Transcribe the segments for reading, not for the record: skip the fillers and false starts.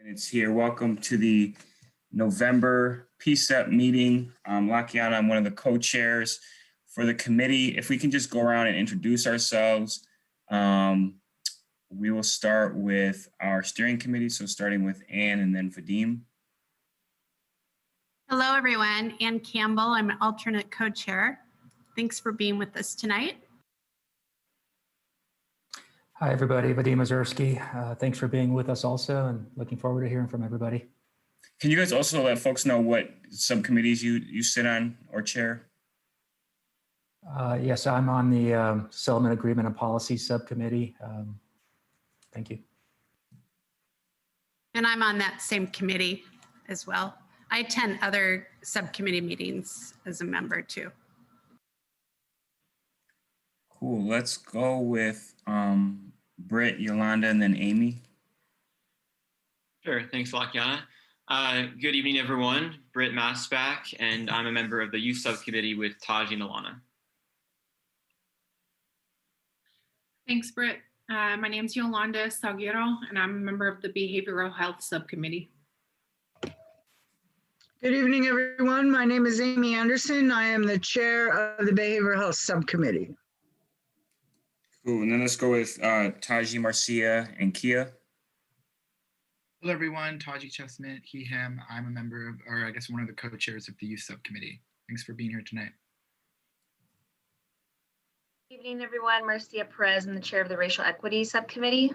Minutes here. Welcome to the November Psep meeting. Lakiana, I'm one of the co-chairs for the committee. If we can just go around and introduce ourselves. We will start with our steering committee. So starting with Ann and then Vadim. Hello, everyone. Ann Campbell. I'm an alternate co-chair. Thanks for being with us tonight. Hi, everybody. Vadim Mazursky. Thanks for being with us also, and looking forward to hearing from everybody. Can you guys also let folks know what subcommittees you sit on or chair? Yes, I'm on the Settlement Agreement and Policy Subcommittee. Thank you. And I'm on that same committee as well. I attend other subcommittee meetings as a member too. Cool. Let's go with Britt, Yolanda, and then Amy. Sure. Thanks, Lakiana. Good evening, everyone. Britt Masbach, and I'm a member of the Youth Subcommittee with Taji and Alana. Thanks, Britt. My name is Yolanda Salguero, and I'm a member of the Behavioral Health Subcommittee. Good evening, everyone. My name is Amy Anderson. I am the chair of the Behavioral Health Subcommittee. Cool. And then let's go with Taji, Marcia, and Kia. Hello, everyone. Taji Chestnut, he, him. I'm a member of, or I guess one of the co-chairs of the Youth Subcommittee. Thanks for being here tonight. Good evening, everyone. Marcia Perez, I'm the chair of the Racial Equity Subcommittee.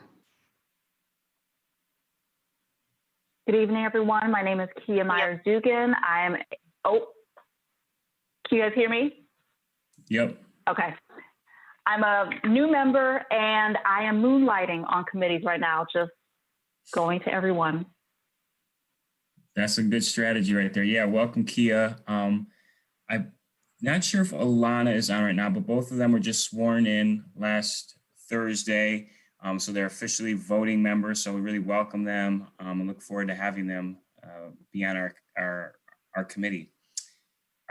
Good evening, everyone. My name is Kia Myers-Dugan. Can you guys hear me? Yep. Okay. I'm a new member and I am moonlighting on committees right now, just going to everyone. That's a good strategy right there. Yeah, welcome, Kia. I'm not sure if Alana is on right now, but both of them were just sworn in last Thursday. So they're officially voting members. So we really welcome them and look forward to having them be on our committee.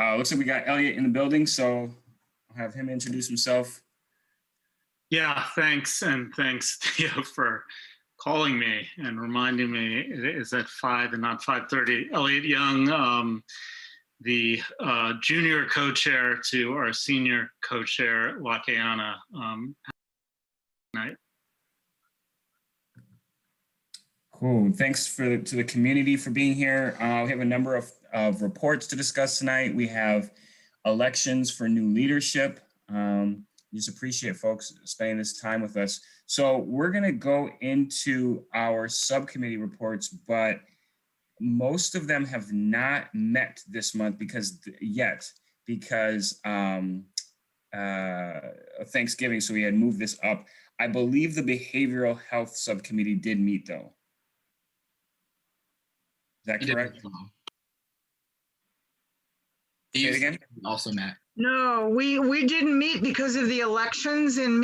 Looks like we got Elliot in the building, so I'll have him introduce himself. Yeah, thanks. And thanks, Theo, for calling me and reminding me it is at 5 and not 5:30. Elliot Young, the junior co-chair to our senior co-chair, Lakiana. Night. Cool. Thanks to the community for being here. We have a number of reports to discuss tonight. We have elections for new leadership. Just appreciate folks spending this time with us. So we're going to go into our subcommittee reports, but most of them have not met this month because Thanksgiving. So we had moved this up. I believe the Behavioral Health Subcommittee did meet though. Is that correct? Say it again? Also met. No, we didn't meet because of the elections, and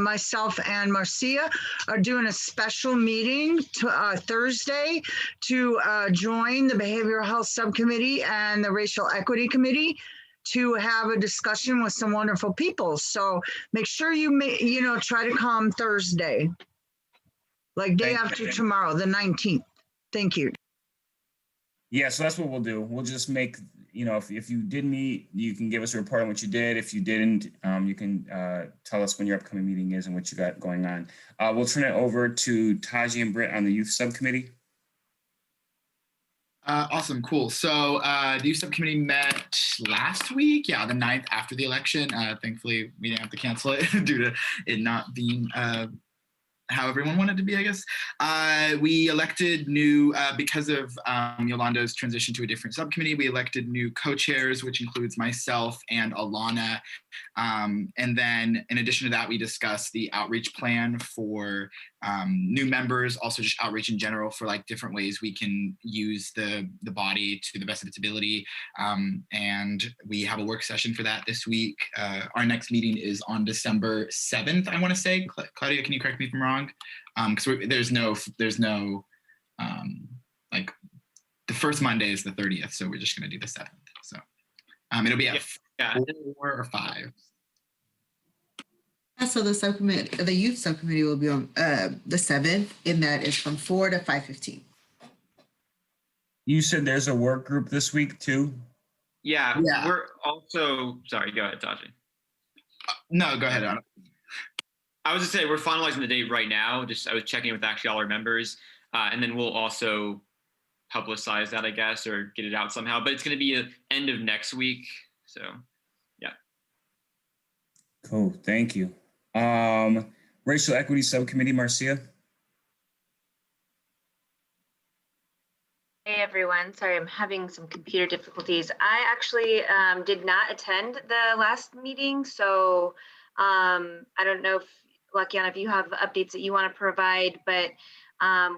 myself and Marcia are doing a special meeting Thursday to join the Behavioral Health Subcommittee and the Racial Equity Committee to have a discussion with some wonderful people. So make sure you try to come Thursday, like day after tomorrow, the 19th. Thank you. Yeah, so that's what we'll do. We'll just make, if you did meet, you can give us a report on what you did. If you didn't, you can tell us when your upcoming meeting is and what you got going on. We'll turn it over to Taji and Britt on the Youth Subcommittee. Awesome, cool. So the Youth Subcommittee met last week, the 9th after the election. Thankfully, we didn't have to cancel it due to it not being how everyone wanted to be, I guess. We elected new, because of Yolanda's transition to a different subcommittee, we elected new co-chairs, which includes myself and Alana. And then in addition to that, we discussed the outreach plan for new members, also just outreach in general for like different ways we can use the body to the best of its ability. And we have a work session for that this week. Our next meeting is on December 7th, I want to say. Claudia, can you correct me if I'm wrong? Because there's no like the first Monday is the 30th, so we're just going to do the 7th. So it'll be at 4 or 5. So the subcommittee, the youth subcommittee will be on the 7th, and that is from 4 to 5:15. You said there's a work group this week too? Yeah, Yeah. we're also, sorry, go ahead, Taji. No, go ahead, Anna. I was just saying we're finalizing the date right now. I was checking with actually all our members, and then we'll also publicize that, I guess, or get it out somehow. But it's going to be the end of next week. So, yeah. Cool, thank you. Racial Equity Subcommittee, Marcia? Hey everyone, sorry, I'm having some computer difficulties. I actually did not attend the last meeting, so I don't know if, Lakiana, if you have updates that you want to provide, but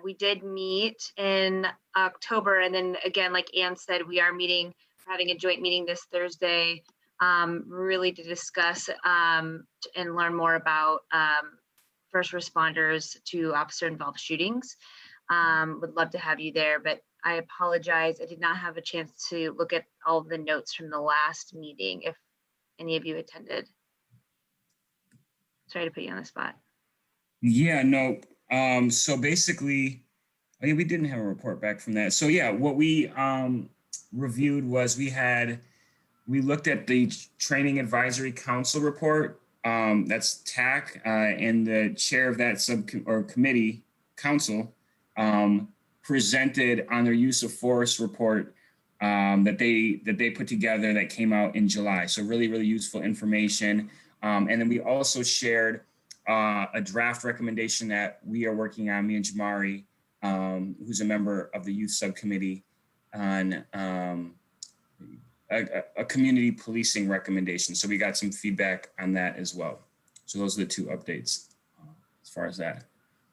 we did meet in October, and then again, like Ann said, we are having a joint meeting this Thursday, really to discuss and learn more about first responders to officer-involved shootings. Would love to have you there, but I apologize. I did not have a chance to look at all the notes from the last meeting, if any of you attended. Sorry to put you on the spot. Yeah, no. So basically, oh yeah, we didn't have a report back from that. So yeah, what we reviewed was we looked at the Training Advisory Council report. That's TAC, and the chair of that committee council presented on their use of force report that they put together that came out in July. So really, really useful information. And then we also shared a draft recommendation that we are working on, me and Jamari, who's a member of the youth subcommittee, on a community policing recommendation. So we got some feedback on that as well. So those are the two updates as far as that.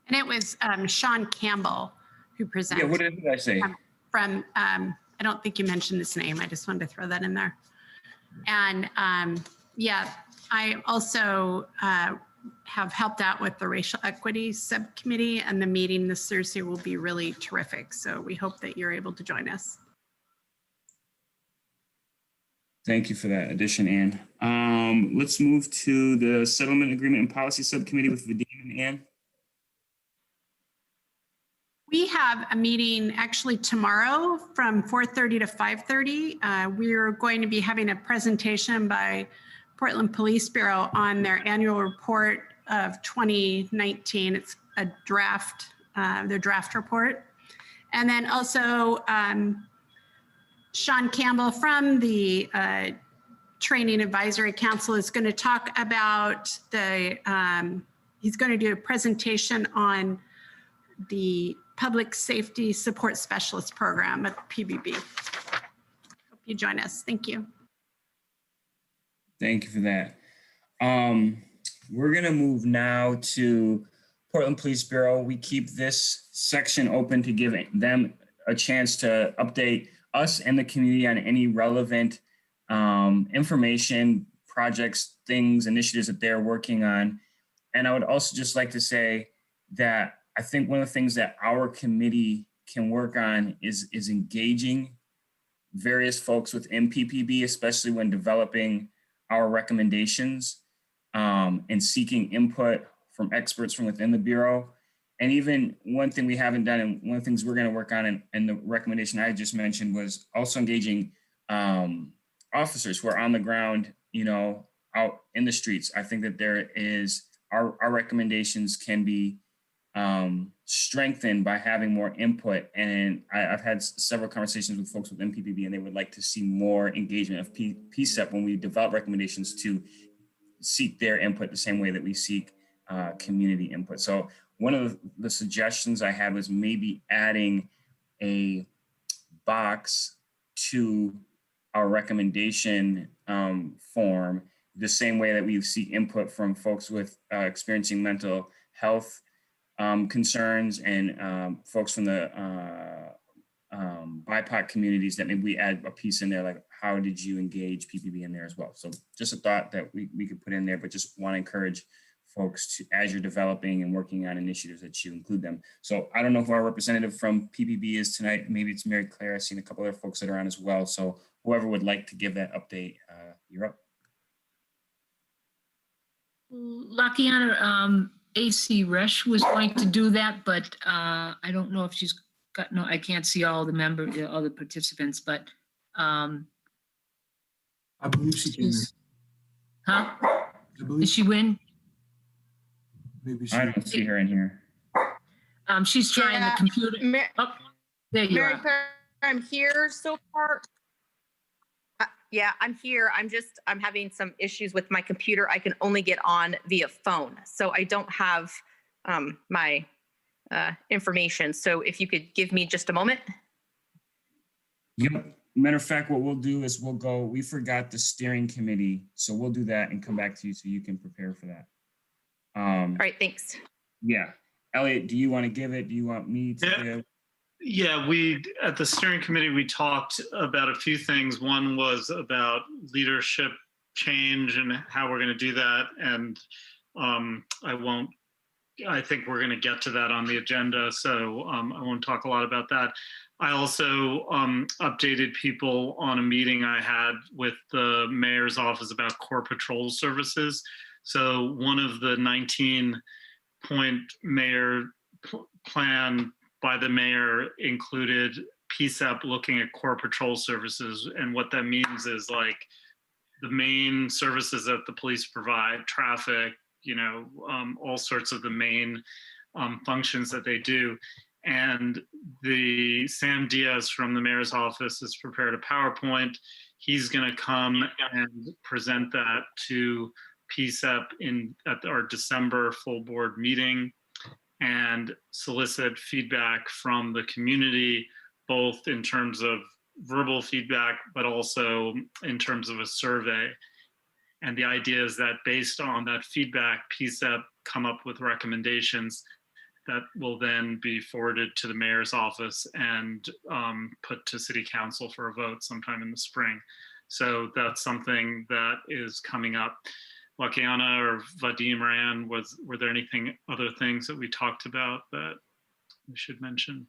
And it was Sean Campbell who presented. Yeah, what did I say? From, I don't think you mentioned his name. I just wanted to throw that in there. And yeah, I also have helped out with the Racial Equity Subcommittee, and the meeting this Thursday will be really terrific. So we hope that you're able to join us. Thank you for that addition, Ann. Let's move to the Settlement Agreement and Policy Subcommittee with Vadim and Ann. We have a meeting actually tomorrow from 4:30 to 5:30. We're going to be having a presentation by Portland Police Bureau on their annual report of 2019. It's a draft, their draft report. And then also Sean Campbell from the Training Advisory Council is going to talk about he's going to do a presentation on the Public Safety Support Specialist Program at PBB. Hope you join us. Thank you. Thank you for that. We're going to move now to Portland Police Bureau. We keep this section open to give them a chance to update us and the community on any relevant information, projects, things, initiatives that they're working on. And I would also just like to say that I think one of the things that our committee can work on is engaging various folks within PPB, especially when developing our recommendations and seeking input from experts from within the Bureau. And even one thing we haven't done, and one of the things we're going to work on, and the recommendation I just mentioned, was also engaging officers who are on the ground, out in the streets. I think that there is, our recommendations can be strengthened by having more input. And I've had several conversations with folks within PPB, and they would like to see more engagement of Psep when we develop recommendations to seek their input the same way that we seek community input. So one of the suggestions I had was maybe adding a box to our recommendation form, the same way that we seek input from folks with experiencing mental health concerns and folks from the BIPOC communities, that maybe we add a piece in there, like how did you engage PPB in there as well. So just a thought that we could put in there, but just want to encourage folks to, as you're developing and working on initiatives, that you include them. So I don't know who our representative from PPB is tonight. Maybe it's Mary Claire. I've seen a couple other folks that are on as well. So whoever would like to give that update, you're up. Lakiana, AC Rush was going to do that, but I don't know if she's got, no, I can't see all the members, all the participants, but I believe she came in. huh? I believe Did she win? maybe she. I don't see her in here. She's trying the computer. Oh, there you Mary are. Claire, I'm here so far. Yeah, I'm here. I'm having some issues with my computer. I can only get on via phone. So I don't have my information. So if you could give me just a moment. Yep. Matter of fact, what we'll do is we forgot the steering committee. So we'll do that and come back to you so you can prepare for that. All right, thanks. Yeah. Elliot, do you want to give it? Do you want me to give? Yeah, we at the steering committee, we talked about a few things. One was about leadership change and how we're going to do that. And I think we're going to get to that on the agenda. So I won't talk a lot about that. I also updated people on a meeting I had with the mayor's office about core patrol services. So one of the 19-point mayor plan by the mayor included Psep looking at core patrol services. And what that means is like the main services that the police provide, traffic, all sorts of the main functions that they do. And the Sam Diaz from the mayor's office has prepared a PowerPoint. He's going to come and present that to Psep at our December full board meeting and solicit feedback from the community, both in terms of verbal feedback, but also in terms of a survey. And the idea is that based on that feedback, Psep come up with recommendations that will then be forwarded to the mayor's office and put to city council for a vote sometime in the spring. So that's something that is coming up. Lakiana or Vadim or Ann, were there other things that we talked about that we should mention?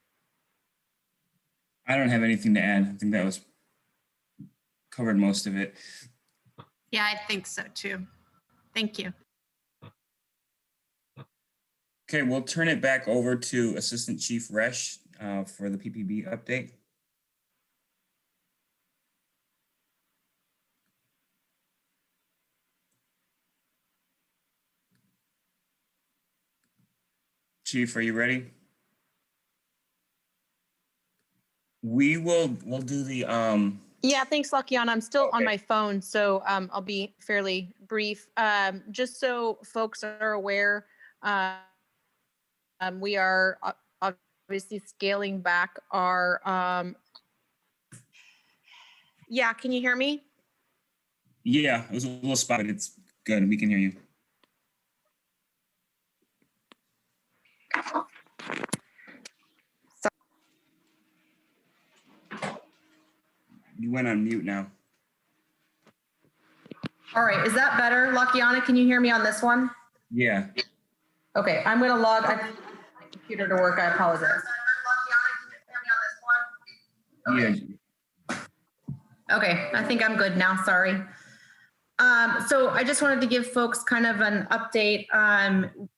I don't have anything to add. I think that was covered most of it. Yeah, I think so too. Thank you. Okay, we'll turn it back over to Assistant Chief Resch for the PPB update. Chief, are you ready? We'll do the Yeah, thanks, Lakiana. I'm still on my phone, so I'll be fairly brief. Just so folks are aware, we are obviously scaling back our. Yeah, can you hear me? Yeah, it was a little spotty. It's good. We can hear you. You went on mute now. All right, is that better? Lakiana, can you hear me on this one? Yeah. Okay, I'm gonna log my computer to work. I apologize. Yeah. Okay, I think I'm good now, sorry. So I just wanted to give folks kind of an update.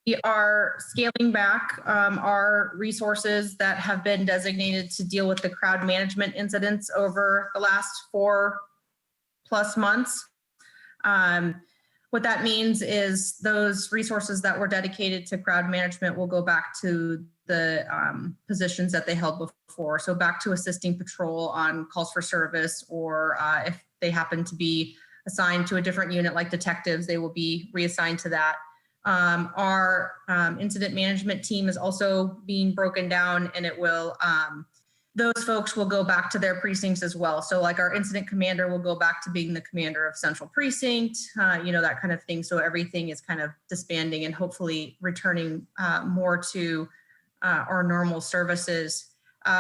We are scaling back our resources that have been designated to deal with the crowd management incidents over the last 4+ months. What that means is those resources that were dedicated to crowd management will go back to the positions that they held before. So back to assisting patrol on calls for service, or if they happen to be assigned to a different unit like detectives, they will be reassigned to that. Our incident management team is also being broken down, and it will, those folks will go back to their precincts as well. So like our incident commander will go back to being the commander of Central Precinct, that kind of thing. So everything is kind of disbanding and hopefully returning more to our normal services.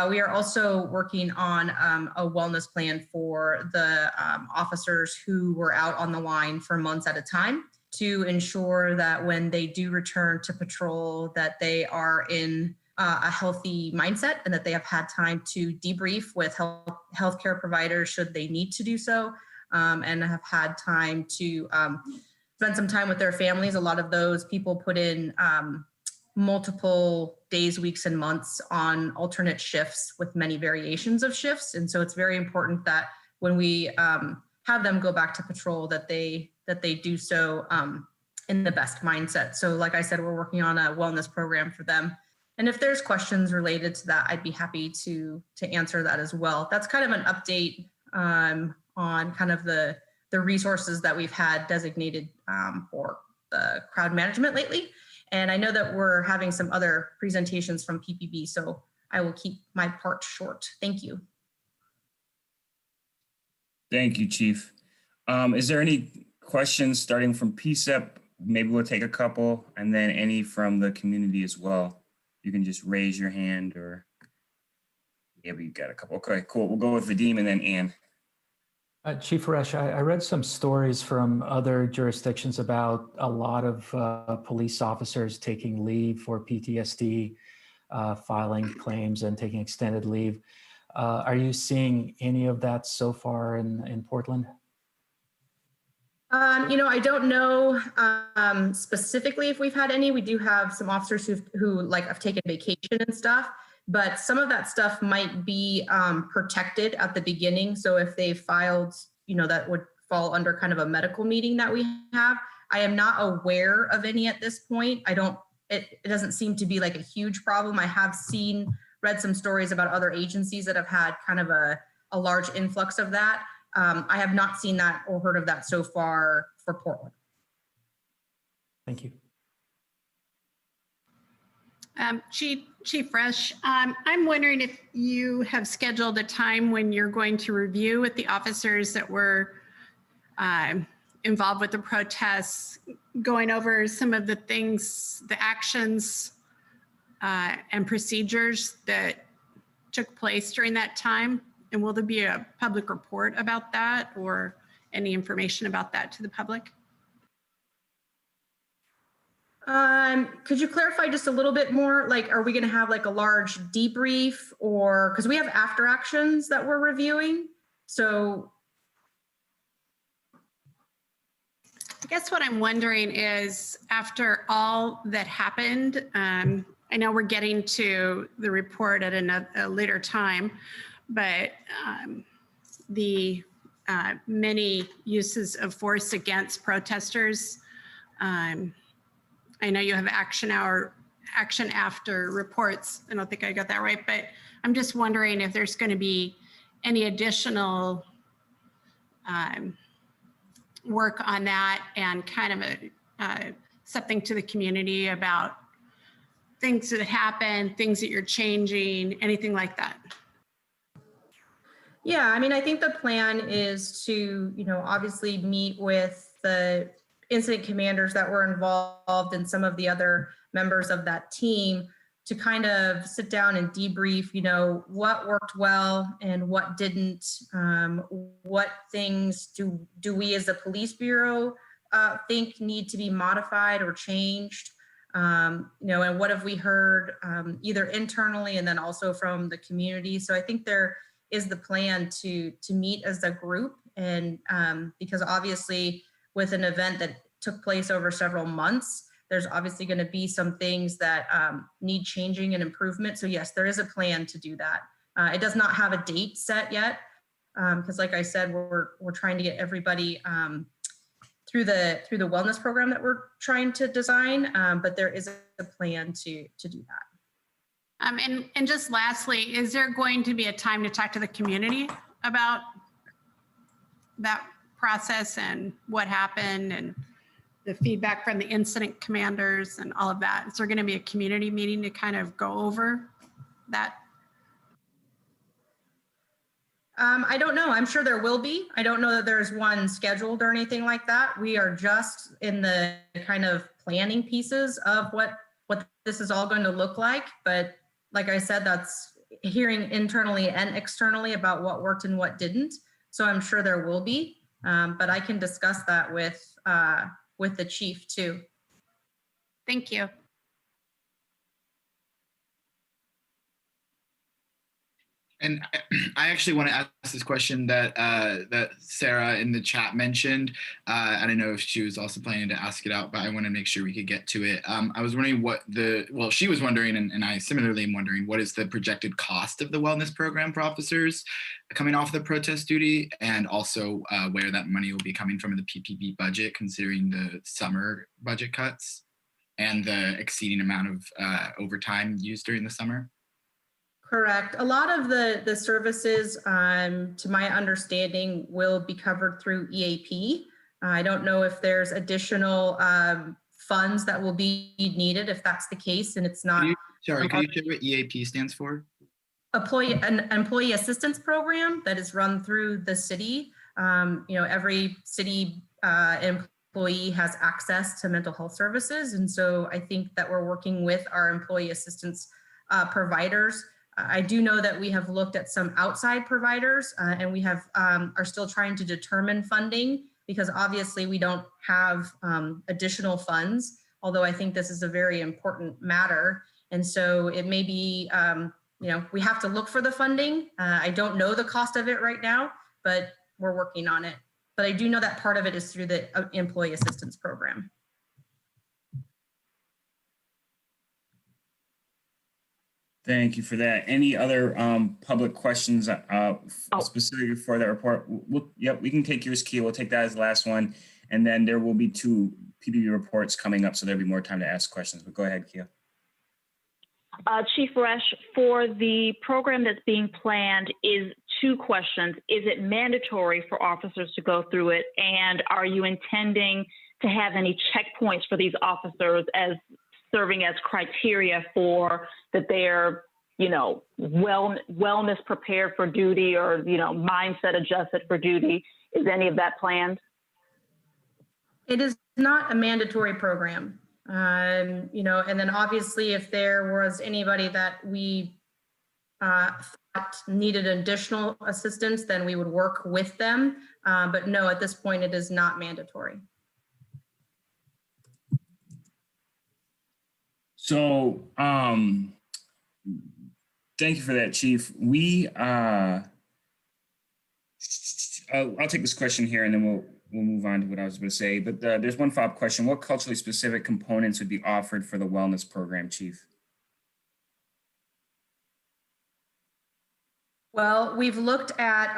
We are also working on a wellness plan for the officers who were out on the line for months at a time, to ensure that when they do return to patrol, that they are in a healthy mindset and that they have had time to debrief with healthcare providers should they need to do so, and have had time to spend some time with their families. A lot of those people put in multiple days, weeks, and months on alternate shifts with many variations of shifts. And so it's very important that when we have them go back to patrol, that they do so in the best mindset. So like I said, we're working on a wellness program for them. And if there's questions related to that, I'd be happy to answer that as well. That's kind of an update on kind of the resources that we've had designated for the crowd management lately. And I know that we're having some other presentations from PPB, so I will keep my part short. Thank you. Thank you, Chief. Is there any questions starting from Psep? Maybe we'll take a couple, and then any from the community as well. You can just raise your hand, or yeah, we got a couple. Okay, cool. We'll go with Vadim and then Ann. Chief Resch, I read some stories from other jurisdictions about a lot of police officers taking leave for PTSD, filing claims and taking extended leave. Are you seeing any of that so far in Portland? I don't know specifically if we've had any. We do have some officers who like have taken vacation and stuff, but some of that stuff might be protected at the beginning. So if they filed, that would fall under kind of a medical meeting that we have. I am not aware of any at this point. It doesn't seem to be like a huge problem. I have read some stories about other agencies that have had kind of a large influx of that. I have not seen that or heard of that so far for Portland. Thank you. Chief Resch, I'm wondering if you have scheduled a time when you're going to review with the officers that were involved with the protests, going over some of the things, the actions and procedures that took place during that time. And will there be a public report about that or any information about that to the public? Could you clarify just a little bit more? Like, are we going to have like a large debrief, or because we have after actions that we're reviewing? So I guess what I'm wondering is, after all that happened, I know we're getting to the report at a later time, but the many uses of force against protesters, I know you have action after reports. I don't think I got that right, but I'm just wondering if there's going to be any additional work on that and kind of something to the community about things that happen, things that you're changing, anything like that. Yeah, I mean, I think the plan is to, obviously meet with the incident commanders that were involved and some of the other members of that team to kind of sit down and debrief, what worked well and what didn't, what things do we as a police bureau think need to be modified or changed, and what have we heard either internally and then also from the community. So I think there is the plan to meet as a group, and because obviously with an event that took place over several months, there's obviously going to be some things that need changing and improvement. So yes, there is a plan to do that. It does not have a date set yet, because like I said, we're trying to get everybody through the wellness program that we're trying to design, but there is a plan to do that. And just lastly, is there going to be a time to talk to the community about that process and what happened and the feedback from the incident commanders and all of that? Is there going to be a community meeting to kind of go over that? I don't know. I'm sure there will be. I don't know that there's one scheduled or anything like that. We are just in the kind of planning pieces of what this is all going to look like. But like I said, that's hearing internally and externally about what worked and what didn't. So I'm sure there will be, but I can discuss that with the chief too. Thank you. And I actually want to ask this question that that Sarah in the chat mentioned. I don't know if she was also planning to ask it out, but I want to make sure we could get to it. I was wondering she was wondering, and I similarly am wondering, what is the projected cost of the wellness program for officers coming off the protest duty, and also where that money will be coming from in the PPP budget, considering the summer budget cuts and the exceeding amount of overtime used during the summer? Correct. A lot of the services, to my understanding, will be covered through EAP. I don't know if there's additional funds that will be needed if that's the case, and it's not. Can you share what EAP stands for? An employee assistance program that is run through the city. Every city employee has access to mental health services, and so I think that we're working with our employee assistance providers. I do know that we have looked at some outside providers and we have are still trying to determine funding, because obviously we don't have additional funds, although I think this is a very important matter. And so it may be, we have to look for the funding. I don't know the cost of it right now, but we're working on it. But I do know that part of it is through the employee assistance program. Thank you for that. Any other public questions specifically for that report? Yep, we can take yours, Kia. We'll take that as the last one. And then there will be 2 PPP reports coming up, so there'll be more time to ask questions. But go ahead, Kia. Chief Resch, for the program that's being planned, is 2 questions. Is it mandatory for officers to go through it? And are you intending to have any checkpoints for these officers as serving as criteria for that they're, wellness prepared for duty, or, mindset adjusted for duty? Is any of that planned? It is not a mandatory program. And then obviously if there was anybody that we thought needed additional assistance, then we would work with them. But no, at this point, it is not mandatory. So, thank you for that, Chief. I'll take this question here, and then we'll move on to what I was going to say. But there's one follow-up question. What culturally specific components would be offered for the wellness program, Chief? Well, we've looked at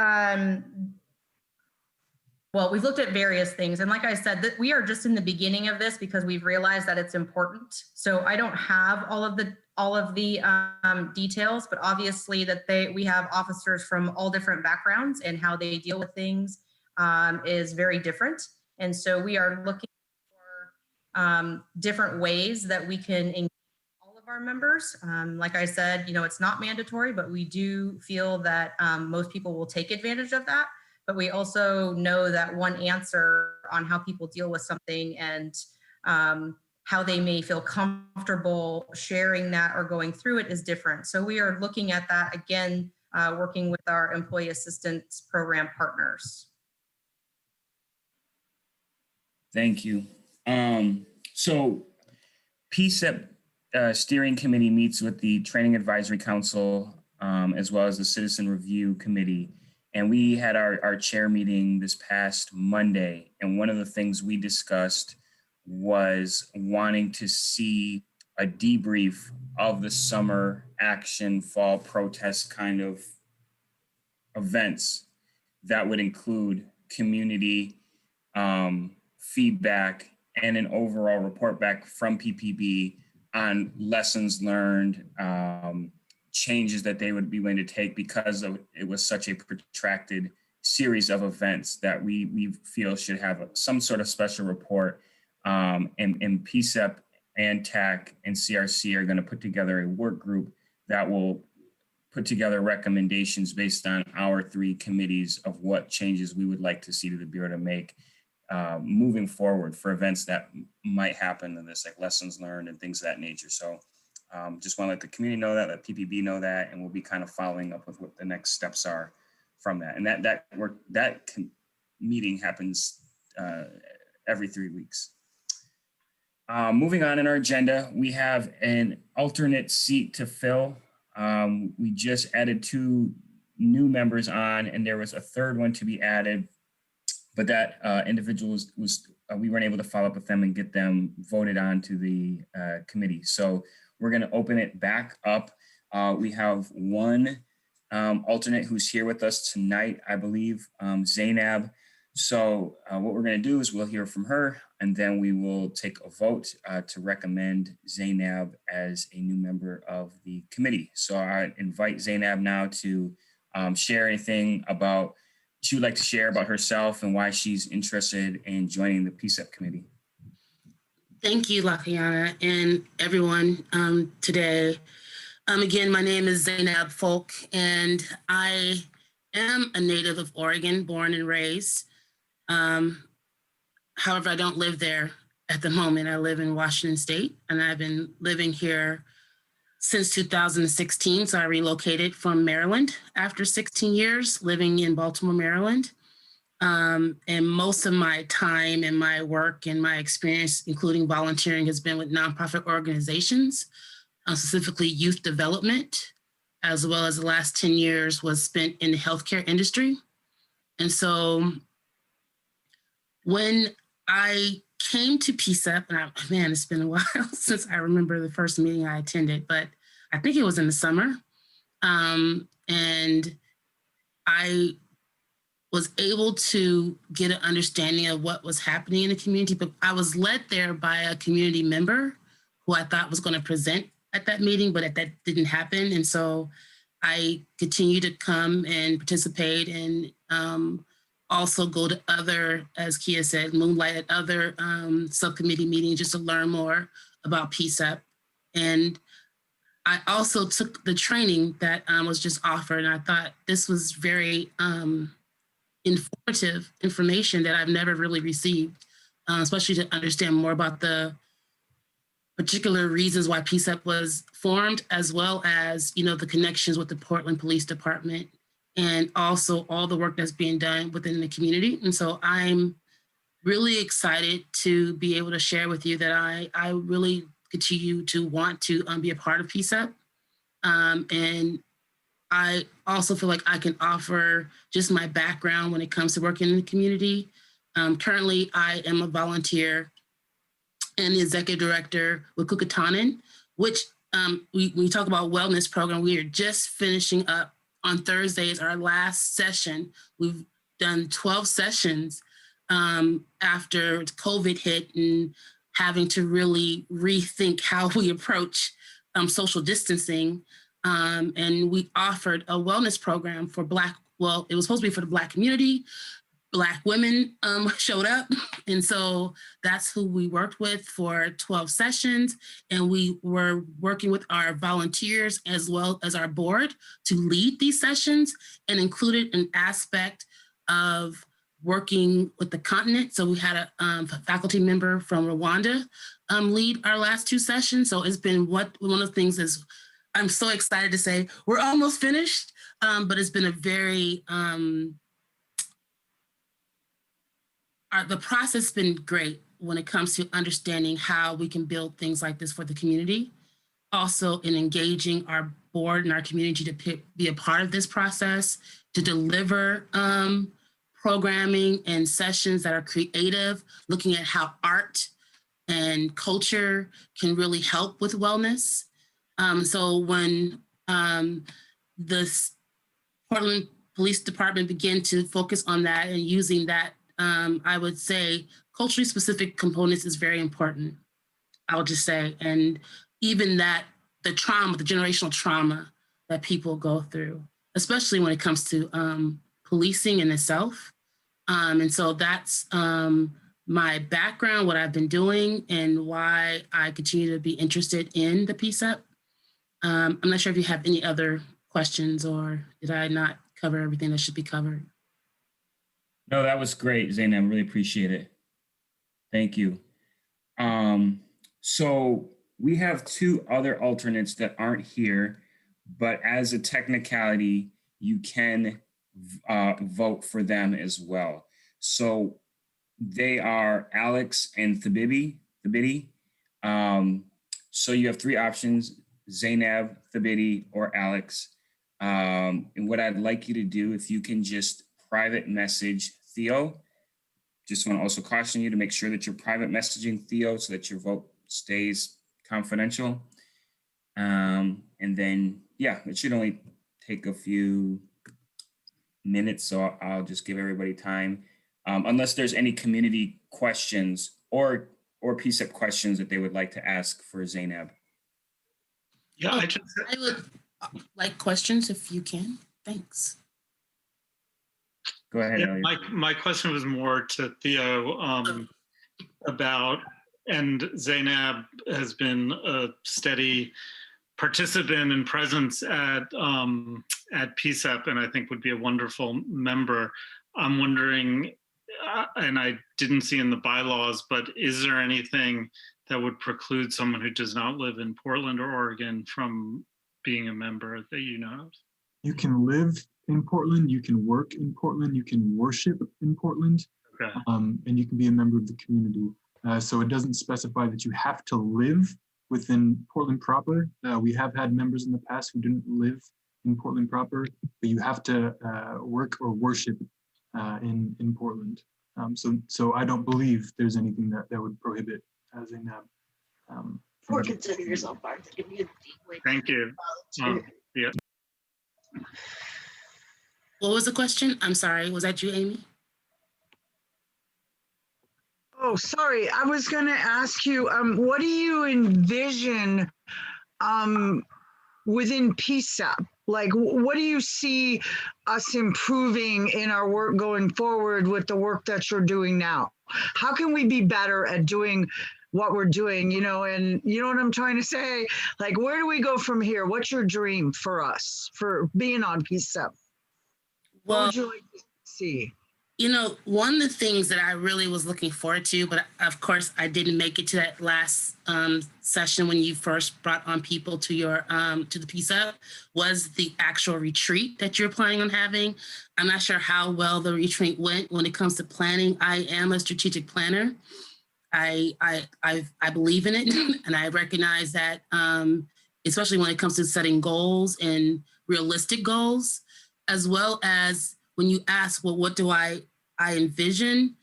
various things. And like I said, that we are just in the beginning of this because we've realized that it's important. So I don't have all of the details, but obviously that we have officers from all different backgrounds, and how they deal with things is very different. And so we are looking for different ways that we can engage all of our members. Like I said, it's not mandatory, but we do feel that most people will take advantage of that. But we also know that one answer on how people deal with something and how they may feel comfortable sharing that or going through it is different. So we are looking at that again, working with our employee assistance program partners. Thank you. So Psep steering committee meets with the Training Advisory Council as well as the Citizen Review Committee. And we had our chair meeting this past Monday. And one of the things we discussed was wanting to see a debrief of the summer action, fall protest kind of events that would include community feedback and an overall report back from PPB on lessons learned, changes that they would be willing to take because it was such a protracted series of events that we feel should have some sort of special report. And Psep and TAC and CRC are going to put together a work group that will put together recommendations based on our 3 committees of what changes we would like to see to the Bureau to make moving forward for events that might happen in this, like lessons learned and things of that nature. So just want to let the community know that, let PPB know that, and we'll be kind of following up with what the next steps are from that. And that meeting happens every 3 weeks. Moving on in our agenda, we have an alternate seat to fill. We just added 2 new members on, and there was a third one to be added, but that individual was we weren't able to follow up with them and get them voted on to the committee. So we're going to open it back up. We have one alternate who's here with us tonight, I believe, Zainab. So what we're going to do is we'll hear from her, and then we will take a vote to recommend Zainab as a new member of the committee. So I invite Zainab now to share anything about she would like to share about herself and why she's interested in joining the Psep committee. Thank you, Lakiana, and everyone today. Again, my name is Zainab Folk, and I am a native of Oregon, born and raised. However, I don't live there at the moment. I live in Washington State, and I've been living here since 2016. So I relocated from Maryland after 16 years living in Baltimore, Maryland. And most of my time and my work and my experience, including volunteering, has been with nonprofit organizations, specifically youth development, as well as the last 10 years was spent in the healthcare industry. And so when I came to Psep, and man, it's been a while since I remember the first meeting I attended, but I think it was in the summer. And I was able to get an understanding of what was happening in the community, but I was led there by a community member who I thought was going to present at that meeting, but that didn't happen. And so I continued to come and participate and also go to other, as Kia said, moonlight at other subcommittee meetings just to learn more about Psep. And I also took the training that was just offered, and I thought this was very informative information that I've never really received, especially to understand more about the particular reasons why Psep was formed, as well as, you know, the connections with the Portland Police Department, and also all the work that's being done within the community. And so I'm really excited to be able to share with you that I really continue to want to be a part of Psep. And I also feel like I can offer just my background when it comes to working in the community. Currently, I am a volunteer and the executive director with Kukatanen, which we talk about wellness program. We are just finishing up on Thursday is our last session. We've done 12 sessions after COVID hit and having to really rethink how we approach social distancing. And we offered a wellness program for it was supposed to be for the Black community. Black women showed up. And so that's who we worked with for 12 sessions. And we were working with our volunteers as well as our board to lead these sessions, and included an aspect of working with the continent. So we had a faculty member from Rwanda lead our last two sessions. So it's been one of the things is I'm so excited to say we're almost finished, but it's been a very, the process has been great when it comes to understanding how we can build things like this for the community. Also in engaging our board and our community to be a part of this process, to deliver programming and sessions that are creative, looking at how art and culture can really help with wellness. So when the Portland Police Department began to focus on that and using that, I would say culturally specific components is very important, I would just say. And even that, the trauma, the generational trauma that people go through, especially when it comes to policing in itself. And so that's my background, what I've been doing, and why I continue to be interested in the Psep. I'm not sure if you have any other questions, or did I not cover everything that should be covered? No, that was great, Zainab. Really appreciate it. Thank you. So we have two other alternates that aren't here, but as a technicality, you can vote for them as well. So they are Alex and Thabiti. So you have three options: Zainab, Thabiti, or Alex. And what I'd like you to do, if you can just private message Theo, just want to also caution you to make sure that you're private messaging Theo so that your vote stays confidential. And then, yeah, it should only take a few minutes, so I'll just give everybody time. Unless there's any community questions or Psep questions that they would like to ask for Zainab. Yeah, I would like questions if you can. Thanks. Go ahead, Yeah, Elliot. my question was more to Theo about, and Zainab has been a steady participant and presence at Psep, and I think would be a wonderful member. I'm wondering, and I didn't see in the bylaws, but is there anything that would preclude someone who does not live in Portland or Oregon from being a member that you know of? You can live in Portland, you can work in Portland, you can worship in Portland, okay. And you can be a member of the community. So it doesn't specify that you have to live within Portland proper. We have had members in the past who didn't live in Portland proper, but you have to work or worship in Portland. So I don't believe there's anything that would prohibit Zainab. Or consider yourself part of the community. Thank you. Yeah. What was the question? I'm sorry. Was that you, Amy? Oh, sorry. I was going to ask you, what do you envision within Psep? Like, what do you see us improving in our work going forward with the work that you're doing now? How can we be better at doing what we're doing, and you know what I'm trying to say? Like, where do we go from here? What's your dream for us, for being on Psep? Well, what would you like to see? One of the things that I really was looking forward to, but of course I didn't make it to that last session when you first brought on people to your to the Psep, was the actual retreat that you're planning on having. I'm not sure how well the retreat went when it comes to planning. I am a strategic planner. I believe in it, and I recognize that, especially when it comes to setting goals and realistic goals, as well as when you ask, well, what do I envision?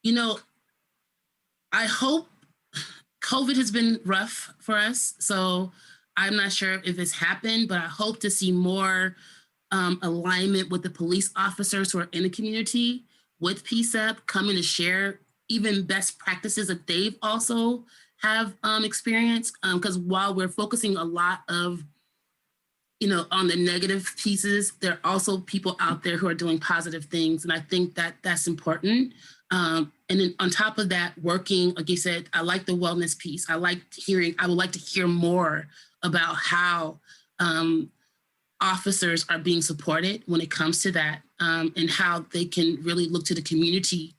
I hope COVID has been rough for us, so I'm not sure if it's happened, but I hope to see more alignment with the police officers who are in the community with Psep, coming to share even best practices that they've also have experienced. Because while we're focusing a lot of on the negative pieces, there are also people out there who are doing positive things. And I think that that's important. And then on top of that, working, like you said, I like the wellness piece. I would like to hear more about how officers are being supported when it comes to that, and how they can really look to the community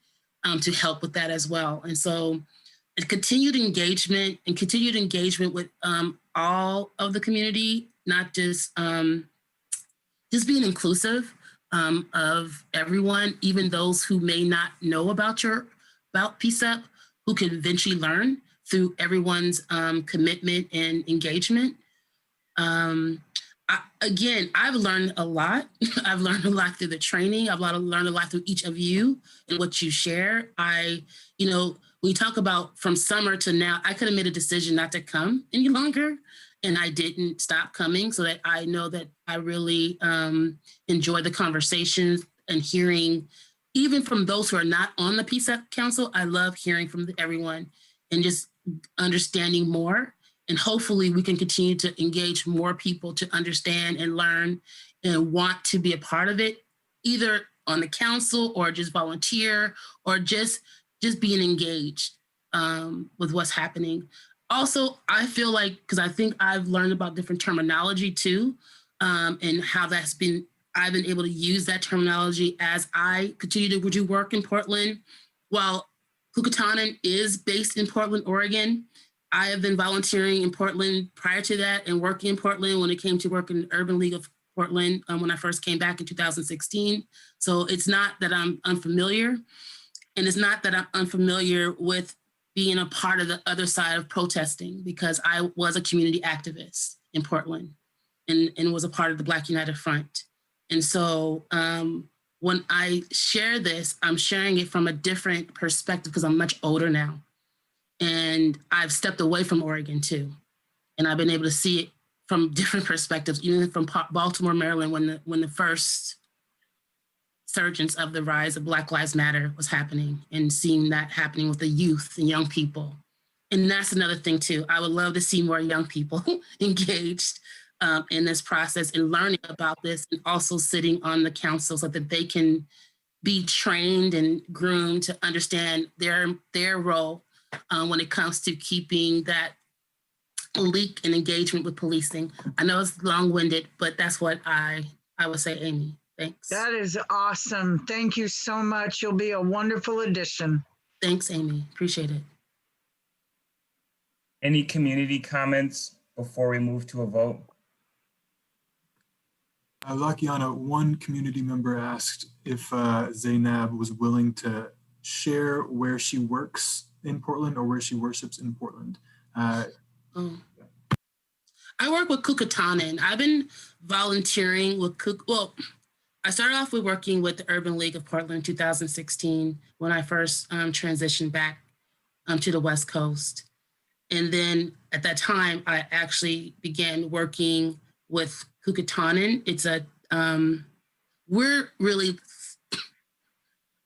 to help with that as well. And so continued engagement with all of the community, not just being inclusive of everyone, even those who may not know about Psep, who can eventually learn through everyone's commitment and engagement. I've learned a lot. I've learned a lot through the training. I've learned a lot through each of you and what you share. When you talk about from summer to now, I could have made a decision not to come any longer, and I didn't stop coming, so that I know that I really enjoy the conversations and hearing, even from those who are not on the Psep Council. I love hearing from everyone and just understanding more. And hopefully we can continue to engage more people to understand and learn and want to be a part of it, either on the council or just volunteer or just being engaged with what's happening. Also, I feel like, because I think I've learned about different terminology too, and how I've been able to use that terminology as I continue to do work in Portland. While Kukatanen is based in Portland, Oregon, I have been volunteering in Portland prior to that and working in Portland when it came to working in the Urban League of Portland when I first came back in 2016. So it's not that I'm unfamiliar, and it's not that I'm unfamiliar with being a part of the other side of protesting, because I was a community activist in Portland. and was a part of the Black United Front. And so when I share this, I'm sharing it from a different perspective because I'm much older now. And I've stepped away from Oregon too. And I've been able to see it from different perspectives, even from Baltimore, Maryland, when the first surgence of the rise of Black Lives Matter was happening, and seeing that happening with the youth and young people. And that's another thing too. I would love to see more young people engaged in this process and learning about this, and also sitting on the council so that they can be trained and groomed to understand their role when it comes to keeping that leak and engagement with policing. I know it's long-winded, but that's what I would say, Amy. Thanks. That is awesome. Thank you so much. You'll be a wonderful addition. Thanks, Amy. Appreciate it. Any community comments before we move to a vote? Lakiana, one community member asked if Zainab was willing to share where she works in Portland or where she worships in Portland. I work with Kukatanen. I've been volunteering with I started off with working with the Urban League of Portland in 2016 when I first transitioned back to the West Coast. And then at that time, I actually began working with Kukatanen. It's we're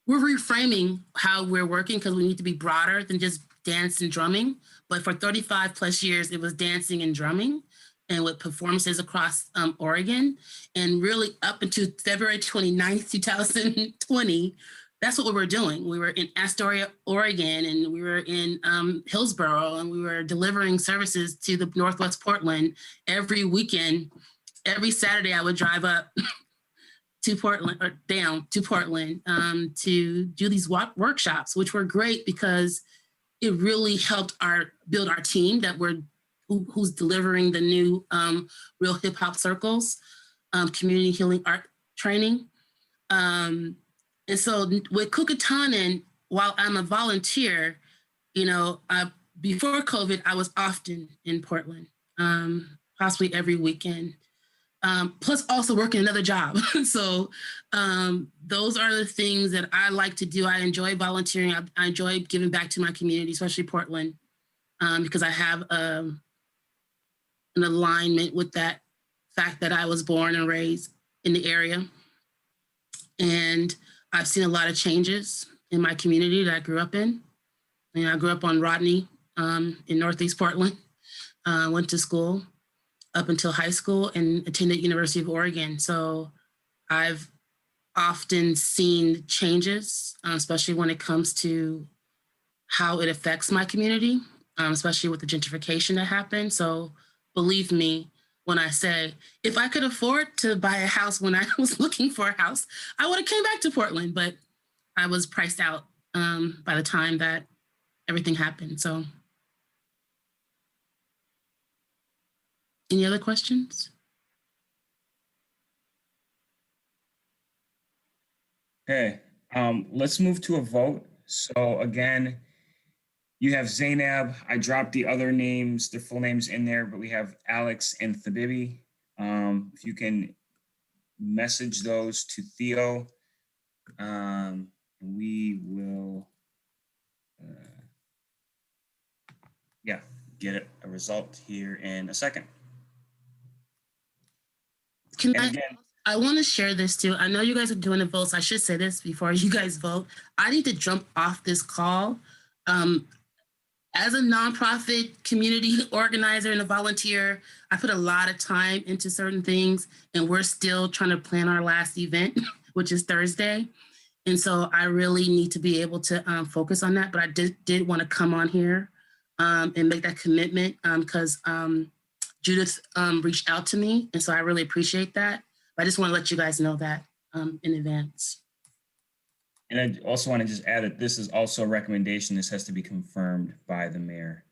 reframing how we're working because we need to be broader than just dance and drumming. But for 35 plus years, it was dancing and drumming, and with performances across Oregon. And really up until February 29th, 2020, that's what we were doing. We were in Astoria, Oregon, and we were in Hillsborough, and we were delivering services to the Northwest Portland every weekend. Every Saturday, I would drive up to Portland or down to Portland to do these workshops, which were great because it really helped build our team that who's delivering the new real hip hop circles, community healing art training. And so with Kukatanen, while I'm a volunteer, before COVID, I was often in Portland, possibly every weekend. Plus also working another job. So those are the things that I like to do. I enjoy volunteering. I enjoy giving back to my community, especially Portland, because I have an alignment with that fact that I was born and raised in the area. And I've seen a lot of changes in my community that I grew up in. I grew up on Rodney in Northeast Portland, went to school up until high school and attended University of Oregon. So I've often seen changes, especially when it comes to how it affects my community, especially with the gentrification that happened. So believe me when I say, if I could afford to buy a house when I was looking for a house, I would have came back to Portland, but I was priced out by the time that everything happened. So any other questions? Okay, let's move to a vote. So again, you have Zainab. I dropped the other names, the full names in there, but we have Alex and Thabibi. If you can message those to Theo, we will, get a result here in a second. I want to share this too. I know you guys are doing the votes. I should say this before you guys vote. I need to jump off this call. As a nonprofit community organizer and a volunteer, I put a lot of time into certain things, and we're still trying to plan our last event, which is Thursday. And so I really need to be able to focus on that. But I did want to come on here and make that commitment because Judith reached out to me. And so I really appreciate that. But I just want to let you guys know that in advance. And I also want to just add that this is also a recommendation. This has to be confirmed by the mayor.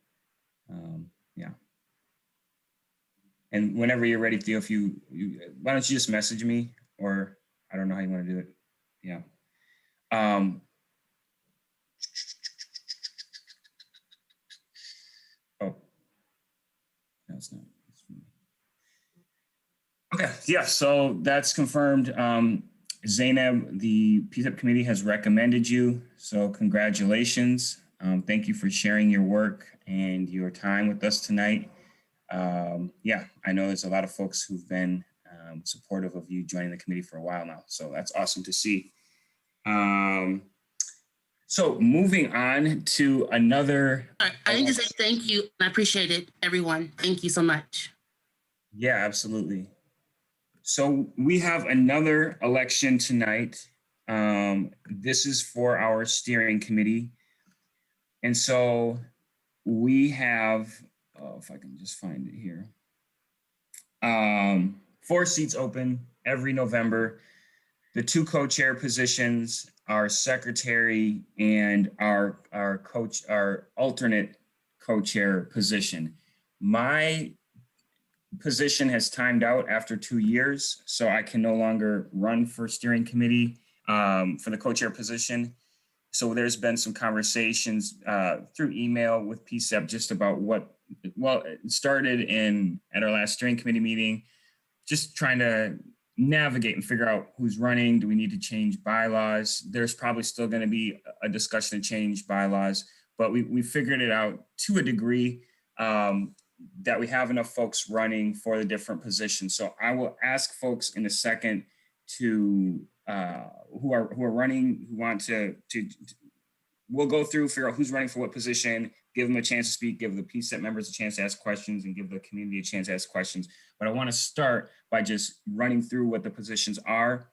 And whenever you're ready, Theo, why don't you just message me, or I don't know how you want to do it. Yeah. Oh, no, it's not. Okay, yeah, so that's confirmed. Zainab, the Psep committee has recommended you, so congratulations. Thank you for sharing your work and your time with us tonight. Yeah, I know there's a lot of folks who've been supportive of you joining the committee for a while now, so that's awesome to see. So moving on to another. I need to say thank you. I appreciate it, everyone. Thank you so much. Yeah, absolutely. So we have another election tonight. This is for our steering committee. And so we have, if I can just find it here, 4 seats open every November. The 2 co-chair positions, our secretary and our alternate co-chair position. My position has timed out after 2 years, so I can no longer run for steering committee for the co-chair position. So there's been some conversations through email with Psep just about it started at our last steering committee meeting, just trying to navigate and figure out who's running. Do we need to change bylaws? There's probably still going to be a discussion to change bylaws, but we figured it out to a degree that we have enough folks running for the different positions. So I will ask folks in a second to who are running, who want to we'll go through, figure out who's running for what position, give them a chance to speak, give the Psep members a chance to ask questions, and give the community a chance to ask questions. But I want to start by just running through what the positions are.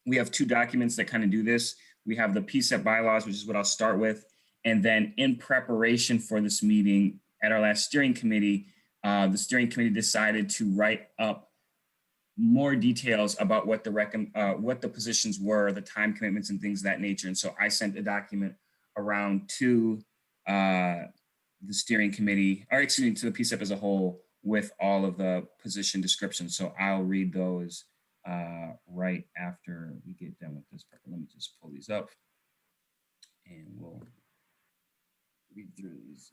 We have 2 documents that kind of do this. We have the Psep bylaws, which is what I'll start with. And then in preparation for this meeting at our last steering committee, the steering committee decided to write up more details about what the positions were, the time commitments and things of that nature. And so I sent a document around to the steering committee, or excuse me, to the Psep as a whole with all of the position descriptions. So I'll read those right after we get done with this part. Let me just pull these up and we'll read through these.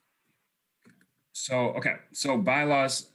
So, okay, so bylaws,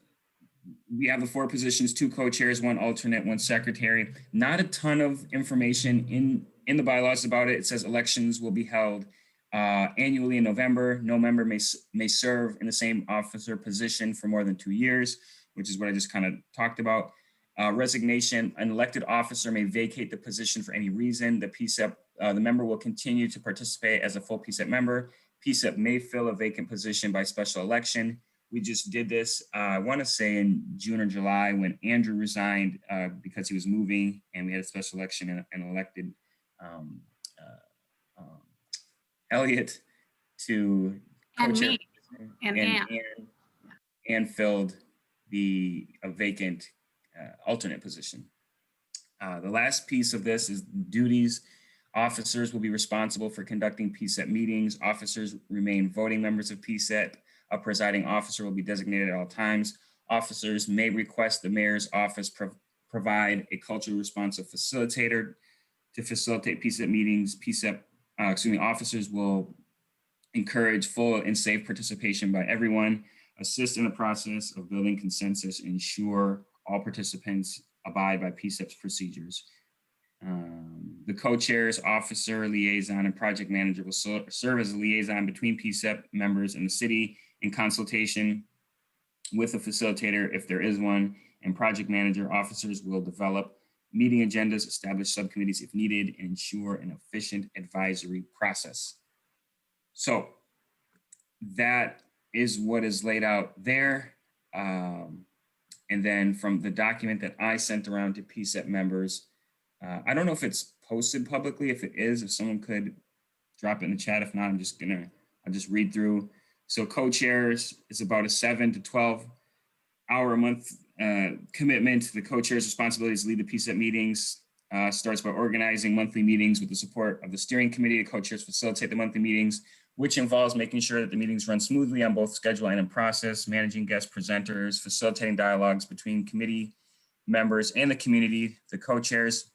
we have the 4 positions, 2 co-chairs, 1 alternate, 1 secretary. Not a ton of information in the bylaws about it. It says elections will be held annually in November. No member may serve in the same officer position for more than 2 years, which is what I just kind of talked about. Resignation, an elected officer may vacate the position for any reason. The member will continue to participate as a full Psep member. Psep may fill a vacant position by special election. We just did this, I want to say in June or July, when Andrew resigned because he was moving, and we had a special election and elected Elliot to co-chair and filled the vacant alternate position. The last piece of this is duties. Officers will be responsible for conducting Psep meetings. Officers remain voting members of Psep. A presiding officer will be designated at all times. Officers may request the mayor's office provide a culturally responsive facilitator to facilitate Psep meetings. Officers will encourage full and safe participation by everyone, assist in the process of building consensus, and ensure all participants abide by Psep's procedures. The co-chairs, officer, liaison, and project manager will serve as a liaison between Psep members and the city in consultation with a facilitator if there is one, and project manager officers will develop meeting agendas, establish subcommittees if needed, and ensure an efficient advisory process. So that is what is laid out there. And then from the document that I sent around to Psep members, I don't know if it's posted publicly. If it is, if someone could drop it in the chat. If not, I'll just read through. So co-chairs is about a 7 to 12 hour a month commitment. The co-chair's responsibility is to lead the Psep meetings. Starts by organizing monthly meetings with the support of the steering committee. The co-chairs facilitate the monthly meetings, which involves making sure that the meetings run smoothly on both schedule and in process, managing guest presenters, facilitating dialogues between committee members and the community. The co-chairs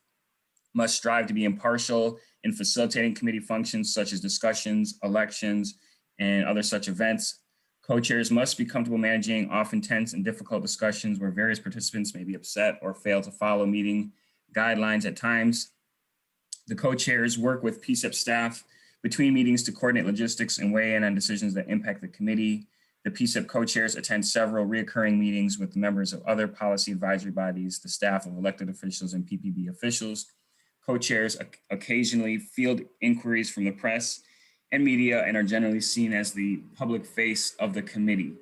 must strive to be impartial in facilitating committee functions such as discussions, elections, and other such events. Co-chairs must be comfortable managing often tense and difficult discussions where various participants may be upset or fail to follow meeting guidelines at times. The co-chairs work with Psep staff between meetings to coordinate logistics and weigh in on decisions that impact the committee. The Psep co-chairs attend several recurring meetings with the members of other policy advisory bodies, the staff of elected officials and PPB officials. Co-chairs occasionally field inquiries from the press and media and are generally seen as the public face of the committee.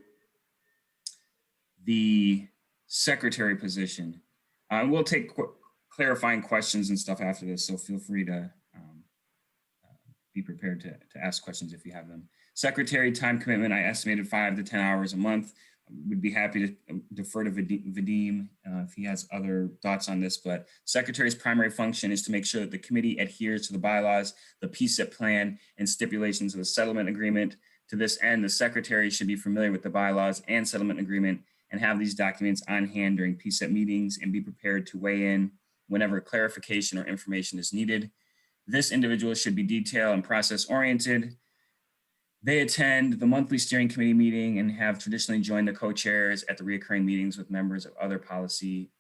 The secretary position. We'll take clarifying questions and stuff after this, so feel free to be prepared to ask questions if you have them. Secretary time commitment, I estimated 5 to 10 hours a month. Would be happy to defer to Vadim if he has other thoughts on this, but secretary's primary function is to make sure that the committee adheres to the bylaws, the PCCEP plan, and stipulations of the settlement agreement. To this end, the secretary should be familiar with the bylaws and settlement agreement and have these documents on hand during PCCEP meetings and be prepared to weigh in whenever clarification or information is needed. This individual should be detail and process oriented. They attend the monthly steering committee meeting and have traditionally joined the co-chairs at the recurring meetings with members of other police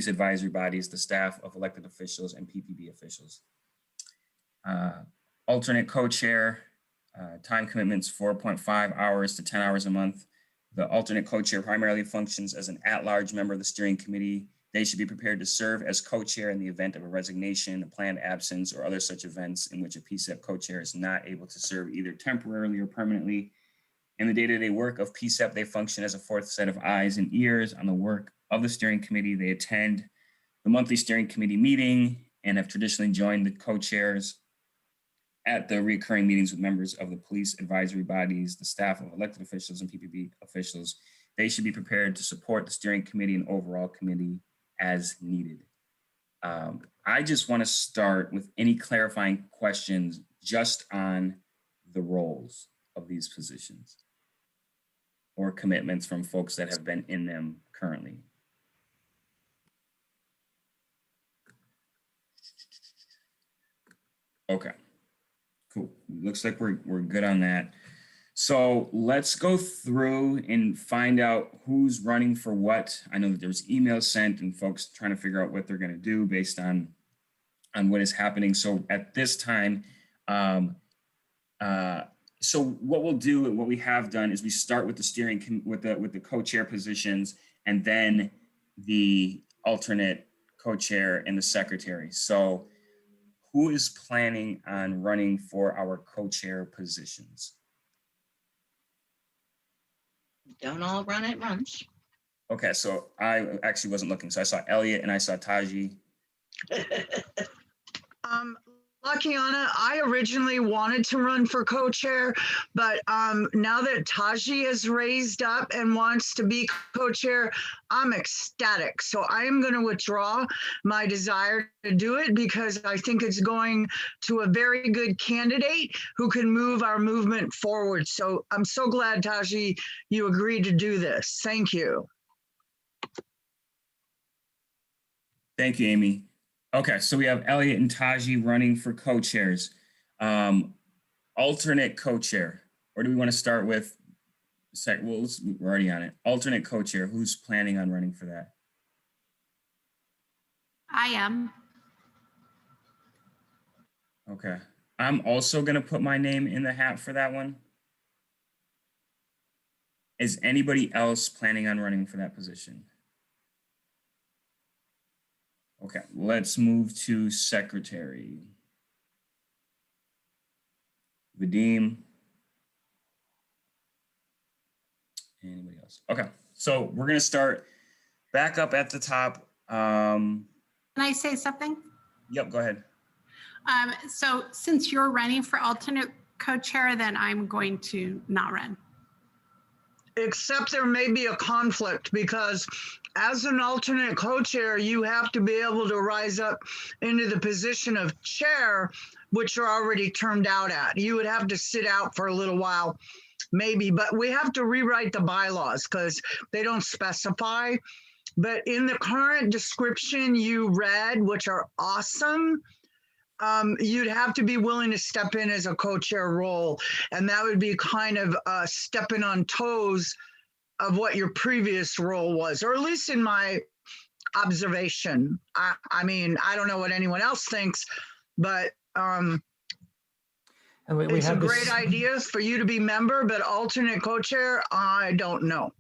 advisory bodies, the staff of elected officials and PPB officials. Alternate co-chair, time commitments 4.5 hours to 10 hours a month. The alternate co-chair primarily functions as an at-large member of the steering committee. They should be prepared to serve as co-chair in the event of a resignation, a planned absence, or other such events in which a PCCEP co-chair is not able to serve either temporarily or permanently. In the day-to-day work of PCCEP, they function as a fourth set of eyes and ears on the work of the steering committee. They attend the monthly steering committee meeting and have traditionally joined the co-chairs at the recurring meetings with members of the police advisory bodies, the staff of elected officials and PPB officials. They should be prepared to support the steering committee and overall committee as needed. I just want to start with any clarifying questions just on the roles of these positions or commitments from folks that have been in them currently. Okay, cool. Looks like we're good on that. So let's go through and find out who's running for what. I know that there's emails sent and folks trying to figure out what they're going to do based on what is happening. So at this time, so what we'll do and what we have done is we start with the steering with the co-chair positions and then the alternate co-chair and the secretary. So who is planning on running for our co-chair positions? Don't all run at once. Okay, so I actually wasn't looking. So I saw Elliot and I saw Taji. Lakiana, I originally wanted to run for co-chair, but now that Taji has raised up and wants to be co-chair, I'm ecstatic. So I am going to withdraw my desire to do it because I think it's going to a very good candidate who can move our movement forward. So I'm so glad, Taji, you agreed to do this. Thank you. Thank you, Amy. Okay, so we have Elliot and Taji running for co-chairs. Alternate co-chair, or do we want to start with, well, we're already on it. Alternate co-chair, who's planning on running for that? I am. Okay, I'm also gonna put my name in the hat for that one. Is anybody else planning on running for that position? Okay, let's move to secretary. Vadim. Anybody else? Okay, so we're gonna start back up at the top. Can I say something? Yep, go ahead. So since you're running for alternate co-chair, then I'm going to not run. Except there may be a conflict because as an alternate co-chair, you have to be able to rise up into the position of chair, which you're already termed out at. You would have to sit out for a little while, maybe, but we have to rewrite the bylaws because they don't specify. But in the current description you read, which are awesome, you'd have to be willing to step in as a co-chair role. And that would be kind of stepping on toes of what your previous role was, or at least in my observation. I mean, I don't know what anyone else thinks, but and we it's a had great this, idea for you to be member, but alternate co-chair, I don't know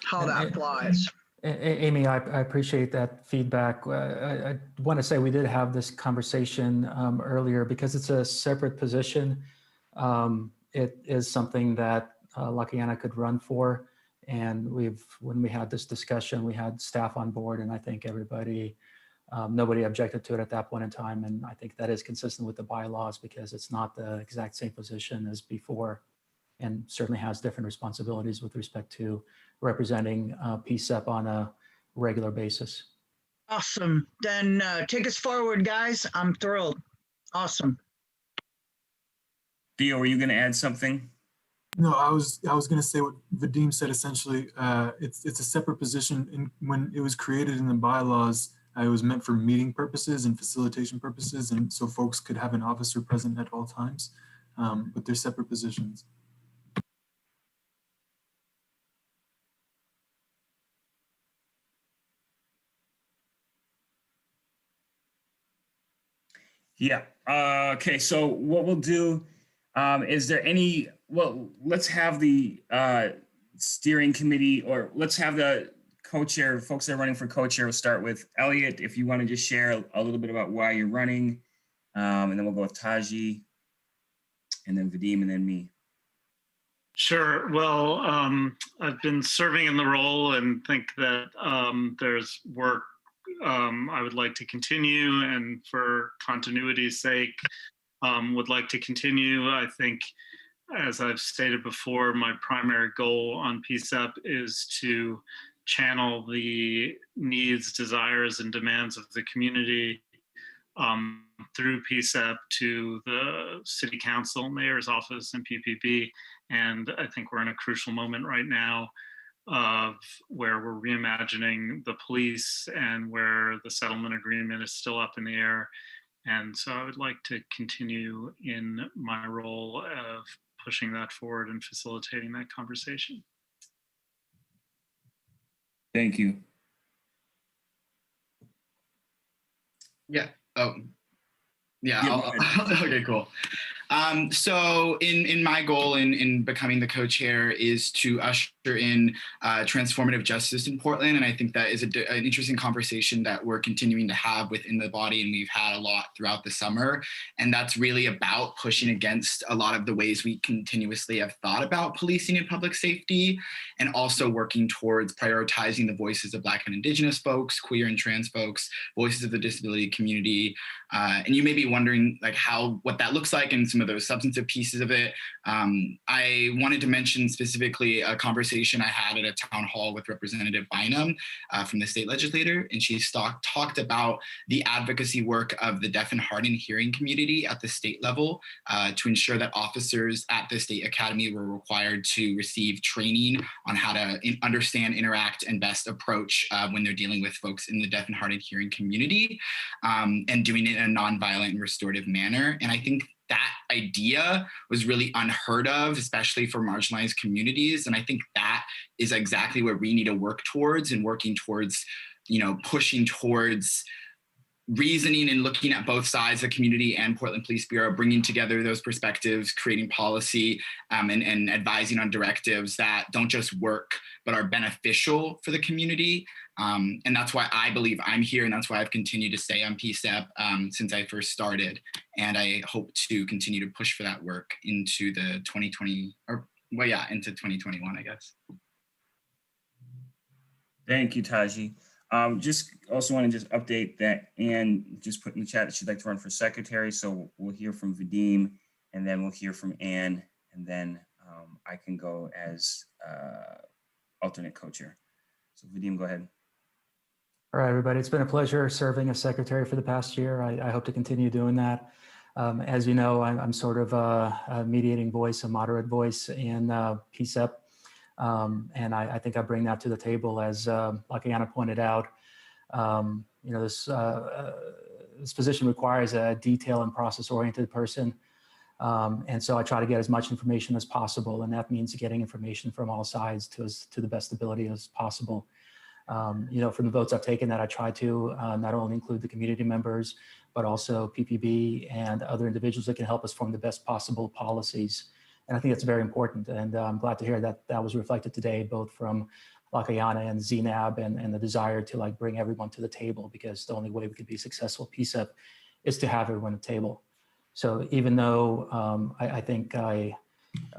how that flies. Amy, I appreciate that feedback. I want to say we did have this conversation earlier because it's a separate position. It is something that Lakiana could run for. And when we had this discussion, we had staff on board, and I think everybody, nobody objected to it at that point in time. And I think that is consistent with the bylaws because it's not the exact same position as before, and certainly has different responsibilities with respect to representing Psep on a regular basis. Awesome. Then take us forward, guys. I'm thrilled. Awesome. Theo, were you going to add something? No, I was going to say what Vadim said. Essentially, it's a separate position. And when it was created in the bylaws, it was meant for meeting purposes and facilitation purposes, and so folks could have an officer present at all times. But they're separate positions. Yeah. Okay. So what we'll do is there any? Well, let's have the steering committee, or let's have the co-chair, folks that are running for co-chair. We'll start with Elliot, if you want to just share a little bit about why you're running, and then we'll go with Taji, and then Vadim, and then me. Sure. Well, I've been serving in the role and think that there's work I would like to continue, and for continuity's sake, would like to continue. I think, as I've stated before, my primary goal on Psep is to channel the needs, desires, and demands of the community through Psep to the City Council, Mayor's Office, and PPP. And I think we're in a crucial moment right now of where we're reimagining the police and where the settlement agreement is still up in the air. And so I would like to continue in my role of pushing that forward and facilitating that conversation. Thank you. Yeah. Oh, yeah. Okay, cool. So in my goal in becoming the co-chair is to usher in transformative justice in Portland. And I think that is an interesting conversation that we're continuing to have within the body, and we've had a lot throughout the summer. And that's really about pushing against a lot of the ways we continuously have thought about policing and public safety, and also working towards prioritizing the voices of Black and Indigenous folks, queer and trans folks, voices of the disability community. And you may be wondering like what that looks like and some of those substantive pieces of it. I wanted to mention specifically a conversation I had at a town hall with Representative Bynum from the state legislature, and she talked about the advocacy work of the deaf and hard of hearing community at the state level to ensure that officers at the state academy were required to receive training on how to understand, interact, and best approach when they're dealing with folks in the deaf and hard of hearing community, and doing it in a nonviolent and restorative manner. And I think that idea was really unheard of, especially for marginalized communities. And I think that is exactly what we need to work towards, and working towards, pushing towards reasoning and looking at both sides, the community and Portland Police Bureau, bringing together those perspectives, creating policy, and advising on directives that don't just work, but are beneficial for the community. And that's why I believe I'm here, and that's why I've continued to stay on Psep since I first started. And I hope to continue to push for that work into the 2020, into 2021, I guess. Thank you, Taji. Just also want to just update that Anne just put in the chat that she'd like to run for secretary. So we'll hear from Vadim, and then we'll hear from Anne, and then I can go as alternate co-chair. So Vadim, go ahead. All right, everybody. It's been a pleasure serving as secretary for the past year. I hope to continue doing that. As you know, I'm sort of a mediating voice, a moderate voice in Psep. And I think I bring that to the table, as Lakiana pointed out. This this position requires a detail and process-oriented person. And so I try to get as much information as possible, and that means getting information from all sides to the best ability as possible. From the votes I've taken, that I try to not only include the community members, but also PPB and other individuals that can help us form the best possible policies. And I think that's very important. And I'm glad to hear that that was reflected today, both from Lakayana and Zenab, and the desire to bring everyone to the table, because the only way we could be successful PCCEP is to have everyone at the table. So even though I think I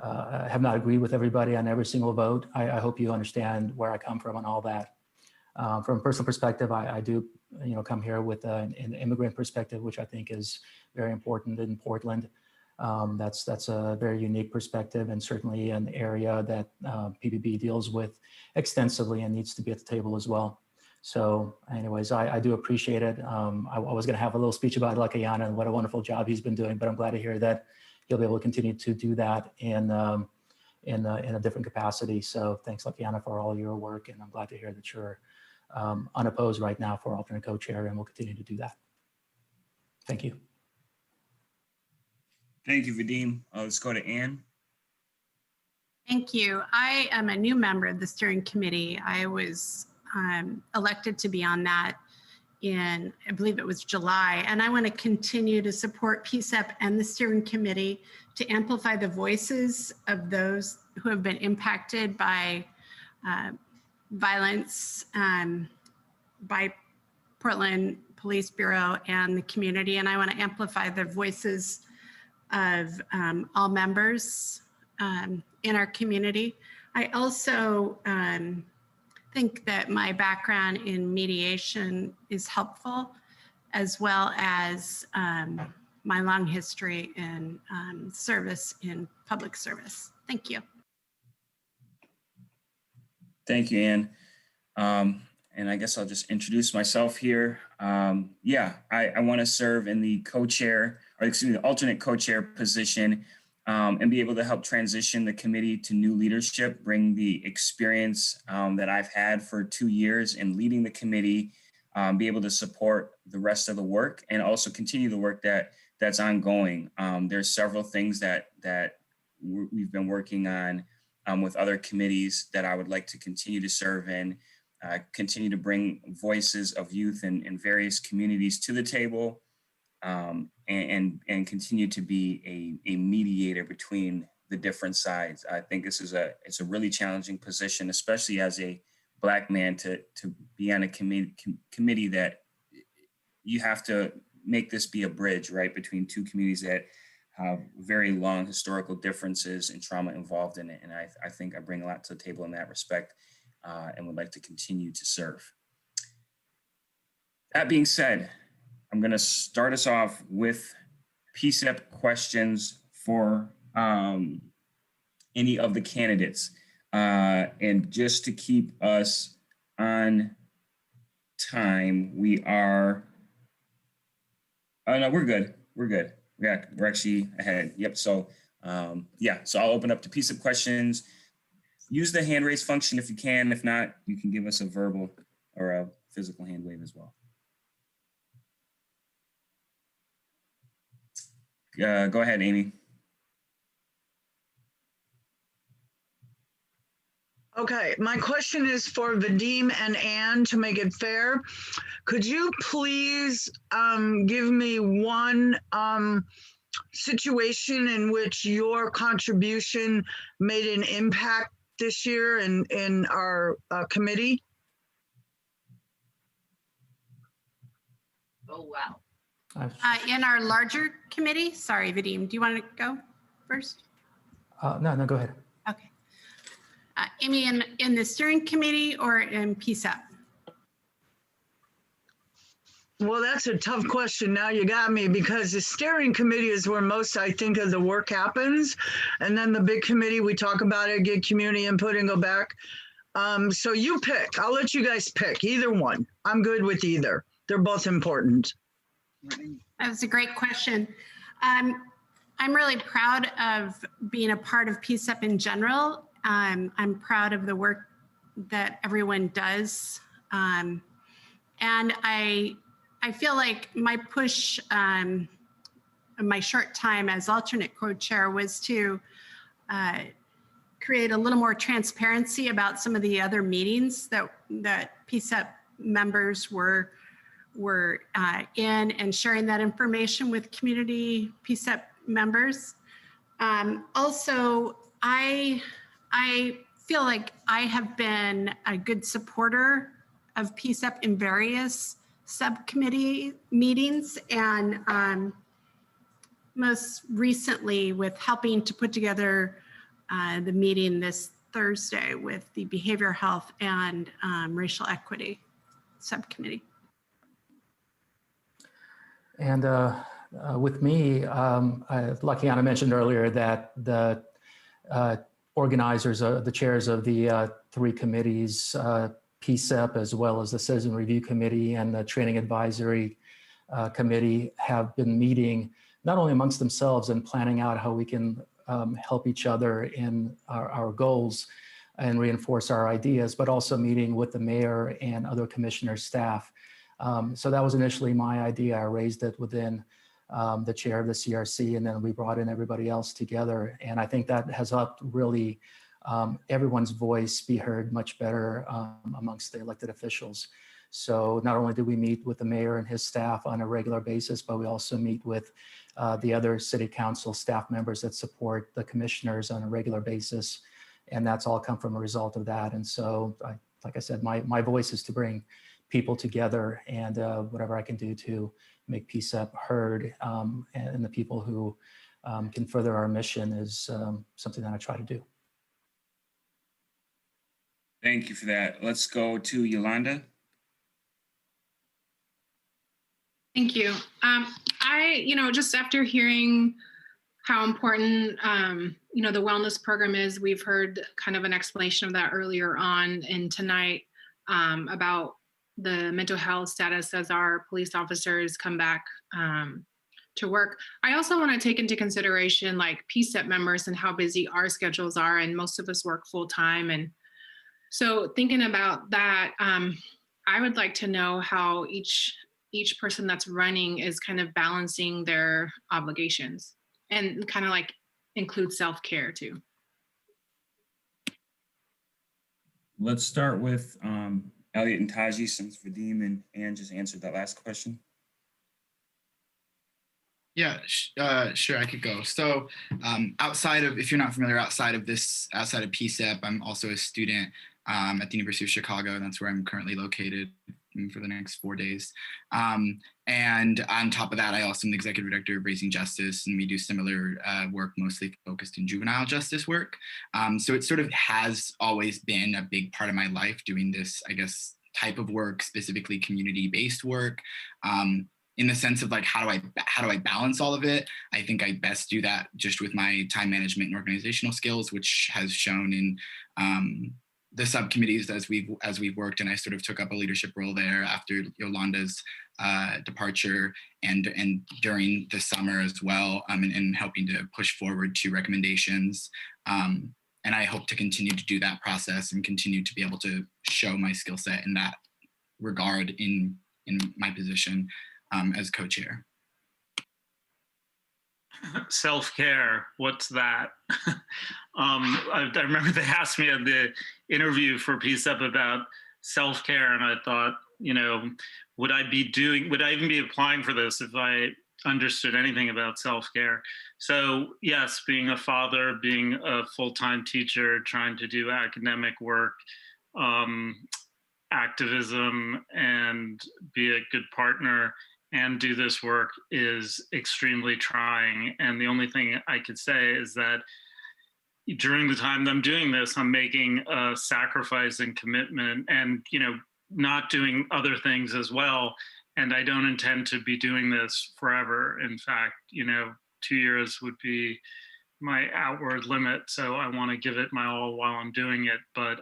have not agreed with everybody on every single vote, I hope you understand where I come from on all that. From a personal perspective, I do come here with an immigrant perspective, which I think is very important in Portland. That's a very unique perspective, and certainly an area that PPB deals with extensively and needs to be at the table as well. So anyways, I do appreciate it. I was going to have a little speech about Lakayana and what a wonderful job he's been doing, but I'm glad to hear that he'll be able to continue to do that in a different capacity. So thanks, Lakayana, for all your work, and I'm glad to hear that you're unopposed right now for alternate co-chair, and we'll continue to do that. Thank you. Thank you, Vadim. Let's go to Ann. Thank you. I am a new member of the steering committee. I was elected to be on that in, I believe it was July, and I want to continue to support Psep and the steering committee to amplify the voices of those who have been impacted by violence by Portland Police Bureau and the community. And I want to amplify the voices of all members in our community. I also think that my background in mediation is helpful, as well as my long history in service in public service. Thank you. Thank you, Ann. And I guess I'll just introduce myself here. Yeah, I want to serve in the co-chair, or excuse me, the alternate co-chair position, and be able to help transition the committee to new leadership, bring the experience that I've had for 2 years in leading the committee, be able to support the rest of the work, and also continue the work that's ongoing. There's several things that we've been working on with other committees that I would like to continue to serve in, continue to bring voices of youth in various communities to the table, and continue to be a mediator between the different sides. I think this is it's a really challenging position, especially as a Black man, to be on a committee that you have to make this be a bridge, right, between two communities that have very long historical differences and trauma involved in it. And I think I bring a lot to the table in that respect, and would like to continue to serve. That being said, I'm going to start us off with PCCEP questions for any of the candidates. And just to keep us on time, we are, oh no, we're good. We're good. We're actually ahead. Yep. So yeah, so I'll open up to PCCEP questions. Use the hand raise function if you can. If not, you can give us a verbal or a physical hand wave as well. Go ahead, Amy. Okay, my question is for Vadim and Ann, to make it fair. Could you please give me one situation in which your contribution made an impact this year in our committee? Oh, wow. In our larger committee, sorry, Vadim, do you want to go first? No, go ahead. Okay. Amy, in the steering committee or in PSEP? Well, that's a tough question. Now you got me, because the steering committee is where most, I think, of the work happens. And then the big committee, we talk about it, get community input and go back. So you pick. I'll let you guys pick either one. I'm good with either. They're both important. That was a great question. I'm really proud of being a part of PSEP in general. I'm proud of the work that everyone does. And I I feel like my push, my short time as alternate co-chair was to create a little more transparency about some of the other meetings that Psep members were in, and sharing that information with community Psep members. Also, I feel like I have been a good supporter of Psep in various subcommittee meetings, and most recently with helping to put together the meeting this Thursday with the Behavioral Health and Racial Equity Subcommittee. And with me, Lakiana mentioned earlier that the organizers, the chairs of the 3 committees, Psep, as well as the Citizen Review Committee and the Training Advisory Committee, have been meeting not only amongst themselves and planning out how we can help each other in our goals and reinforce our ideas, but also meeting with the mayor and other commissioner staff. So that was initially my idea. I raised it within the chair of the CRC, and then we brought in everybody else together. And I think that has helped really everyone's voice be heard much better amongst the elected officials. So not only do we meet with the mayor and his staff on a regular basis, but we also meet with the other city council staff members that support the commissioners on a regular basis. And that's all come from a result of that. And so, like I said, my voice is to bring people together, and whatever I can do to make Psep heard, and the people who can further our mission is something that I try to do. Thank you for that. Let's go to Yolanda. Thank you. Just after hearing how important, the wellness program is, we've heard kind of an explanation of that earlier on, and tonight about the mental health status as our police officers come back to work. I also want to take into consideration like Psep members and how busy our schedules are, and most of us work full time. And so thinking about that, I would like to know how each person that's running is kind of balancing their obligations, and kind of like include self-care too. Let's start with Elliot and Taji, since Vadim and Ann just answered that last question. Yeah, sure, I could go. So if you're not familiar, outside of Psep, I'm also a student at the University of Chicago, and that's where I'm currently located for the next 4 days. And on top of that, I also am the executive director of Raising Justice, and we do similar work, mostly focused in juvenile justice work. So it sort of has always been a big part of my life, doing this, I guess, type of work, specifically community-based work. In the sense of like, how do I balance all of it? I think I best do that just with my time management and organizational skills, which has shown in the subcommittees as we've worked, and I sort of took up a leadership role there after Yolanda's departure and during the summer as well, and helping to push forward 2 recommendations. And I hope to continue to do that process and continue to be able to show my skill set in that regard in my position as co-chair. Self-care, what's that? I remember they asked me at the interview for Psep about self-care, and I thought, would I even be applying for this if I understood anything about self-care? So yes, being a father, being a full-time teacher, trying to do academic work, activism, and be a good partner and do this work is extremely trying. And the only thing I could say is that during the time that I'm doing this, I'm making a sacrifice and commitment, and not doing other things as well. And I don't intend to be doing this forever. In fact, 2 years would be my outward limit. So I want to give it my all while I'm doing it. But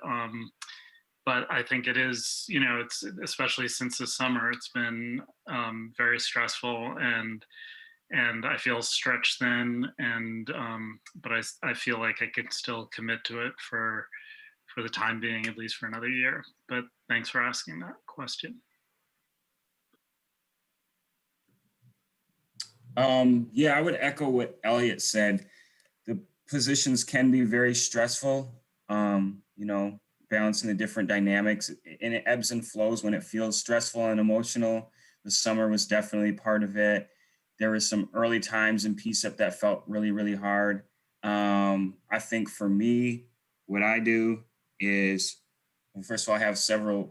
I think it is, it's especially since the summer, it's been very stressful, and I feel stretched thin, and but I feel like I could still commit to it for the time being, at least for another year. But thanks for asking that question. Yeah, I would echo what Elliot said. The positions can be very stressful, balancing the different dynamics, and it ebbs and flows when it feels stressful and emotional. The summer was definitely part of it. There was some early times in Psep that felt really, really hard. I think for me, what I do is, well, first of all, I have several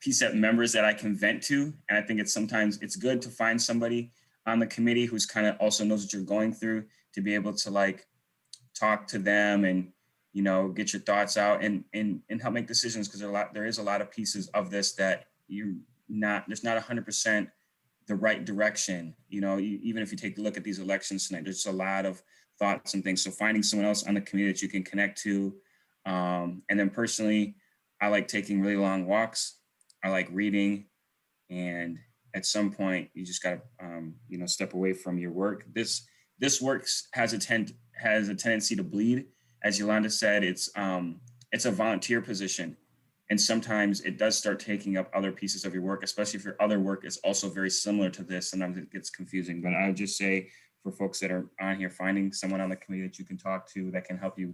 Psep members that I can vent to. And I think sometimes it's good to find somebody on the committee who's kind of also knows what you're going through, to be able to like talk to them and, get your thoughts out and help make decisions. Because there is a lot of pieces of this that there's not 100% the right direction. Even if you take a look at these elections tonight, there's a lot of thoughts and things. So finding someone else on the committee that you can connect to. And then personally, I like taking really long walks. I like reading. And at some point, you just got to, step away from your work. This work has a tendency to bleed. As Yolanda said, it's a volunteer position. And sometimes it does start taking up other pieces of your work, especially if your other work is also very similar to this. Sometimes it gets confusing. But I would just say, for folks that are on here, finding someone on the committee that you can talk to that can help you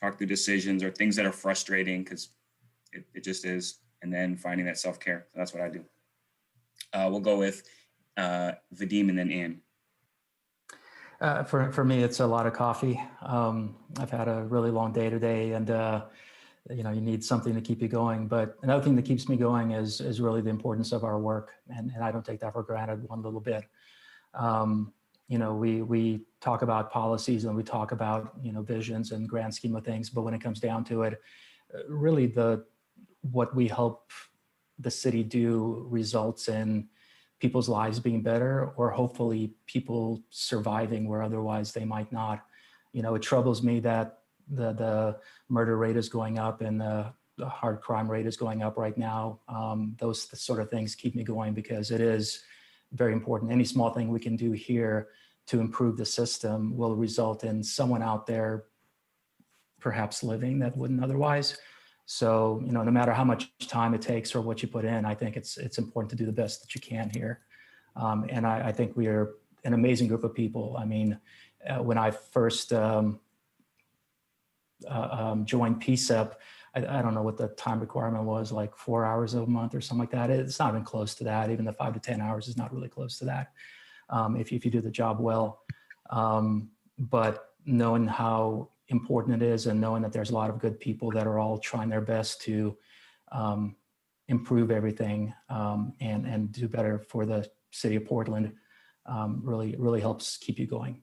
talk through decisions or things that are frustrating, because it just is. And then finding that self-care. So that's what I do. We'll go with Vadim and then Ann. For me, it's a lot of coffee. I've had a really long day today, and you need something to keep you going. But another thing that keeps me going is really the importance of our work, and I don't take that for granted one little bit. We talk about policies and we talk about visions and grand scheme of things, but when it comes down to it, really what we help the city do results in people's lives being better, or hopefully people surviving where otherwise they might not. It troubles me that the murder rate is going up and the hard crime rate is going up right now. Those sort of things keep me going, because it is very important. Any small thing we can do here to improve the system will result in someone out there perhaps living that wouldn't otherwise. So, no matter how much time it takes or what you put in, I think it's important to do the best that you can here. And I think we are an amazing group of people. I mean, when I first joined Psep, I don't know what the time requirement was, like 4 hours a month or something like that. It's not even close to that. Even the 5 to 10 hours is not really close to that, if you do the job well. But knowing how important it is, and knowing that there's a lot of good people that are all trying their best to improve everything and do better for the city of Portland, really helps keep you going.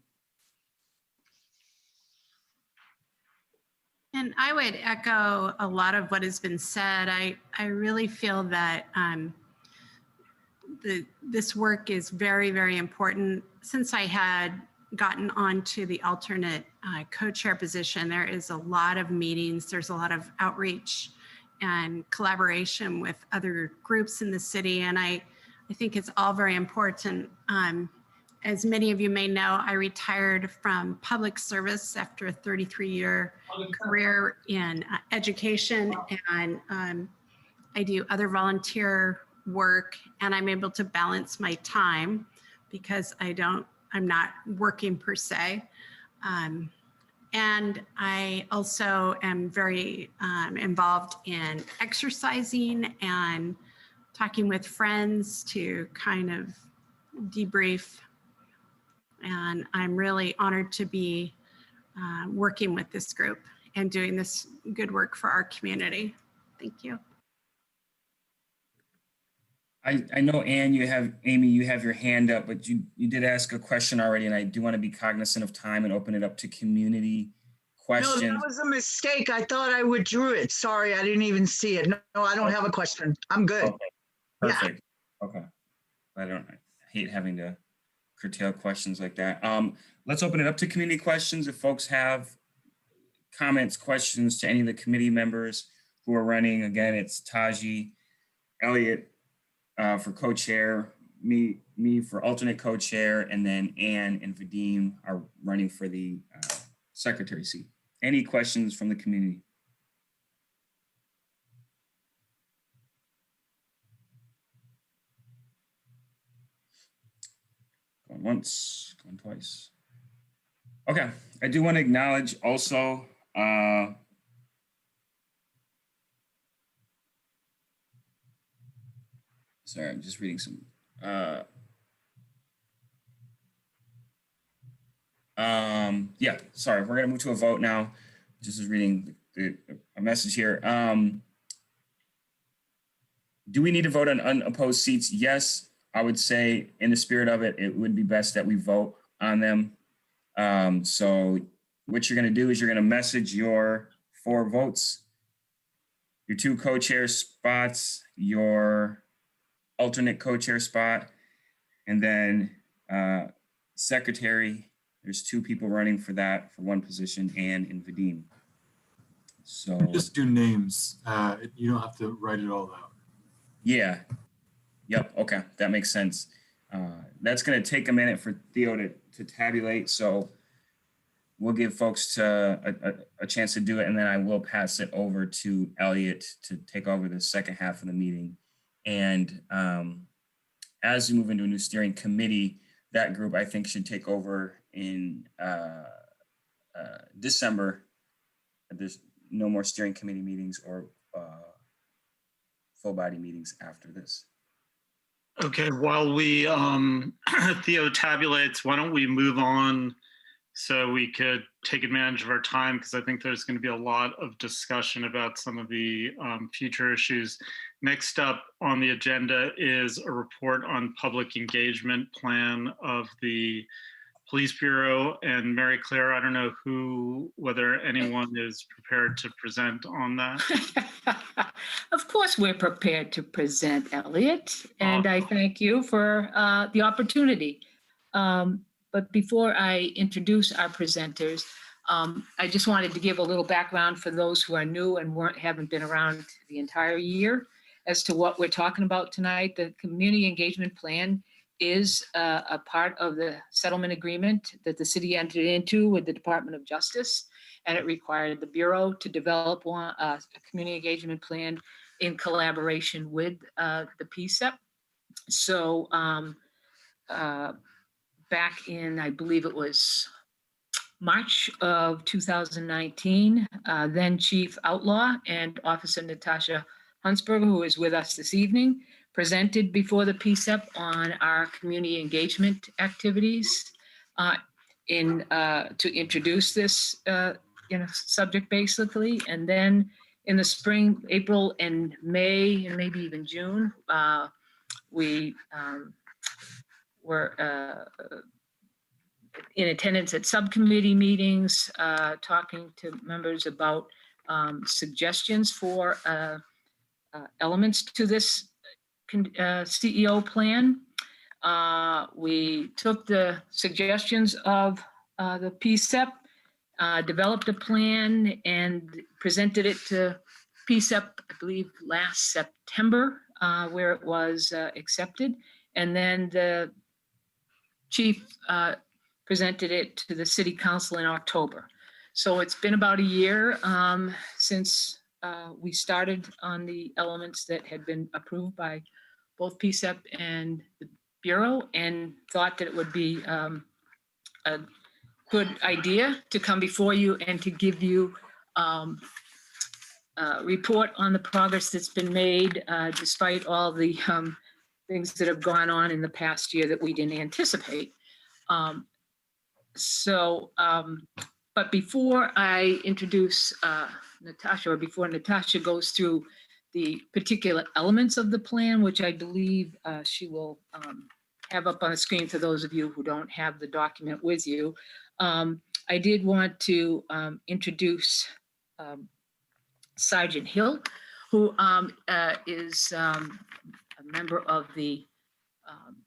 And I would echo a lot of what has been said. I really feel that this work is very, very important. Since I had gotten onto the alternate co-chair position, there is a lot of meetings, there's a lot of outreach and collaboration with other groups in the city. And I think it's all very important. As many of you may know, I retired from public service after a 33-year career in education, and I do other volunteer work, and I'm able to balance my time because I'm not working per se. And I also am very involved in exercising and talking with friends to kind of debrief. And I'm really honored to be working with this group and doing this good work for our community. Thank you. I know, Ann, Amy, you have your hand up, but you did ask a question already, and I do want to be cognizant of time and open it up to community questions. No, that was a mistake. I thought I withdrew it. Sorry, I didn't even see it. No, I don't have a question. I'm good. Okay. Perfect. Yeah. Okay. I hate having to curtail questions like that. Let's open it up to community questions. If folks have comments, questions to any of the committee members who are running, again, it's Taji, Elliot for co-chair, me for alternate co-chair, and then Ann and Vadim are running for the secretary seat. Any questions from the community? Going once, going twice. Okay, I do want to acknowledge also sorry, I'm just reading some yeah, sorry, we're gonna move to a vote now. Just reading a message here. Do we need to vote on unopposed seats? Yes, I would say in the spirit of it, it would be best that we vote on them. So what you're gonna do is you're gonna message your 4 votes, your 2 co-chair spots, your alternate co-chair spot, and then secretary. There's 2 people running for that for 1 position, and in Vadim. So just do names. You don't have to write it all out. Yeah. Yep. Okay. That makes sense. That's going to take a minute for Theo to tabulate. So we'll give folks a chance to do it, and then I will pass it over to Elliot to take over the second half of the meeting. And as we move into a new steering committee, that group I think should take over in December. There's no more steering committee meetings or full body meetings after this. Okay, while we Theo tabulates, why don't we move on so we could take advantage of our time, because I think there's going to be a lot of discussion about some of the future issues. Next up on the agenda is a report on public engagement plan of the Police Bureau. And Mary Claire, I don't know whether anyone is prepared to present on that. Of course, we're prepared to present, Elliot, and I thank you for the opportunity. But before I introduce our presenters, I just wanted to give a little background for those who are new and haven't been around the entire year as to what we're talking about tonight. The Community Engagement Plan is a part of the settlement agreement that the city entered into with the Department of Justice, and it required the Bureau to develop a community engagement plan in collaboration with the Psep. So back in, I believe it was March of 2019, then Chief Outlaw and Officer Natasha Huntsberger, who is with us this evening, presented before the Psep on our community engagement activities to introduce this subject basically. And then in the spring, April and May, and maybe even June, we were in attendance at subcommittee meetings, talking to members about suggestions for elements to this CEO plan. We took the suggestions of the Psep, developed a plan, and presented it to Psep, I believe, last September, where it was accepted. And then the chief presented it to the city council in October. So it's been about a year since we started on the elements that had been approved by both Psep and the Bureau, and thought that it would be a good idea to come before you and to give you a report on the progress that's been made despite all the things that have gone on in the past year that we didn't anticipate. But before I introduce Natasha, or before Natasha goes through the particular elements of the plan, which I believe she will have up on the screen for those of you who don't have the document with you, I did want to introduce Sergeant Hill, who is a member of the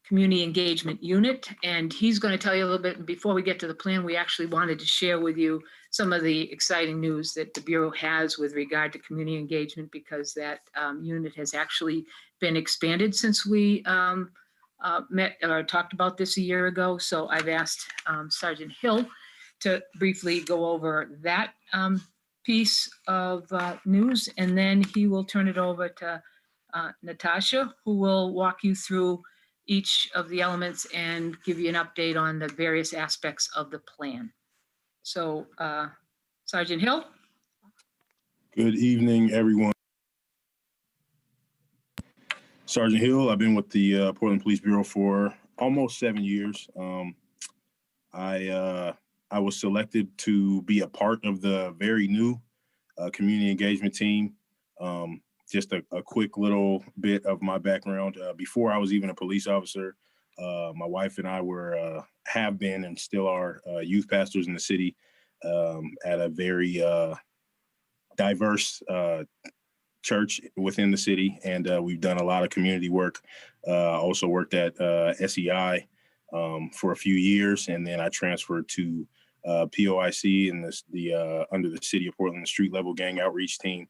Community Engagement Unit, and he's going to tell you a little bit. And before we get to the plan, we actually wanted to share with you some of the exciting news that the Bureau has with regard to community engagement, because that unit has actually been expanded since we met or talked about this a year ago. So I've asked Sergeant Hill to briefly go over that piece of news, and then he will turn it over to Natasha, who will walk you through each of the elements and give you an update on the various aspects of the plan. So Sergeant Hill. Good evening, everyone. Sergeant Hill, I've been with the Portland Police Bureau for almost 7 years. I was selected to be a part of the very new community engagement team. Just a quick little bit of my background. Before I was even a police officer, my wife and I have been and still are youth pastors in the city at a very diverse church within the city, and we've done a lot of community work. Also worked at SEI for a few years, and then I transferred to POIC in the under the City of Portland, the street level gang outreach team.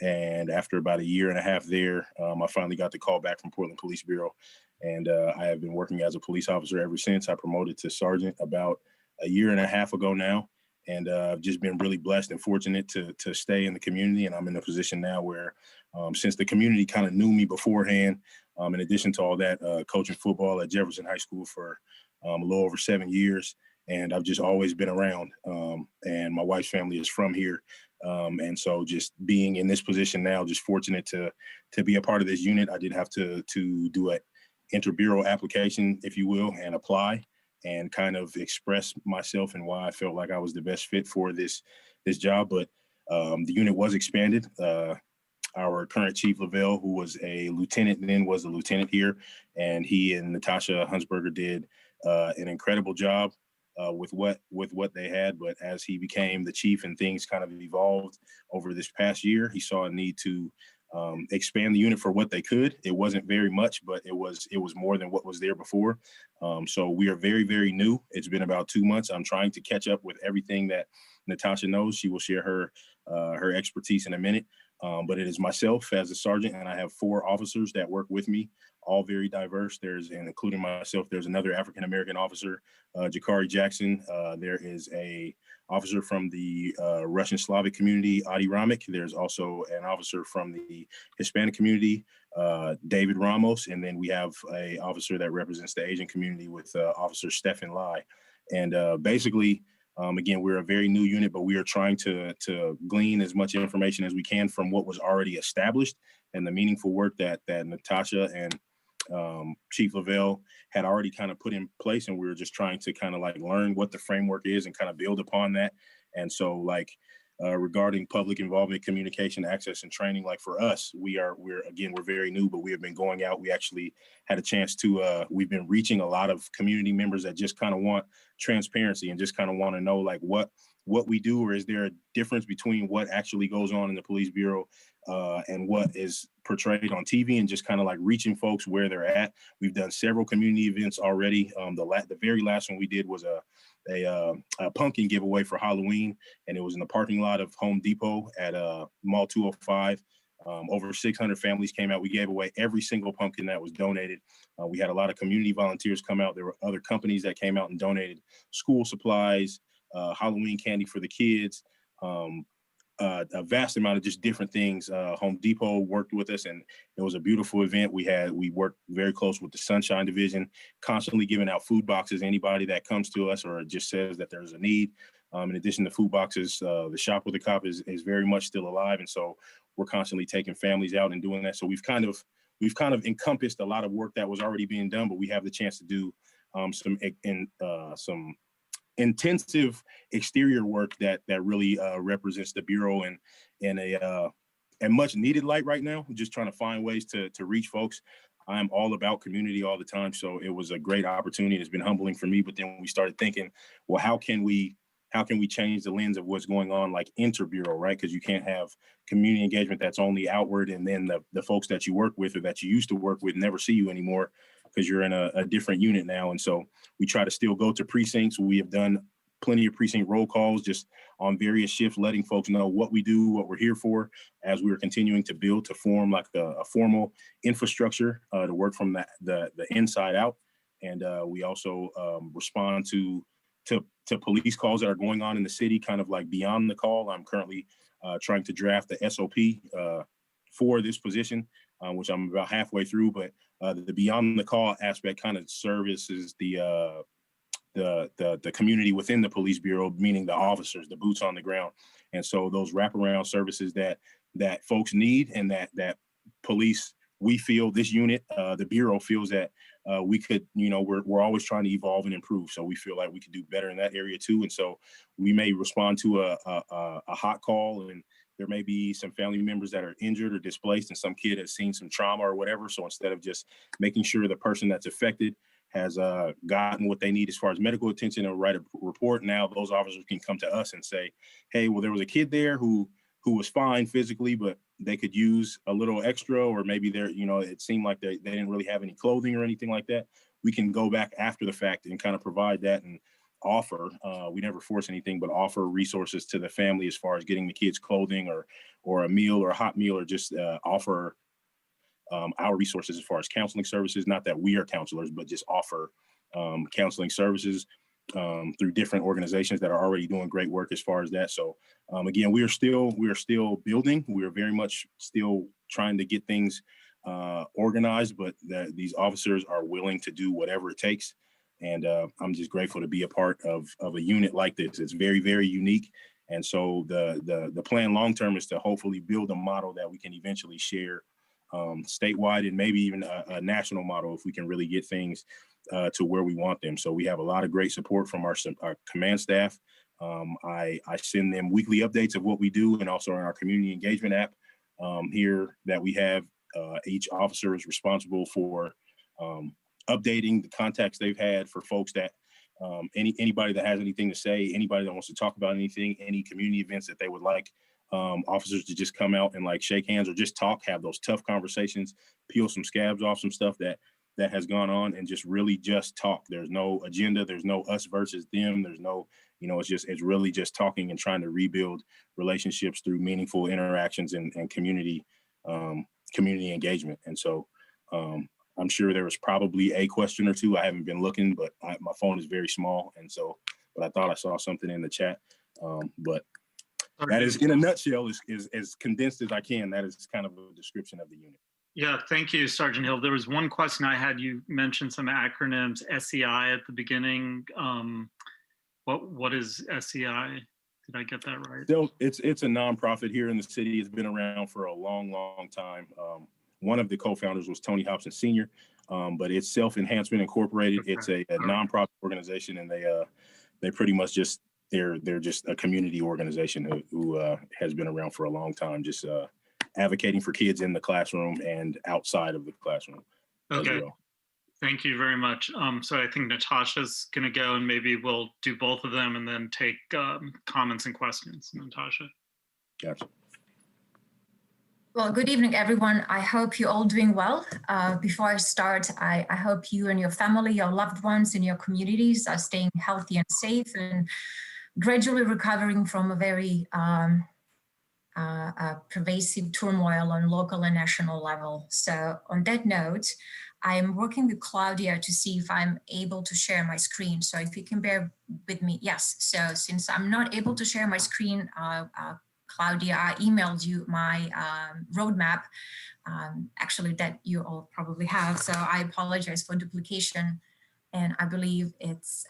And after about 1.5 years there, I finally got the call back from Portland Police Bureau, and I have been working as a police officer ever since. I promoted to sergeant about 1.5 years ago now. And I've just been really blessed and fortunate to stay in the community. And I'm in a position now where since the community kind of knew me beforehand, in addition to all that, coaching football at Jefferson High School for a little over 7 years. And I've just always been around. And my wife's family is from here. And so just being in this position now, just fortunate to be a part of this unit. I did have to do an inter-bureau application, if you will, and apply and kind of express myself and why I felt like I was the best fit for this job. But the unit was expanded. Our current Chief Lavelle, who was a lieutenant then, was a lieutenant here, and he and Natasha Hunsberger did an incredible job with what they had. But as he became the chief and things kind of evolved over this past year, he saw a need to expand the unit for what they could. It wasn't very much, but it was more than what was there before. So we are very, very new. It's been about 2 months. I'm trying to catch up with everything that Natasha knows. She will share her expertise in a minute. But it is myself as a sergeant, and I have 4 officers that work with me, all very diverse. And including myself, there's another African-American officer, Jakari Jackson. There is a officer from the Russian Slavic community, Adi Ramik. There's also an officer from the Hispanic community, David Ramos. And then we have an officer that represents the Asian community with Officer Stephen Lai. And basically, again, we're a very new unit, but we are trying to glean as much information as we can from what was already established and the meaningful work that Natasha and Chief Lavelle had already kind of put in place. And we were just trying to kind of like learn what the framework is and kind of build upon that. And so like regarding public involvement, communication, access, and training, like for us, we're very new, but we have been going out. We actually had a chance to, we've been reaching a lot of community members that just kind of want transparency and just kind of want to know like what we do, or is there a difference between what actually goes on in the police bureau and what is portrayed on TV, and just kind of like reaching folks where they're at. We've done several community events already. The very last one we did was a pumpkin giveaway for Halloween, and it was in the parking lot of Home Depot at Mall 205. Over 600 families came out. We gave away every single pumpkin that was donated. We had a lot of community volunteers come out. There were other companies that came out and donated school supplies, Halloween candy for the kids, a vast amount of just different things. Home Depot worked with us, and it was a beautiful event. We worked very close with the Sunshine Division, constantly giving out food boxes. Anybody that comes to us or just says that there's a need. In addition to food boxes, the Shop with a Cop is very much still alive, and so we're constantly taking families out and doing that. So we've kind of encompassed a lot of work that was already being done, but we have the chance to do some intensive exterior work that really represents the bureau in a much needed light right now. We're just trying to find ways to reach folks. I'm all about community all the time, so it was a great opportunity. It's been humbling for me, but then we started thinking, well, how can we change the lens of what's going on like inter-bureau, right? Because you can't have community engagement that's only outward, and then the folks that you work with or that you used to work with never see you anymore because you're in a different unit now. And so we try to still go to precincts. We have done plenty of precinct roll calls just on various shifts, letting folks know what we do, what we're here for, as we're continuing to build to form like a formal infrastructure to work from the inside out. And we also respond to police calls that are going on in the city, kind of like beyond the call. I'm currently trying to draft the SOP for this position, which I'm about halfway through, but the beyond the call aspect kind of services the community within the police bureau, meaning the officers, the boots on the ground. And so those wraparound services that folks need, and that police, we feel, this unit, the bureau feels that we could, we're always trying to evolve and improve. So we feel like we could do better in that area too. And so we may respond to a hot call, and there may be some family members that are injured or displaced, and some kid has seen some trauma or whatever. So instead of just making sure the person that's affected has gotten what they need as far as medical attention and write a report, now those officers can come to us and say, hey, well, there was a kid there who was fine physically, but they could use a little extra, or maybe they're, it seemed like they didn't really have any clothing or anything like that. We can go back after the fact and kind of provide that and offer, we never force anything, but offer resources to the family as far as getting the kids clothing or a meal or a hot meal, or just offer our resources as far as counseling services. Not that we are counselors, but just offer counseling services through different organizations that are already doing great work as far as that. So again, we are still building. We are very much still trying to get things organized, but these officers are willing to do whatever it takes. And I'm just grateful to be a part of a unit like this. It's very, very unique. And so the plan long term is to hopefully build a model that we can eventually share statewide, and maybe even a national model if we can really get things to where we want them. So we have a lot of great support from our command staff. I send them weekly updates of what we do, and also in our community engagement app here that we have, each officer is responsible for updating the contacts they've had for folks that anybody that has anything to say, anybody that wants to talk about anything, any community events that they would like officers to just come out and like shake hands or just talk, have those tough conversations, peel some scabs off some stuff that has gone on, and just really just talk. There's no agenda. There's no us versus them. There's no, it's really just talking and trying to rebuild relationships through meaningful interactions and community engagement. And so I'm sure there was probably a question or two. I haven't been looking, but my phone is very small. And so, but I thought I saw something in the chat. But that is, in a nutshell, is as condensed as I can. That is kind of a description of the unit. Yeah, thank you, Sergeant Hill. There was one question I had. You mentioned some acronyms, SEI at the beginning. What is SEI? Did I get that right? So it's a nonprofit here in the city. It's been around for a long, long time. One of the co-founders was Tony Hobson Sr., but it's Self-Enhancement Incorporated. Okay. It's a nonprofit organization, and they pretty much just they're just a community organization who has been around for a long time, just advocating for kids in the classroom and outside of the classroom. Okay. Well. Thank you very much. So I think Natasha's going to go, and maybe we'll do both of them and then take comments and questions. Natasha. Gotcha. Well, good evening, everyone. I hope you're all doing well. Before I start, I hope you and your family, your loved ones, and your communities are staying healthy and safe and gradually recovering from a very pervasive turmoil on local and national level. So on that note, I am working with Claudia to see if I'm able to share my screen. So if you can bear with me. Yes, so since I'm not able to share my screen, Claudia, I emailed you my roadmap, actually that you all probably have. So I apologize for duplication. And I believe it's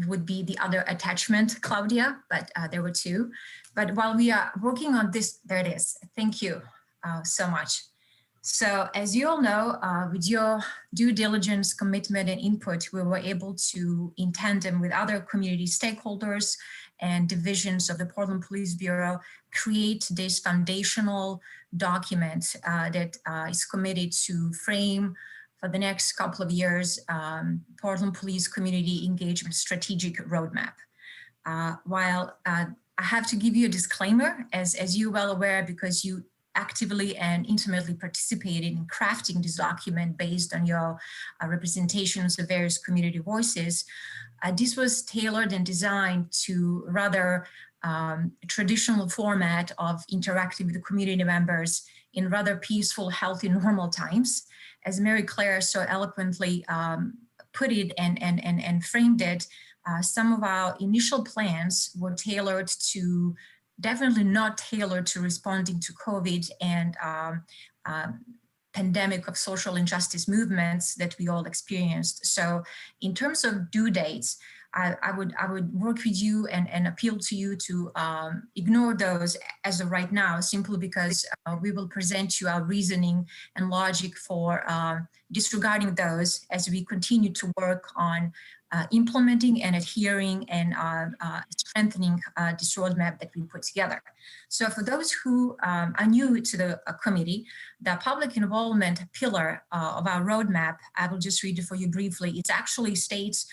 would be the other attachment, Claudia, but there were two. But while we are working on this, there it is. Thank you so much. So as you all know, with your due diligence, commitment, and input, we were able to, in tandem with other community stakeholders and divisions of the Portland Police Bureau, create this foundational document that is committed to frame for the next couple of years Portland Police Community Engagement Strategic Roadmap. While I have to give you a disclaimer, as you're well aware, because you actively and intimately participated in crafting this document based on your representations of various community voices. This was tailored and designed to rather traditional format of interacting with the community members in rather peaceful, healthy, normal times. As Mary Claire so eloquently put it and framed it, some of our initial plans were tailored to definitely not tailored to responding to COVID and pandemic of social injustice movements that we all experienced. So in terms of due dates, I would work with you and appeal to you to ignore those as of right now, simply because we will present you our reasoning and logic for disregarding those as we continue to work on implementing and adhering and strengthening this roadmap that we put together. So for those who are new to the committee, the public involvement pillar of our roadmap, I will just read it for you briefly. It actually states,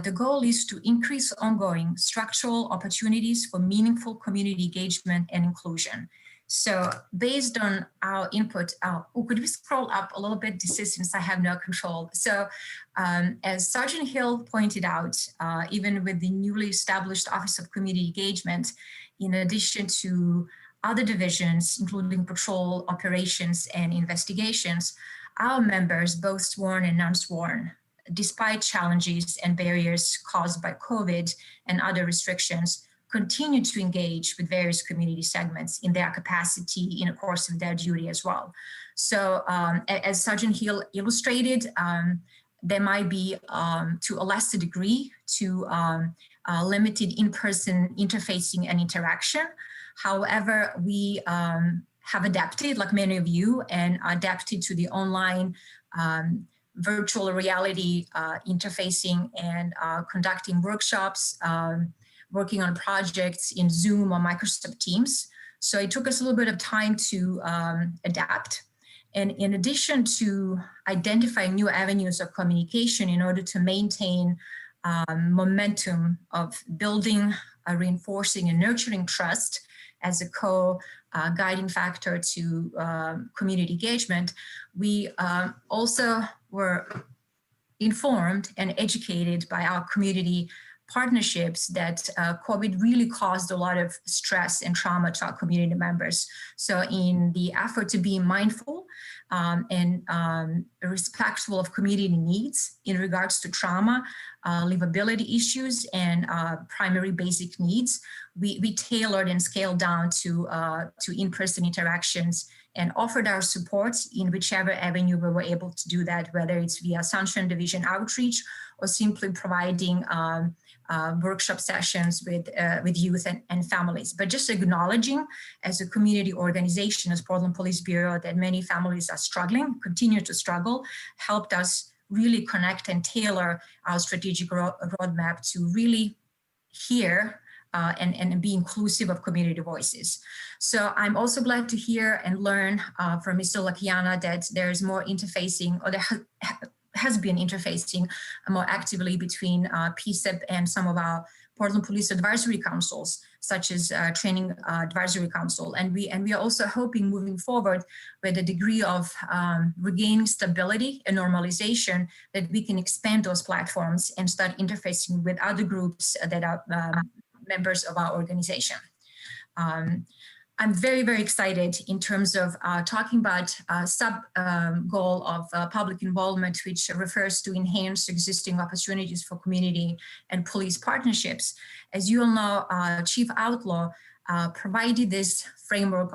the goal is to increase ongoing structural opportunities for meaningful community engagement and inclusion. So based on our input, could we scroll up a little bit? This is since I have no control. So as Sergeant Hill pointed out, even with the newly established Office of Community Engagement, in addition to other divisions, including patrol, operations, and investigations, our members, both sworn and non-sworn, despite challenges and barriers caused by COVID and other restrictions, continue to engage with various community segments in their capacity in the course of their duty as well. So as Sergeant Hill illustrated, there might be, to a lesser degree, to limited in-person interfacing and interaction. However, we have adapted, like many of you, and adapted to the online virtual reality interfacing and conducting workshops, working on projects in Zoom or Microsoft Teams. So it took us a little bit of time to adapt. And in addition to identifying new avenues of communication in order to maintain momentum of building, reinforcing and nurturing trust as a guiding factor to community engagement, we also were informed and educated by our community partnerships that COVID really caused a lot of stress and trauma to our community members. So in the effort to be mindful and respectful of community needs in regards to trauma, livability issues, and primary basic needs, we tailored and scaled down to in-person interactions and offered our support in whichever avenue we were able to do that, whether it's via Sunshine Division outreach or simply providing workshop sessions with youth and families. But just acknowledging as a community organization, as Portland Police Bureau, that many families are struggling, continue to struggle, helped us really connect and tailor our strategic roadmap to really hear and be inclusive of community voices. So I'm also glad to hear and learn from Mr. Lakiana that there's more interfacing, or there has been interfacing more actively between Psep and some of our Portland Police Advisory Councils, such as Training Advisory Council. And we are also hoping moving forward with a degree of regaining stability and normalization that we can expand those platforms and start interfacing with other groups that are members of our organization. I'm very, very excited in terms of talking about goal of public involvement, which refers to enhance existing opportunities for community and police partnerships. As you all know, Chief Outlaw provided this framework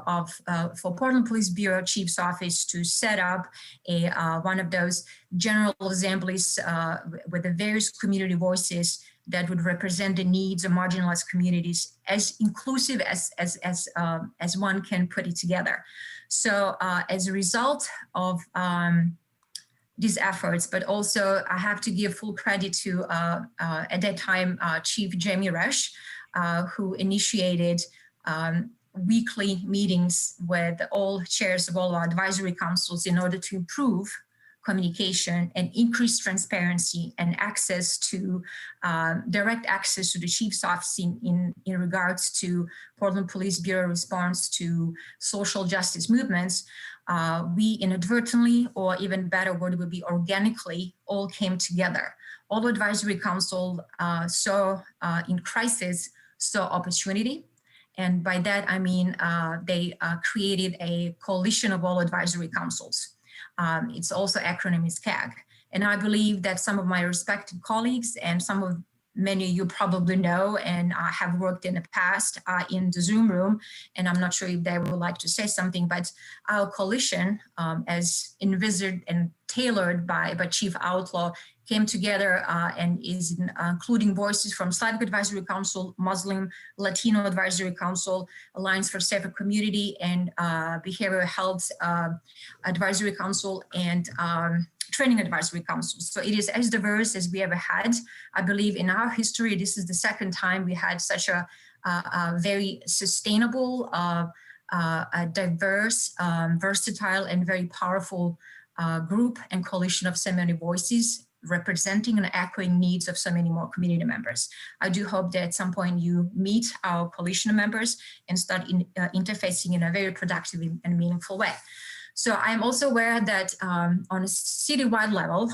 for Portland Police Bureau Chief's Office to set up one of those general assemblies with the various community voices that would represent the needs of marginalized communities as inclusive as one can put it together. So as a result of these efforts, but also I have to give full credit to, at that time, Chief Jamie Rush, who initiated weekly meetings with all chairs of all our advisory councils in order to improve communication and increase transparency and access to direct access to the Chief's Office in regards to Portland Police Bureau response to social justice movements. We inadvertently, or even better word would be organically, all came together. All advisory council saw in crisis, saw opportunity. And by that, I mean, they created a coalition of all advisory councils. It's also acronym is CAG. And I believe that some of my respected colleagues and some of many of you probably know and have worked in the past in the Zoom room, and I'm not sure if they would like to say something, but our coalition, as envisaged and tailored by Chief Outlaw, came together and is including voices from Slavic Advisory Council, Muslim, Latino Advisory Council, Alliance for Safer Community, and Behavioral Health Advisory Council, and Training Advisory Council. So it is as diverse as we ever had. I believe in our history, this is the second time we had such a very sustainable, diverse, versatile, and very powerful group and coalition of so many voices representing and echoing needs of so many more community members. I do hope that at some point you meet our coalition members and start interfacing in a very productive and meaningful way. So I'm also aware that on a citywide level,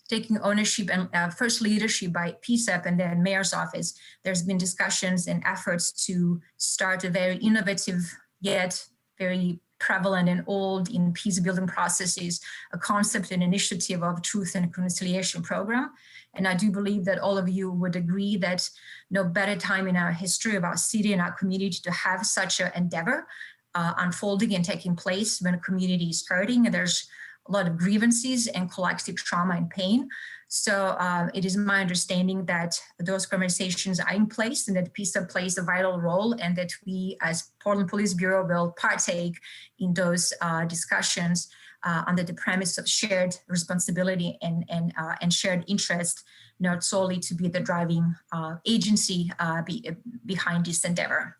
taking ownership and first leadership by Psep and then mayor's office, there's been discussions and efforts to start a very innovative yet very prevalent and old in peace building processes, a concept and initiative of truth and reconciliation program. And I do believe that all of you would agree that no better time in our history of our city and our community to have such an endeavor unfolding and taking place when a community is hurting and there's a lot of grievances and collective trauma and pain. So it is my understanding that those conversations are in place and that Psep plays a vital role, and that we as Portland Police Bureau will partake in those discussions under the premise of shared responsibility and shared interest, not solely to be the driving agency behind this endeavor.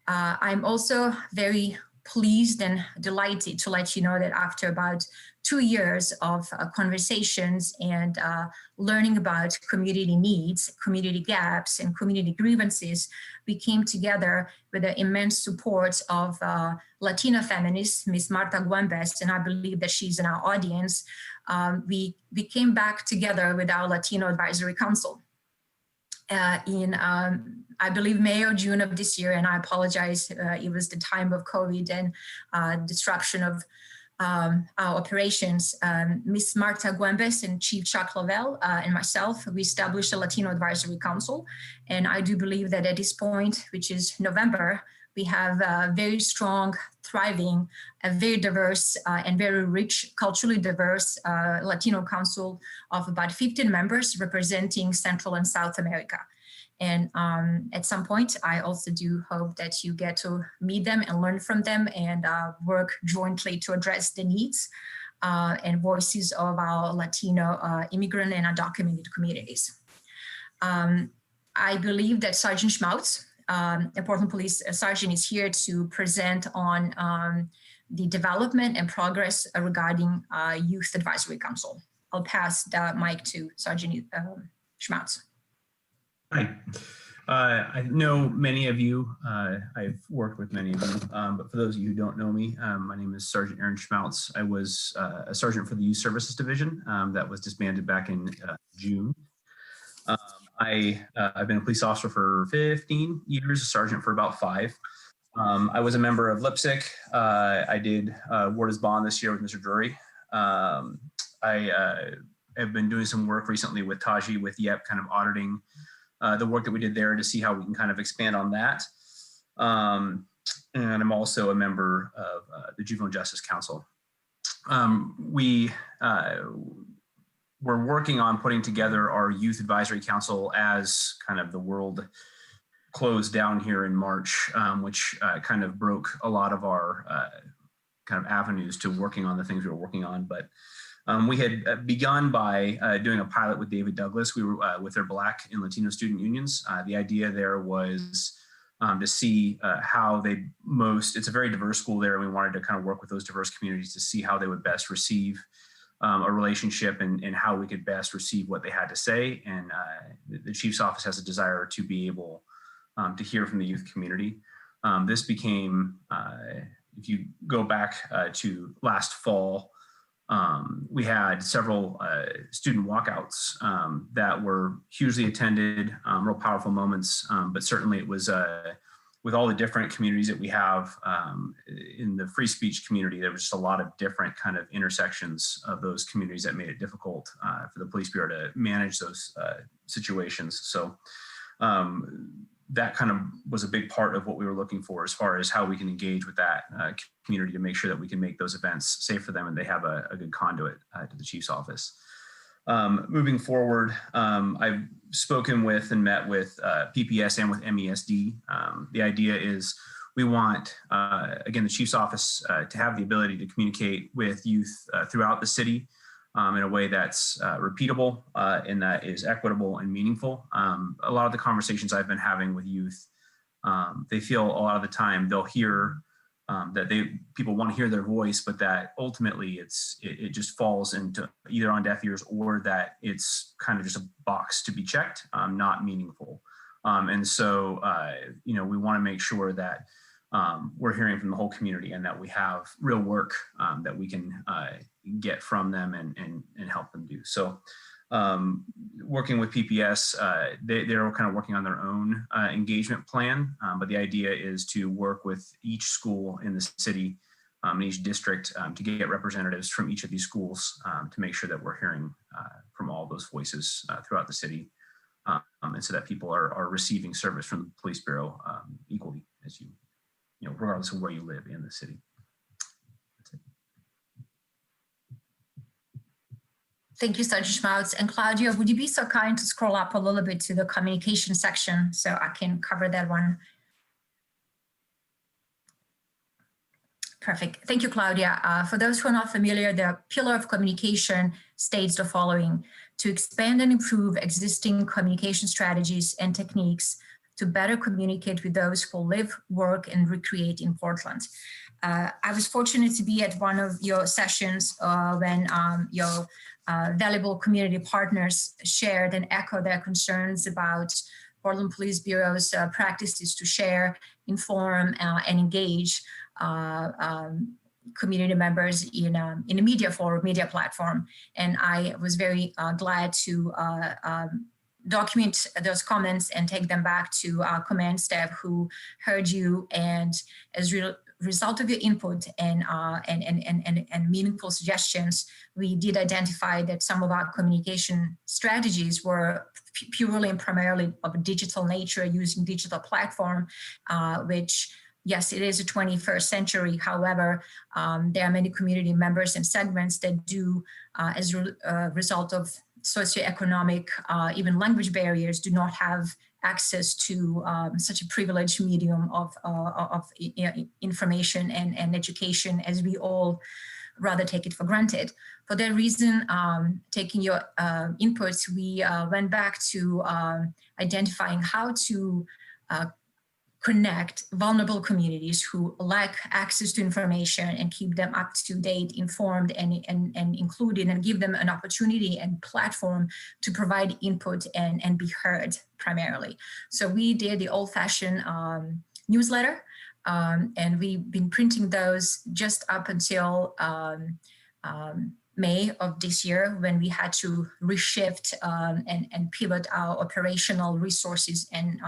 I'm also very pleased and delighted to let you know that after about 2 years of conversations and learning about community needs, community gaps, and community grievances, we came together with the immense support of Latina feminist, Ms. Marta Guembes, and I believe that she's in our audience. We came back together with our Latino Advisory Council in I believe May or June of this year, and I apologize, it was the time of COVID and disruption of our operations. Ms. Marta Guembes and Chief Chuck Lavelle and myself, we established a Latino Advisory Council, and I do believe that at this point, which is November, we have a very strong, thriving, a very diverse and very rich, culturally diverse Latino Council of about 15 members representing Central and South America. And at some point, I also do hope that you get to meet them and learn from them and work jointly to address the needs and voices of our Latino immigrant and undocumented communities. I believe that Sergeant Schmautz, a Portland Police Sergeant, is here to present on the development and progress regarding Youth Advisory Council. I'll pass the mic to Sergeant Schmautz. Hi. I know many of you. I've worked with many of you, but for those of you who don't know me, my name is Sergeant Aaron Schmautz. I was a sergeant for the Youth Services Division that was disbanded back in June. I've been a police officer for 15 years, a sergeant for about 5. I was a member of LIPSIC. I did Ward as Bond this year with Mr. Drury. I have been doing some work recently with Taji, with YEP, kind of auditing the work that we did there to see how we can kind of expand on that. And I'm also a member of the Juvenile Justice Council. We're working on putting together our Youth Advisory Council as kind of the world closed down here in March, which kind of broke a lot of our kind of avenues to working on the things we were working on. But we had begun by doing a pilot with David Douglas. We were with their Black and Latino student unions. The idea there was to see how they it's a very diverse school there, and we wanted to kind of work with those diverse communities to see how they would best receive a relationship and how we could best receive what they had to say. And the Chief's office has a desire to be able to hear from the youth community. This became, if you go back to last fall, we had several student walkouts that were hugely attended, real powerful moments, but certainly it was with all the different communities that we have in the free speech community, there was just a lot of different kind of intersections of those communities that made it difficult for the police bureau to manage those situations. So that kind of was a big part of what we were looking for as far as how we can engage with that community to make sure that we can make those events safe for them and they have a good conduit to the chief's office. Moving forward, I've spoken with and met with PPS and with MESD. The idea is we want, again, the chief's office to have the ability to communicate with youth throughout the city in a way that's repeatable and that is equitable and meaningful. A lot of the conversations I've been having with youth, they feel a lot of the time they'll hear that people want to hear their voice, but that ultimately it just falls into either on deaf ears or that it's kind of just a box to be checked, not meaningful. And so, we want to make sure that we're hearing from the whole community and that we have real work that we can get from them and help them do. So working with PPS, they're kind of working on their own engagement plan, but the idea is to work with each school in the city, in each district, to get representatives from each of these schools to make sure that we're hearing from all those voices throughout the city, and so that people are receiving service from the police bureau equally as regardless of where you live in the city. Thank you, Sergeant Schmautz. And Claudia, would you be so kind to scroll up a little bit to the communication section so I can cover that one? Perfect. Thank you, Claudia. For those who are not familiar, the pillar of communication states the following: to expand and improve existing communication strategies and techniques to better communicate with those who live, work, and recreate in Portland. I was fortunate to be at one of your sessions when your valuable community partners shared and echoed their concerns about Portland Police Bureau's practices to share, inform, and engage community members in a media forum, media platform. And I was very glad to document those comments and take them back to our command staff who heard you, and as result of your input and meaningful suggestions, we did identify that some of our communication strategies were purely and primarily of a digital nature, using digital platform, which, yes, it is a 21st century. However, there are many community members and segments that do, as a result of socioeconomic, even language barriers, do not have access to such a privileged medium of information and education, as we all rather take it for granted. For that reason, taking your inputs, we went back to identifying how to connect vulnerable communities who lack access to information and keep them up to date, informed, and included, and give them an opportunity and platform to provide input and be heard primarily. So we did the old-fashioned newsletter, and we've been printing those just up until May of this year, when we had to reshift and pivot our operational resources and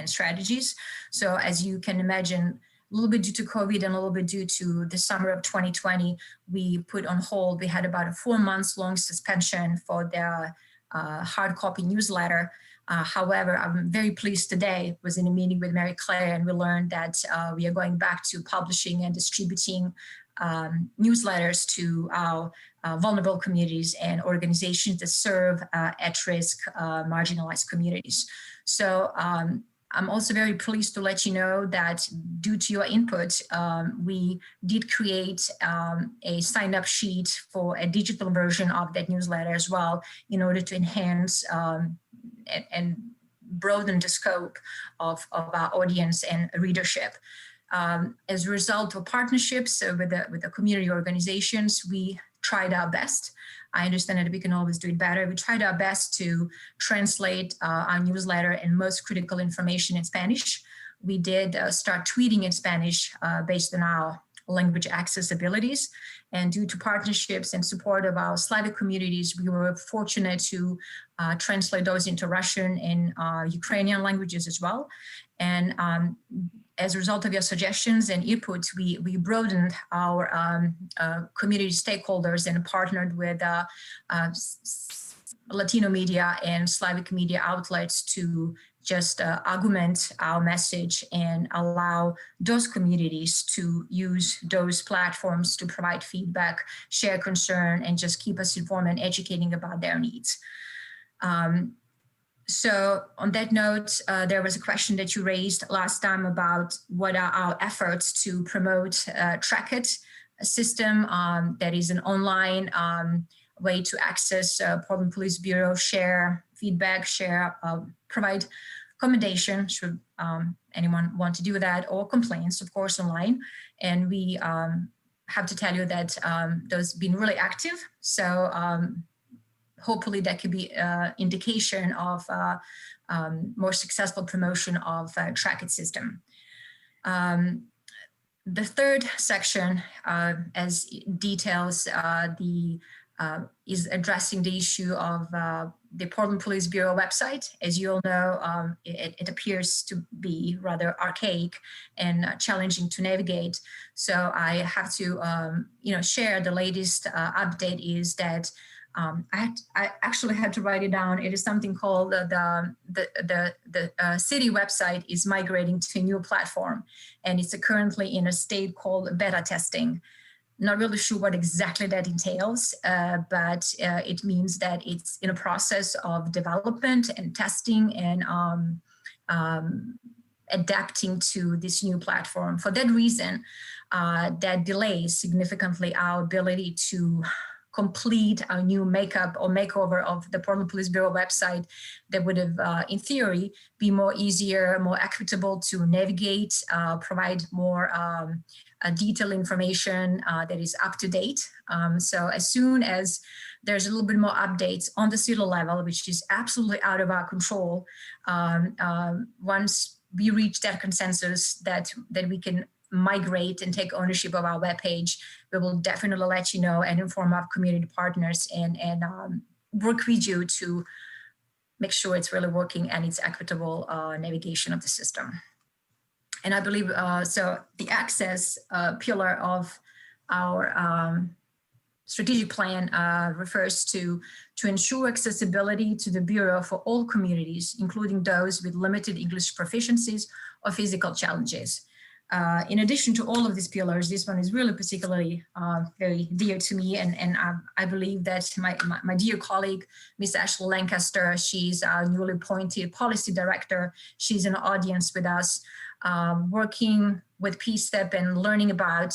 strategies. So as you can imagine, a little bit due to COVID and a little bit due to the summer of 2020, we put on hold. We had about a 4 months long suspension for the hard copy newsletter. However, I'm very pleased today, was in a meeting with Mary Claire, and we learned that we are going back to publishing and distributing newsletters to our vulnerable communities and organizations that serve at-risk marginalized communities. So I'm also very pleased to let you know that due to your input, we did create a sign-up sheet for a digital version of that newsletter as well, in order to enhance and broaden the scope of our audience and readership. As a result of partnerships with the community organizations, we tried our best. I understand that we can always do it better. We tried our best to translate our newsletter and most critical information in Spanish. We did start tweeting in Spanish based on our language accessibilities. And due to partnerships and support of our Slavic communities, we were fortunate to translate those into Russian and Ukrainian languages as well. And as a result of your suggestions and input, we broadened our community stakeholders and partnered with Latino media and Slavic media outlets to just augment our message and allow those communities to use those platforms to provide feedback, share concern, and just keep us informed and educating about their needs. So on that note, there was a question that you raised last time about what are our efforts to promote Track It, a system that is an online way to access Portland Police Bureau, share feedback, share, provide commendation should anyone want to do that, or complaints, of course, online. And we have to tell you that those have been really active. So hopefully that could be indication of more successful promotion of Track It system. The third section, as details is addressing the issue of the Portland Police Bureau website. As you all know, it appears to be rather archaic and challenging to navigate. So I have to, share the latest update is that I actually had to write it down. It is something called the city website is migrating to a new platform, and it's currently in a state called beta testing. Not really sure what exactly that entails, but it means that it's in a process of development and testing and adapting to this new platform. For that reason, that delays significantly our ability to complete a new makeup or makeover of the Portland Police Bureau website that would have, in theory, be more easier, more equitable to navigate, provide more detailed information that is up to date. So as soon as there's a little bit more updates on the city level, which is absolutely out of our control, once we reach that consensus that we can migrate and take ownership of our webpage, we will definitely let you know and inform our community partners and work with you to make sure it's really working and it's equitable navigation of the system. And I believe, so the access pillar of our strategic plan refers to ensure accessibility to the Bureau for all communities, including those with limited English proficiencies or physical challenges. In addition to all of these pillars, this one is really particularly very dear to me, and I believe that my dear colleague, Ms. Ashley Lancaster, she's our newly appointed policy director. She's in the audience with us, working with Psep and learning about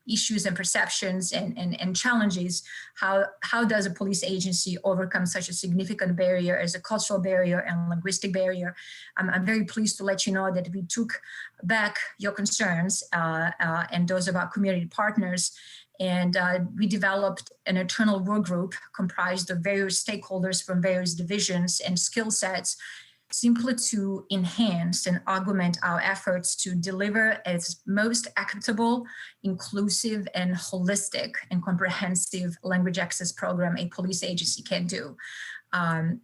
issues and perceptions and challenges. How does a police agency overcome such a significant barrier as a cultural barrier and linguistic barrier? I'm very pleased to let you know that we took back your concerns and those of our community partners, and we developed an internal work group comprised of various stakeholders from various divisions and skill sets, simply to enhance and augment our efforts to deliver as most equitable, inclusive, and holistic and comprehensive language access program a police agency can do.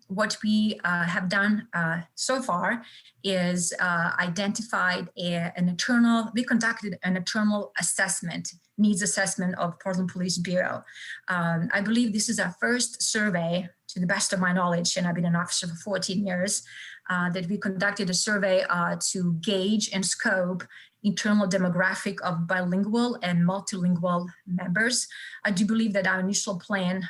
What we have done so far is identified we conducted an internal assessment, needs assessment of Portland Police Bureau. I believe this is our first survey, to the best of my knowledge, and I've been an officer for 14 years, that we conducted a survey to gauge and scope internal demographic of bilingual and multilingual members. I do believe that our initial plan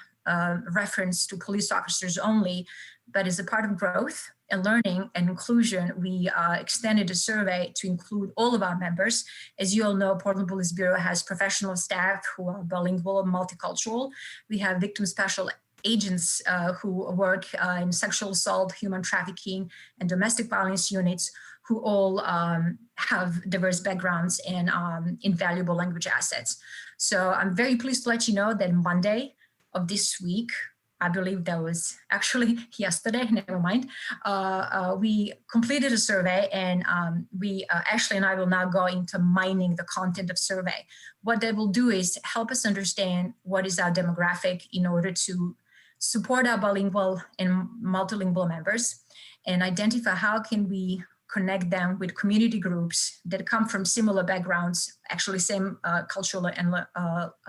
reference to police officers only, but as a part of growth and learning and inclusion, we extended the survey to include all of our members. As you all know, Portland Police Bureau has professional staff who are bilingual and multicultural. We have victim special agents who work in sexual assault, human trafficking, and domestic violence units, who all have diverse backgrounds and invaluable language assets. So I'm very pleased to let you know that Monday of this week, I believe that was actually yesterday, never mind. We completed a survey, and Ashley and I will now go into mining the content of survey. What they will do is help us understand what is our demographic in order to support our bilingual and multilingual members, and identify how can we connect them with community groups that come from similar backgrounds, actually same cultural and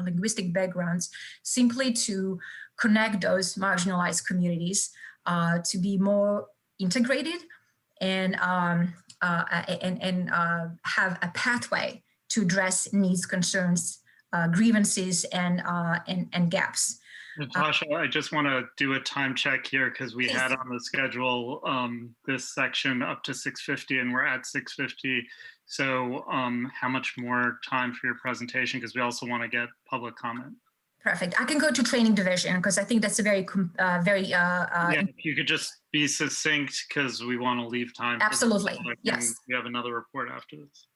linguistic backgrounds, simply to connect those marginalized communities to be more integrated and have a pathway to address needs, concerns, grievances, and gaps. Natasha, I just want to do a time check here because we had on the schedule this section up to 6:50 and we're at 6:50. So how much more time for your presentation? Because we also want to get public comment. Perfect. I can go to training division because I think that's a very, yeah, if you could just be succinct because we want to leave time. Absolutely. Yes. We have another report after this.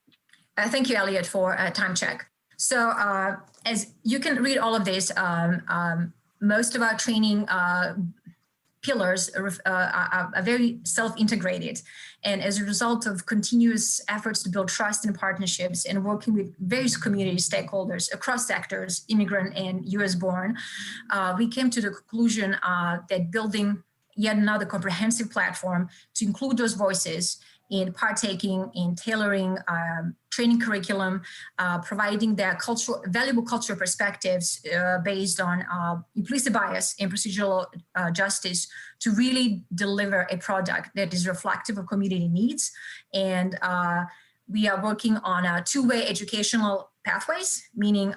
Thank you, Elliot, for a time check. So as you can read all of this, most of our training pillars are very self-integrated. And as a result of continuous efforts to build trust and partnerships and working with various community stakeholders across sectors, immigrant and US born, we came to the conclusion that building yet another comprehensive platform to include those voices in partaking in tailoring training curriculum, providing their valuable cultural perspectives based on implicit bias and procedural justice to really deliver a product that is reflective of community needs. And we are working on two-way educational pathways, meaning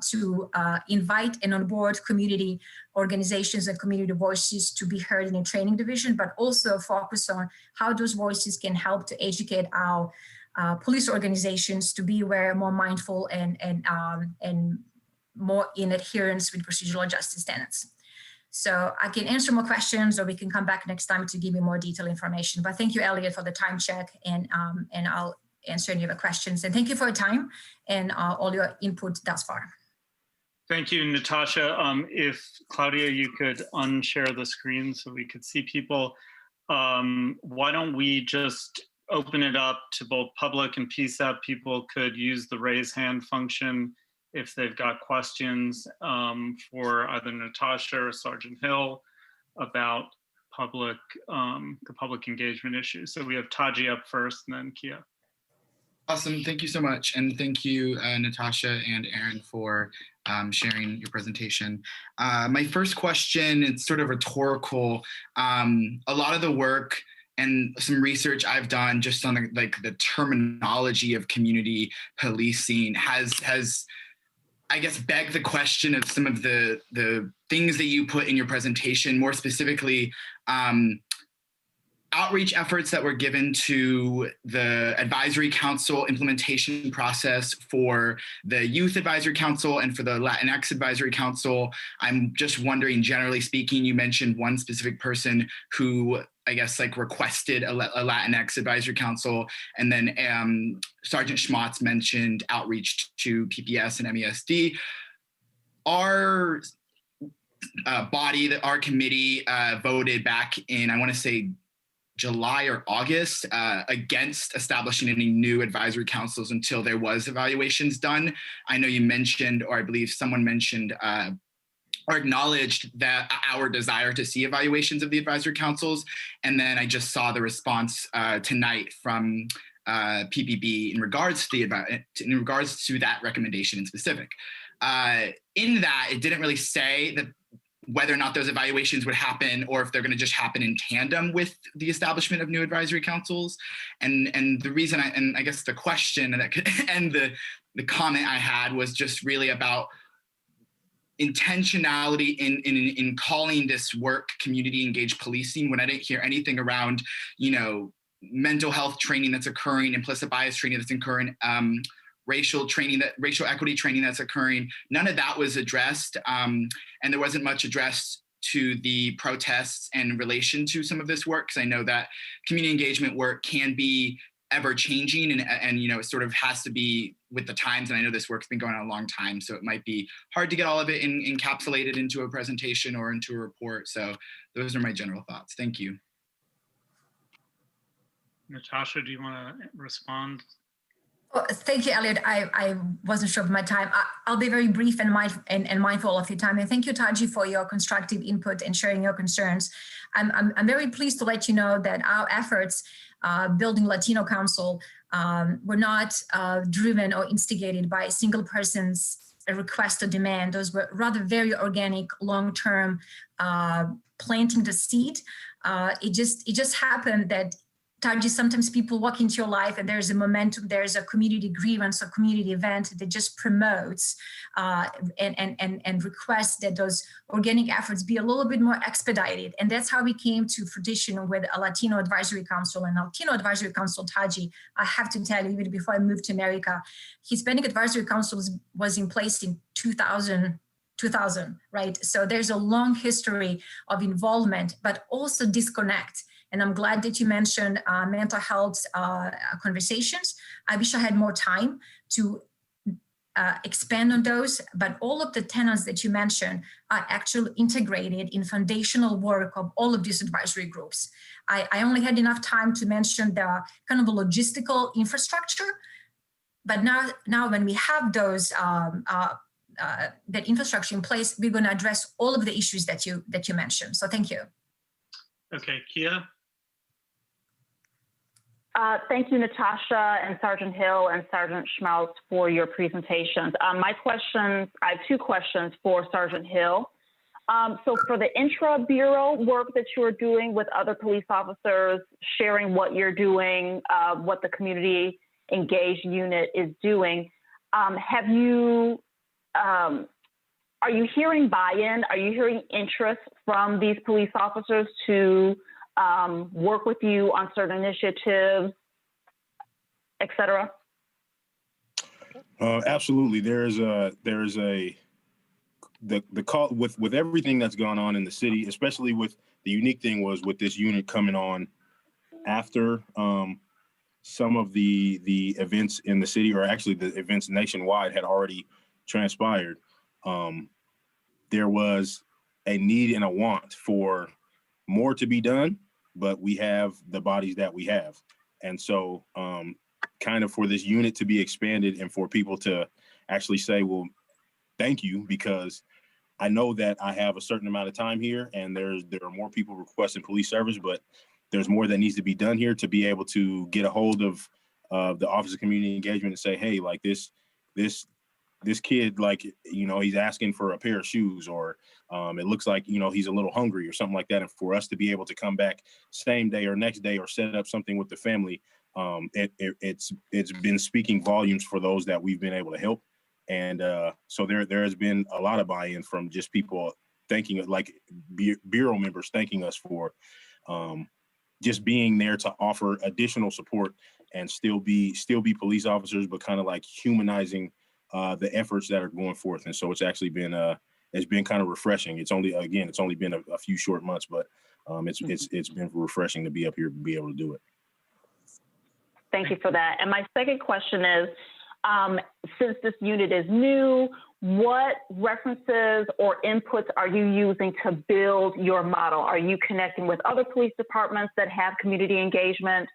to invite and onboard community organizations and community voices to be heard in a training division, but also focus on how those voices can help to educate our police organizations to be aware, more mindful, and more in adherence with procedural justice standards. So I can answer more questions, or we can come back next time to give you more detailed information. But thank you, Elliot, for the time check, and I'll answer any of the questions. And thank you for your time and all your input thus far. Thank you, Natasha. If Claudia, you could unshare the screen so we could see people. Why don't we just open it up to both public and Psep? People could use the raise hand function if they've got questions for either Natasha or Sergeant Hill about the public engagement issues. So we have Taji up first and then Kia. Awesome. Thank you so much. And thank you, Natasha and Aaron, for sharing your presentation. My first question, it's sort of rhetorical. A lot of the work and some research I've done just on the terminology of community policing has I guess begged the question of some of the things that you put in your presentation, more specifically, outreach efforts that were given to the advisory council implementation process for the youth advisory council and for the Latinx advisory council. I'm just wondering, generally speaking, you mentioned one specific person who I guess requested a Latinx advisory council, and then Sergeant Schmatz mentioned outreach to PPS and MESD. Our body, our committee voted back in, I want to say, July or August against establishing any new advisory councils until there was evaluations done. I know you mentioned, or I believe someone mentioned or acknowledged that our desire to see evaluations of the advisory councils. And then I just saw the response tonight from PPB in regards to that recommendation in specific. In that, it didn't really say that whether or not those evaluations would happen or if they're going to just happen in tandem with the establishment of new advisory councils. And the reason I guess the question that could end the comment I had was just really about intentionality in calling this work community engaged policing, when I didn't hear anything around, mental health training that's occurring, implicit bias training that's occurring, racial equity training that's occurring. None of that was addressed. And there wasn't much addressed to the protests and in relation to some of this work, because I know that community engagement work can be ever changing and you know, it sort of has to be with the times. And I know this work's been going on a long time, so it might be hard to get all of it encapsulated into a presentation or into a report. So those are my general thoughts. Thank you. Natasha, do you want to respond? Oh, thank you, Elliot. I wasn't sure of my time. I'll be very brief and mindful of your time. And thank you, Taji, for your constructive input and sharing your concerns. I'm very pleased to let you know that our efforts building Latino Council were not driven or instigated by a single person's request or demand. Those were rather very organic, long-term planting the seed. It just happened that Taji, sometimes people walk into your life and there's a momentum, there's a community grievance or community event that just promotes and requests that those organic efforts be a little bit more expedited. And that's how we came to fruition with a Latino Advisory Council. And Latino Advisory Council, Taji, I have to tell you, even before I moved to America, Hispanic Advisory Council was in place in 2000, right? So there's a long history of involvement, but also disconnect. And I'm glad that you mentioned mental health conversations. I wish I had more time to expand on those, but all of the tenets that you mentioned are actually integrated in foundational work of all of these advisory groups. I only had enough time to mention the kind of a logistical infrastructure, but now when we have those that infrastructure in place, we're going to address all of the issues that you mentioned. So thank you. Okay, Kia. Thank you, Natasha and Sergeant Hill and Sergeant Schmaltz for your presentations. I have two questions for Sergeant Hill. So for the intra-bureau work that you're doing with other police officers, sharing what you're doing, what the community engaged unit is doing, are you hearing buy-in? Are you hearing interest from these police officers to work with you on certain initiatives, et cetera? Absolutely. The call with everything that's gone on in the city, especially with the unique thing was with this unit coming on after some of the events in the city, or actually the events nationwide, had already transpired. There was a need and a want for more to be done, but we have the bodies that we have. And so kind of for this unit to be expanded and for people to actually say, well, thank you, because I know that I have a certain amount of time here and there are more people requesting police service, but there's more that needs to be done here to be able to get a hold of the Office of Community Engagement and say, hey, like this kid, like, you know, he's asking for a pair of shoes, or it looks like, you know, he's a little hungry or something like that. And for us to be able to come back same day or next day or set up something with the family, it's been speaking volumes for those that we've been able to help. And so there has been a lot of buy-in from just people thanking, like bureau members thanking us for just being there to offer additional support and still be police officers, but kind of like humanizing the efforts that are going forth. And so it's actually been kind of refreshing. It's only been a few short months, but it's been refreshing to be up here, to be able to do it. Thank you for that. And my second question is, since this unit is new, what references or inputs are you using to build your model? Are you connecting with other police departments that have community engagement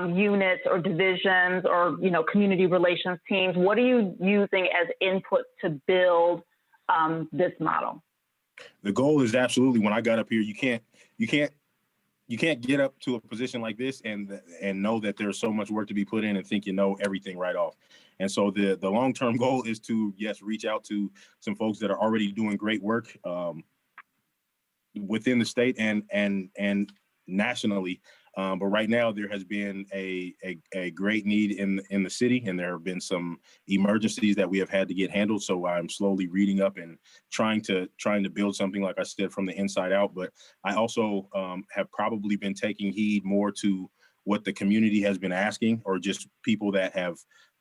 units or divisions, or, you know, community relations teams? What are you using as input to build this model? The goal is absolutely, when I got up here, you can't get up to a position like this and know that there's so much work to be put in and think you know everything right off. And so the long-term goal is to, yes, reach out to some folks that are already doing great work within the state and nationally. But right now there has been a great need in the city, and there have been some emergencies that we have had to get handled. So I'm slowly reading up and trying to build something, like I said, from the inside out. But I also have probably been taking heed more to what the community has been asking, or just people that have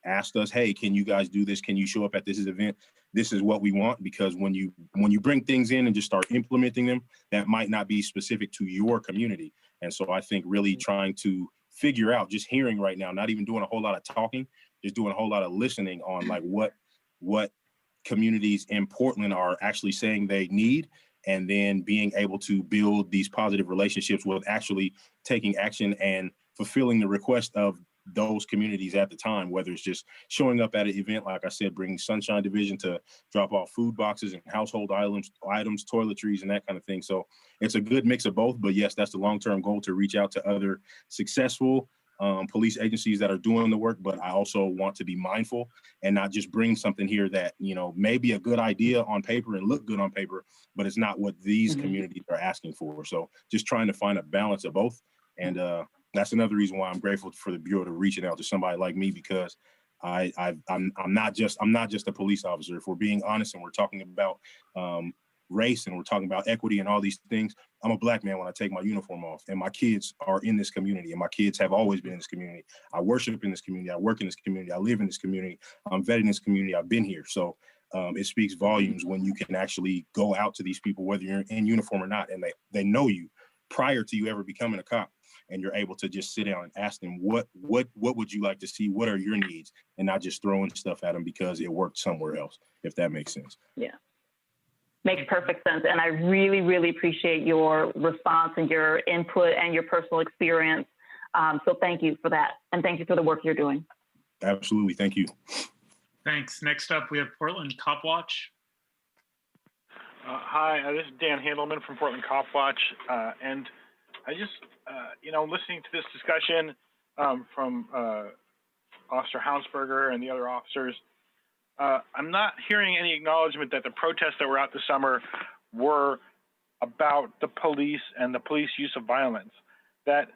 asked us, hey, can you guys do this? Can you show up at this event? This is what we want. Because when you bring things in and just start implementing them, that might not be specific to your community. And so I think really trying to figure out, just hearing right now, not even doing a whole lot of talking, just doing a whole lot of listening on like what communities in Portland are actually saying they need, and then being able to build these positive relationships with actually taking action and fulfilling the request of those communities at the time, whether it's just showing up at an event, like I said, bringing Sunshine Division to drop off food boxes and household items, toiletries, and that kind of thing. So it's a good mix of both. But yes, that's the long-term goal, to reach out to other successful police agencies that are doing the work. But I also want to be mindful and not just bring something here that, you know, may be a good idea on paper and look good on paper, but it's not what these communities are asking for. So just trying to find a balance of both. And that's another reason why I'm grateful for the Bureau to reaching out to somebody like me, because I'm not just a police officer. If we're being honest and we're talking about race and we're talking about equity and all these things, I'm a Black man when I take my uniform off, and my kids are in this community, and my kids have always been in this community. I worship in this community. I work in this community. I live in this community. I'm vetted in this community. I've been here. So it speaks volumes when you can actually go out to these people, whether you're in uniform or not, and they know you prior to you ever becoming a cop. And you're able to just sit down and ask them, what would you like to see? What are your needs? And not just throwing stuff at them because it worked somewhere else, if that makes sense. Yeah, makes perfect sense. And I really, really appreciate your response and your input and your personal experience. So thank you for that. And thank you for the work you're doing. Absolutely. Thank you. Thanks. Next up, we have Portland Topwatch. Hi, this is Dan Handelman from Portland Topwatch. And I just, listening to this discussion from Officer Hounsberger and the other officers, I'm not hearing any acknowledgement that the protests that were out this summer were about the police and the police use of violence. That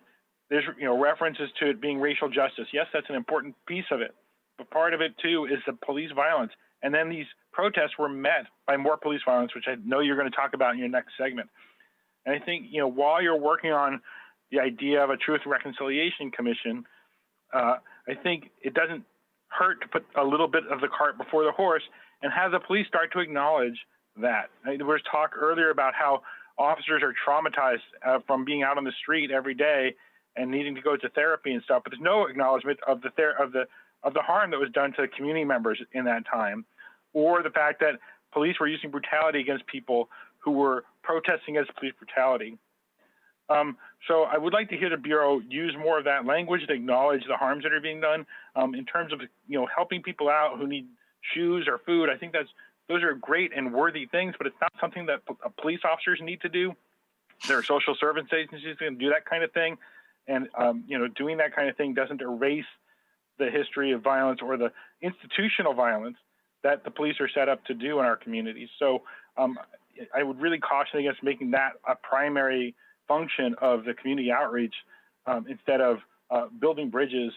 there's references to it being racial justice. Yes, that's an important piece of it, but part of it too is the police violence. And then these protests were met by more police violence, which I know you're going to talk about in your next segment. And I think, while you're working on the idea of a Truth and Reconciliation Commission, I think it doesn't hurt to put a little bit of the cart before the horse and have the police start to acknowledge that. There was talk earlier about how officers are traumatized from being out on the street every day and needing to go to therapy and stuff, but there's no acknowledgement of the harm that was done to community members in that time, or the fact that police were using brutality against people who were protesting against police brutality. So I would like to hear the Bureau use more of that language to acknowledge the harms that are being done in terms of helping people out who need shoes or food. I think those are great and worthy things, but it's not something that police officers need to do. There are social service agencies that can do that kind of thing, and doing that kind of thing doesn't erase the history of violence or the institutional violence that the police are set up to do in our communities. So I would really caution against making that a primary function of the community outreach instead of building bridges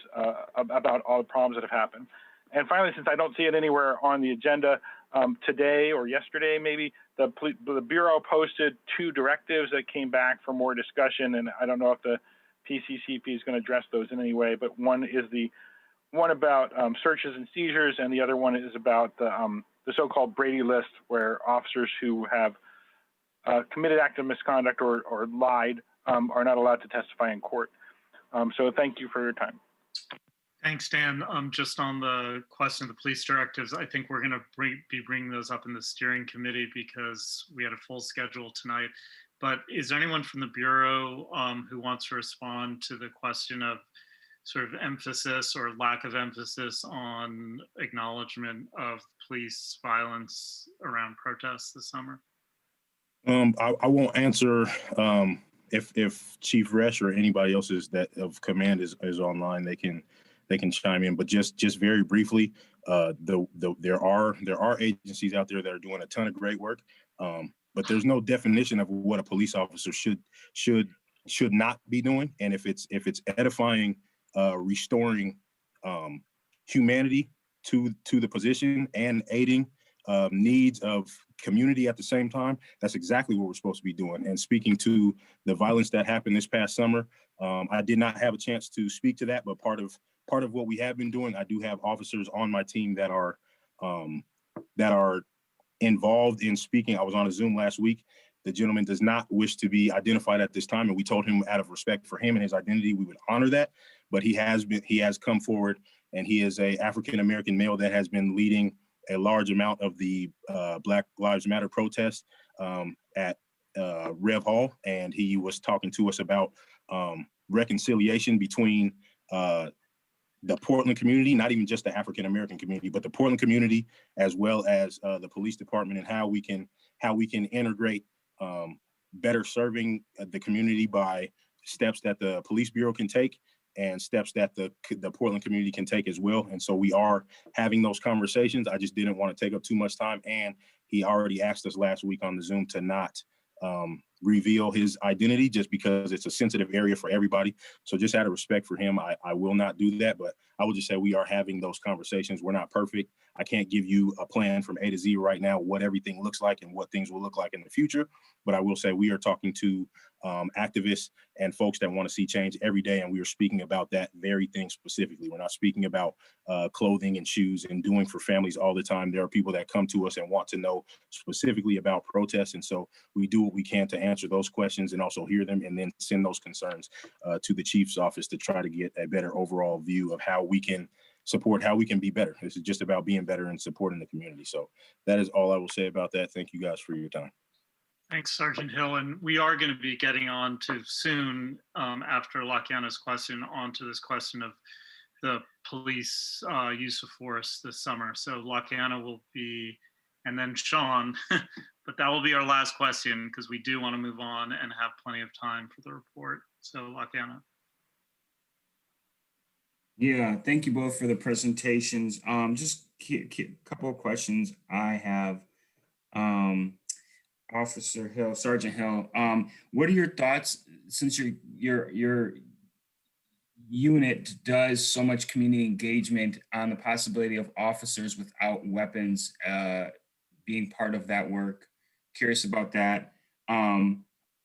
about all the problems that have happened. And finally, since I don't see it anywhere on the agenda today or yesterday, maybe the Bureau posted 2 directives that came back for more discussion, and I don't know if the PCCEP is going to address those in any way, but one is the one about searches and seizures, and the other one is about the so-called Brady list, where officers who have committed active misconduct or lied are not allowed to testify in court. So thank you for your time. Thanks, Dan. Just on the question of the police directives, I think we're going to be bringing those up in the steering committee because we had a full schedule tonight. But is there anyone from the Bureau who wants to respond to the question of sort of emphasis or lack of emphasis on acknowledgement of police violence around protests this summer? I won't answer if Chief Resch or anybody else of command is online. They can chime in, but just very briefly, there are agencies out there that are doing a ton of great work, but there's no definition of what a police officer should not be doing, and if it's edifying, restoring humanity to the position and aiding needs of community at the same time, that's exactly what we're supposed to be doing. And speaking to the violence that happened this past summer, I did not have a chance to speak to that, but part of what we have been doing, I do have officers on my team that are involved in speaking. I was on a Zoom last week. The gentleman does not wish to be identified at this time, and we told him out of respect for him and his identity, we would honor that. but he has come forward, and he is a African-American male that has been leading a large amount of the Black Lives Matter protests at Rev Hall, and he was talking to us about reconciliation between the Portland community, not even just the African-American community, but the Portland community, as well as the police department, and how we can integrate better serving the community by steps that the police bureau can take and steps that the Portland community can take as well. And so we are having those conversations. I just didn't want to take up too much time. And he already asked us last week on the Zoom to not reveal his identity, just because it's a sensitive area for everybody. So just out of respect for him, I will not do that. But I will just say we are having those conversations. We're not perfect. I can't give you a plan from A to Z right now, what everything looks like and what things will look like in the future. But I will say we are talking to activists and folks that want to see change every day. And we are speaking about that very thing specifically. We're not speaking about clothing and shoes and doing for families all the time. There are people that come to us and want to know specifically about protests. And so we do what we can to answer those questions and also hear them, and then send those concerns to the chief's office to try to get a better overall view of how we can support, how we can be better. This is just about being better and supporting the community. So that is all I will say about that. Thank you guys for your time. Thanks, Sergeant Hill. And we are going to be getting on to soon, after Lakiana's question, onto this question of the police use of force this summer. So Lakiana will be, and then Sean, but that will be our last question, because we do want to move on and have plenty of time for the report. So Lakiana. Yeah, thank you both for the presentations. Just a couple of questions I have. Officer Hill, Sergeant Hill, what are your thoughts, since your unit does so much community engagement, on the possibility of officers without weapons being part of that work? Curious about that.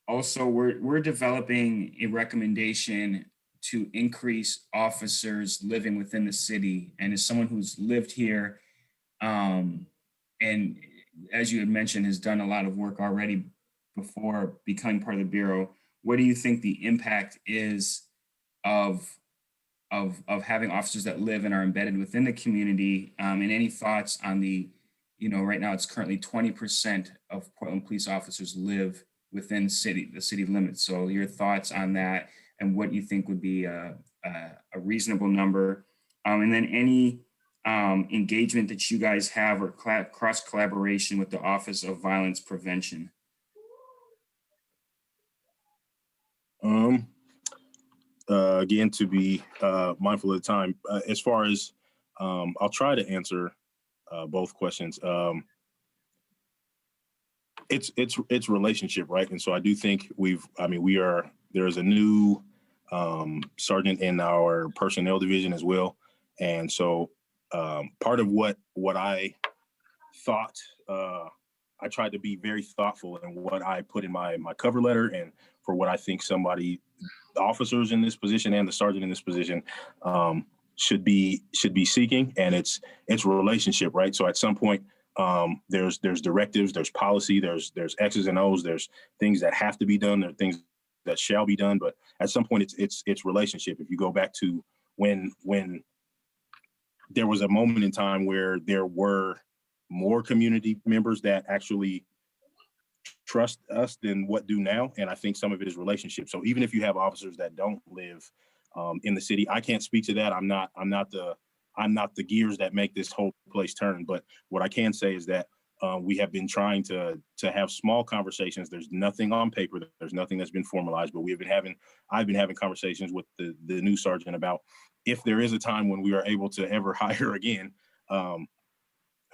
Also, we're developing a recommendation to increase officers living within the city. And as someone who's lived here, and as you had mentioned, has done a lot of work already before becoming part of the Bureau, what do you think the impact is of having officers that live and are embedded within the community? And any thoughts on right now it's currently 20% of Portland police officers live within the city limits. So your thoughts on that, and what you think would be a reasonable number. And then any engagement that you guys have, or cross collaboration with the Office of Violence Prevention. Again, to be mindful of the time, as far as I'll try to answer both questions. It's relationship, right? And so I do think there's a new sergeant in our personnel division as well. And so part of what I thought, I tried to be very thoughtful in what I put in my cover letter, and for what I think the officers in this position and the sergeant in this position should be seeking, and it's relationship, right? So at some point, there's directives, there's policy, there's X's and O's, there's things that have to be done, there are things that shall be done, but at some point it's relationship. If you go back to when there was a moment in time where there were more community members that actually trust us than what do now, and I think some of it is relationship. So even if you have officers that don't live in the city, I can't speak to that. I'm not the gears that make this whole place turn. But what I can say is that we have been trying to have small conversations. There's nothing on paper. There's nothing that's been formalized. But I've been having conversations with the new sergeant about, if there is a time when we are able to ever hire again,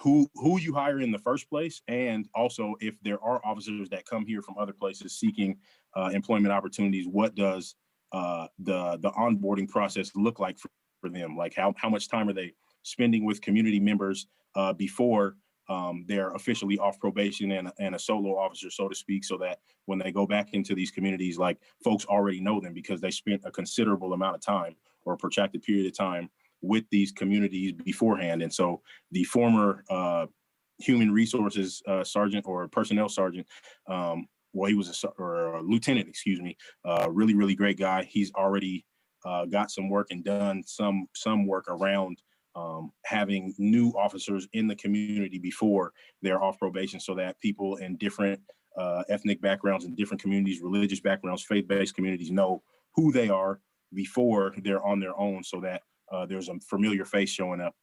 who you hire in the first place, and also if there are officers that come here from other places seeking employment opportunities, what does the onboarding process look like for them? Like how much time are they spending with community members before they're officially off probation and a solo officer, so to speak, so that when they go back into these communities, like, folks already know them because they spent a considerable amount of time or a protracted period of time with these communities beforehand. And so the former human resources sergeant or personnel sergeant, he was a lieutenant, excuse me, really, really great guy. He's already got some work and done some work around having new officers in the community before they're off probation, so that people in different ethnic backgrounds and different communities, religious backgrounds, faith-based communities know who they are before they're on their own, so that there's a familiar face showing up.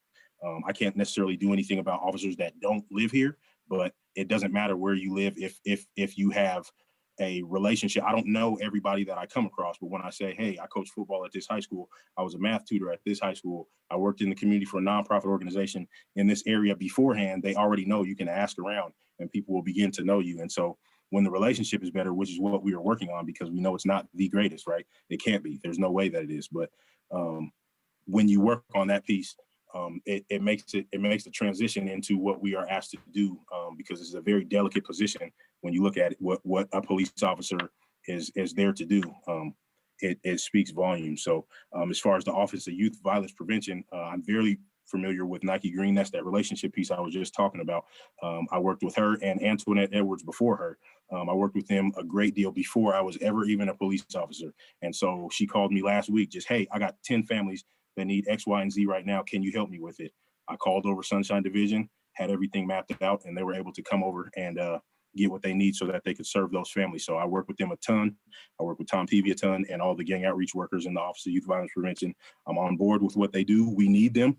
I can't necessarily do anything about officers that don't live here, but it doesn't matter where you live if you have a relationship. I don't know everybody that I come across, but when I say, hey, I coach football at this high school, I was a math tutor at this high school, I worked in the community for a nonprofit organization in this area beforehand, they already know. You can ask around and people will begin to know you. And so when the relationship is better, which is what we are working on, because we know it's not the greatest, right? It can't be. There's no way that it is. But when you work on that piece, it makes the transition into what we are asked to do, because it's a very delicate position when you look at it, what a police officer is there to do. It speaks volumes. So as far as the Office of Youth Violence Prevention, I'm very familiar with Nike Green. That's that relationship piece I was just talking about. I worked with her and Antoinette Edwards before her. I worked with them a great deal before I was ever even a police officer. And so she called me last week, just, hey, I got 10 families that need X, Y, and Z right now. Can you help me with it? I called over Sunshine Division, had everything mapped out, and they were able to come over and get what they need so that they could serve those families. So I work with them a ton. I work with Tom Peavy a ton and all the gang outreach workers in the Office of Youth Violence Prevention. I'm on board with what they do. We need them,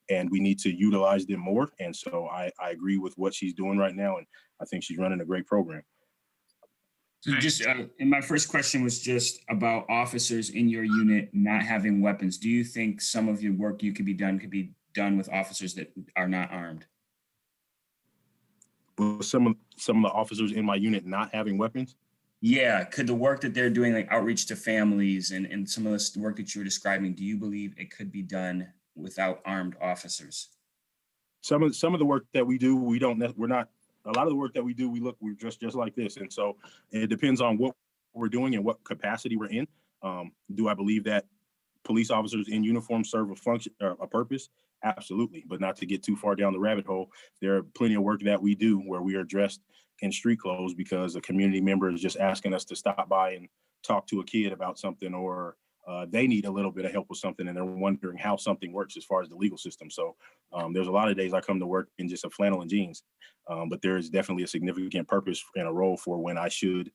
and we need to utilize them more. And so I agree with what she's doing right now, and I think she's running a great program. So just, and my first question was just about officers in your unit not having weapons. Do you think some of your work could be done with officers that are not armed? Well, some of the officers in my unit not having weapons? Yeah, could the work that they're doing, like outreach to families and some of the work that you were describing, do you believe it could be done without armed officers? Some of the work that we do, a lot of the work that we do, we're just like this. And so it depends on what we're doing and what capacity we're in. Do I believe that police officers in uniform serve a function or a purpose? Absolutely. But not to get too far down the rabbit hole, there are plenty of work that we do where we are dressed in street clothes because a community member is just asking us to stop by and talk to a kid about something, or they need a little bit of help with something and they're wondering how something works as far as the legal system. So there's a lot of days I come to work in just a flannel and jeans, but there is definitely a significant purpose and a role for when I should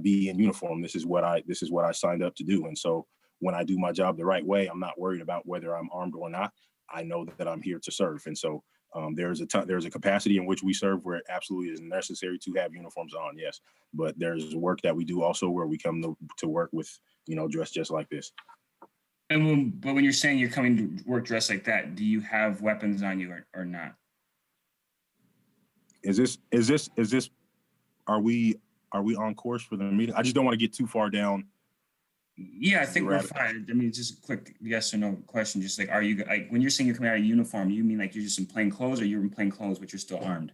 be in uniform. This is what I signed up to do. And so when I do my job the right way, I'm not worried about whether I'm armed or not. I know that I'm here to serve. And so there's a capacity in which we serve where it absolutely is necessary to have uniforms on, yes. But there's work that we do also where we come to work with, dressed just like this. And but when you're saying you're coming to work dressed like that, do you have weapons on you or not? Are we on course for the meeting? I just don't want to get too far down. Yeah, I think we're fine. I mean, just a quick yes or no question. Just like, are you when you're saying you're coming out of uniform, you mean like you're just in plain clothes, or you're in plain clothes but you're still armed?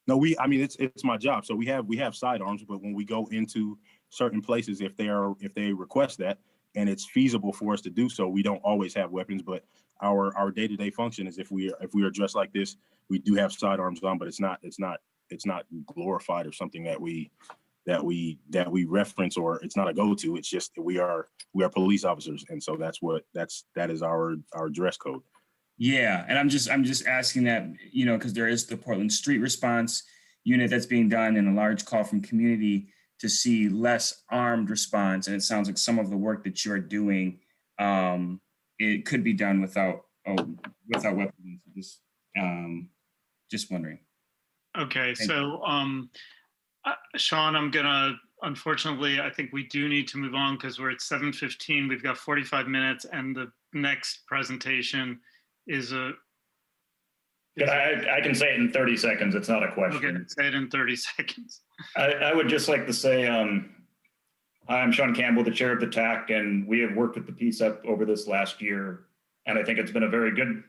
No, it's my job. So we have sidearms, but when we go into certain places, if they request that and it's feasible for us to do so, we don't always have weapons. But our day-to-day function is if we are dressed like this, we do have sidearms on, but it's not glorified or something that we reference, or it's not a go-to. It's just we are police officers, and so that is our dress code. Yeah, and I'm just asking that, because there is the Portland Street Response unit that's being done and a large call from community to see less armed response, and it sounds like some of the work that you're doing, it could be done without weapons. Just wondering. Okay, so Sean, unfortunately, I think we do need to move on because we're at 7:15. We've got 45 minutes, and the next presentation is a... I can say it in 30 seconds. It's not a question. Okay, say it in 30 seconds. I would just like to say, I'm Sean Campbell, the chair of the TAC, and we have worked with the Psep over this last year. And I think it's been a very good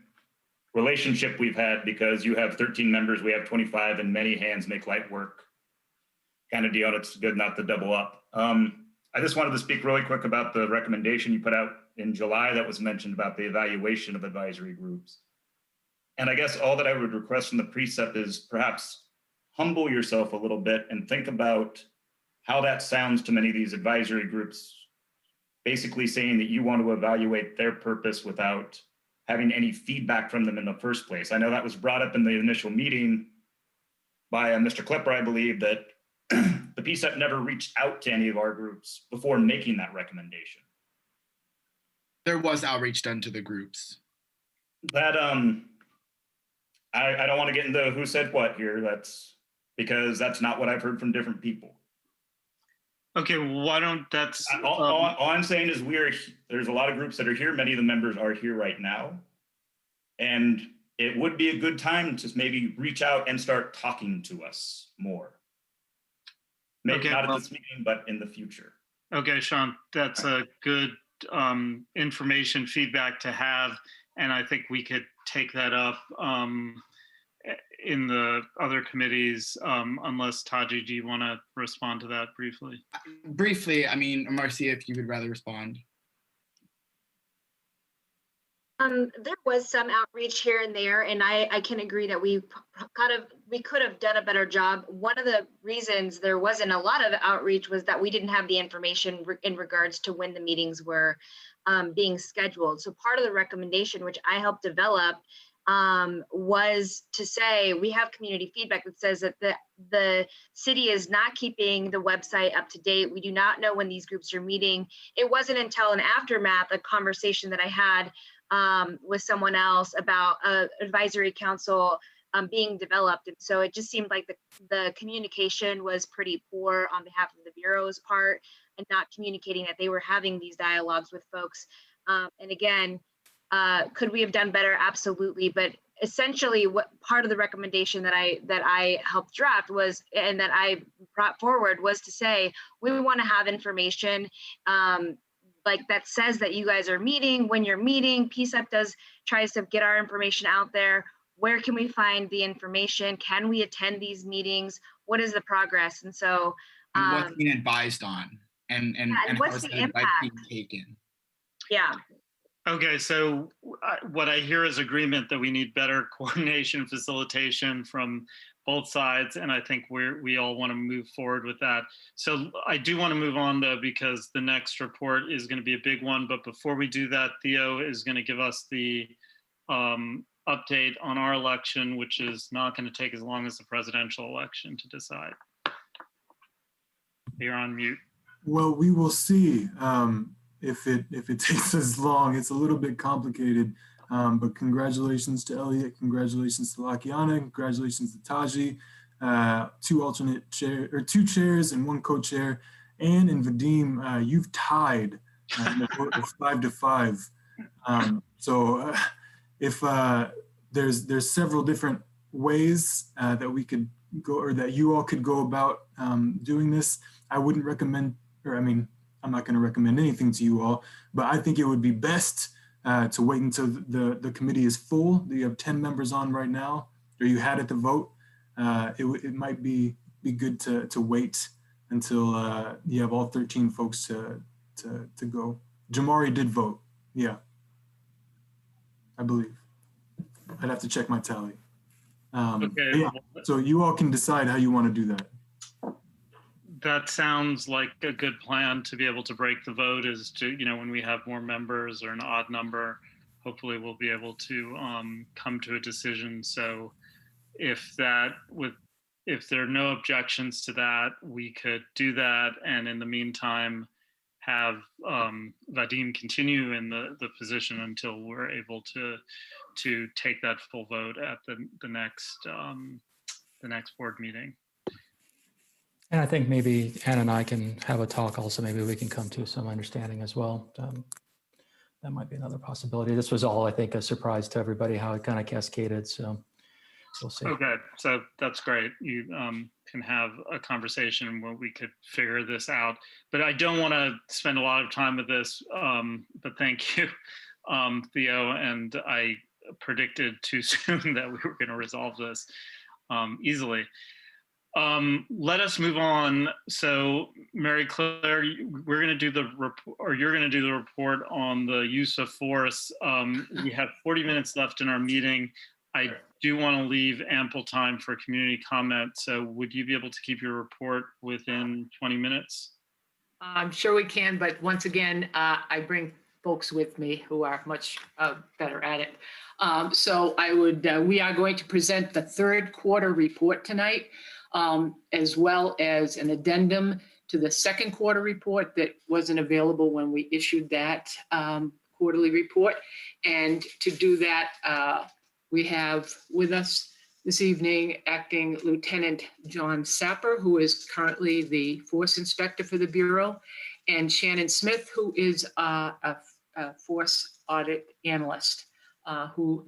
relationship we've had because you have 13 members, we have 25, and many hands make light work kind of deal. And it's good not to double up. I just wanted to speak really quick about the recommendation you put out in July that was mentioned about the evaluation of advisory groups. And I guess all that I would request from the Psep is perhaps humble yourself a little bit and think about how that sounds to many of these advisory groups basically saying that you want to evaluate their purpose without having any feedback from them in the first place. I know that was brought up in the initial meeting by Mr. Klepper, I believe, that the Psep never reached out to any of our groups before making that recommendation. There was outreach done to the groups. That I don't want to get into who said what here. That's because that's not what I've heard from different people. Okay, why don't that's all I'm saying is there's a lot of groups that are here. Many of the members are here right now, and it would be a good time to maybe reach out and start talking to us more. Maybe okay, not at this meeting, but in the future. Okay, Sean, that's a good information feedback to have, and I think we could take that up in the other committees, unless Taji, do you want to respond to that briefly? Briefly, I mean, Marcia, if you would rather respond. There was some outreach here and there, and I can agree that we could have done a better job. One of the reasons there wasn't a lot of outreach was that we didn't have the information in regards to when the meetings were being scheduled. So part of the recommendation, which I helped develop, was to say we have community feedback that says that the city is not keeping the website up to date. We do not know when these groups are meeting. It wasn't until an aftermath, a conversation that I had with someone else about advisory council being developed. And so it just seemed like the communication was pretty poor on behalf of the Bureau's part and not communicating that they were having these dialogues with folks. And again, could we have done better? Absolutely. But essentially what part of the recommendation that I helped draft was, and that I brought forward, was to say, we want to have information like that says that you guys are meeting, when you're meeting. Psep tries to get our information out there. Where can we find the information? Can we attend these meetings? What is the progress? And so what's being advised on, and what's the impact being taken? Yeah. Okay, so what I hear is agreement that we need better coordination, facilitation from both sides, and I think we all want to move forward with that. So I do want to move on though, because the next report is going to be a big one. But before we do that, Theo is going to give us the update on our election, which is not going to take as long as the presidential election to decide. You're on mute. Well, we will see if it takes as long. It's a little bit complicated. But congratulations to Elliot, congratulations to Lakiana, congratulations to Taji, two chairs and one co-chair. Anne and Vadim, you've tied in a vote of 5-5. So if there's several different ways that we could go, or that you all could go about doing this. I wouldn't recommend, I'm not going to recommend anything to you all, but I think it would be best to wait until the committee is full. You have 10 members on right now, or you had at the vote. It might be good to wait until you have all 13 folks to go. Jamari did vote, yeah, I believe. I'd have to check my tally. Okay. Yeah, so you all can decide how you want to do that. That sounds like a good plan to be able to break the vote, is to, when we have more members or an odd number, hopefully we'll be able to come to a decision. So if there are no objections to that, we could do that. And in the meantime, have Vadim continue in the position until we're able to take that full vote at the next board meeting. And I think maybe Ann and I can have a talk also. Maybe we can come to some understanding as well. That might be another possibility. This was all, I think, a surprise to everybody, how it kind of cascaded. So we'll see. Okay, so that's great. You can have a conversation where we could figure this out. But I don't want to spend a lot of time with this, but thank you, Theo. And I predicted too soon that we were going to resolve this easily. Let us move on. So, Mary Claire, we're going to do the report, or you're going to do the report on the use of force. We have 40 minutes left in our meeting. I do want to leave ample time for community comment. So, would you be able to keep your report within 20 minutes? I'm sure we can, but once again, I bring folks with me who are much better at it. So we are going to present the third quarter report tonight, as well as an addendum to the second quarter report that wasn't available when we issued that quarterly report. And to do that, we have with us this evening Acting Lieutenant John Sapper, who is currently the Force Inspector for the Bureau, and Shannon Smith, who is a Force Audit Analyst, who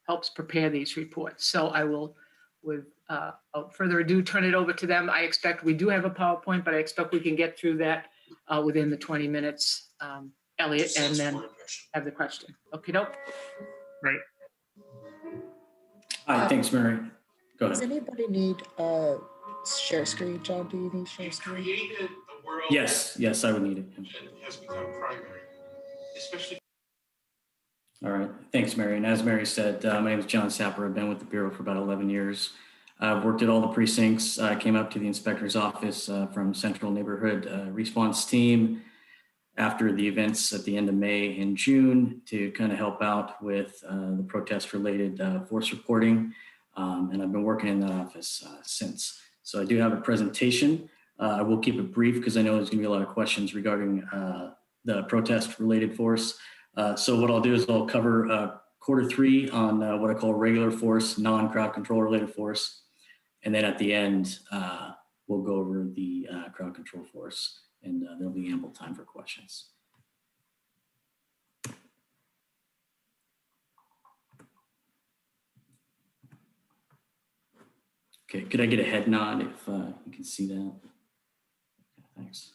helps prepare these reports. So I will, without further ado, turn it over to them. I expect we do have a PowerPoint, but I expect we can get through that within the 20 minutes, Elliot, and then have the question. Okay, doke. Great. Hi, thanks, Mary. Go ahead. Does anybody need share screen? John, do you need share screen? Yes, I would need it. Has become primary, especially. All right, thanks, Mary. And as Mary said, my name is John Sapper. I've been with the Bureau for about 11 years. I've worked at all the precincts. I came up to the inspector's office from Central Neighborhood Response Team after the events at the end of May and June to kind of help out with the protest-related force reporting. And I've been working in that office since. So I do have a presentation. I will keep it brief because I know there's gonna be a lot of questions regarding the protest-related force. So what I'll do is I'll cover quarter three on what I call regular force, non-crowd control related force. And then at the end, we'll go over the crowd control force, and there'll be ample time for questions. Okay, could I get a head nod if you can see that? Okay, thanks.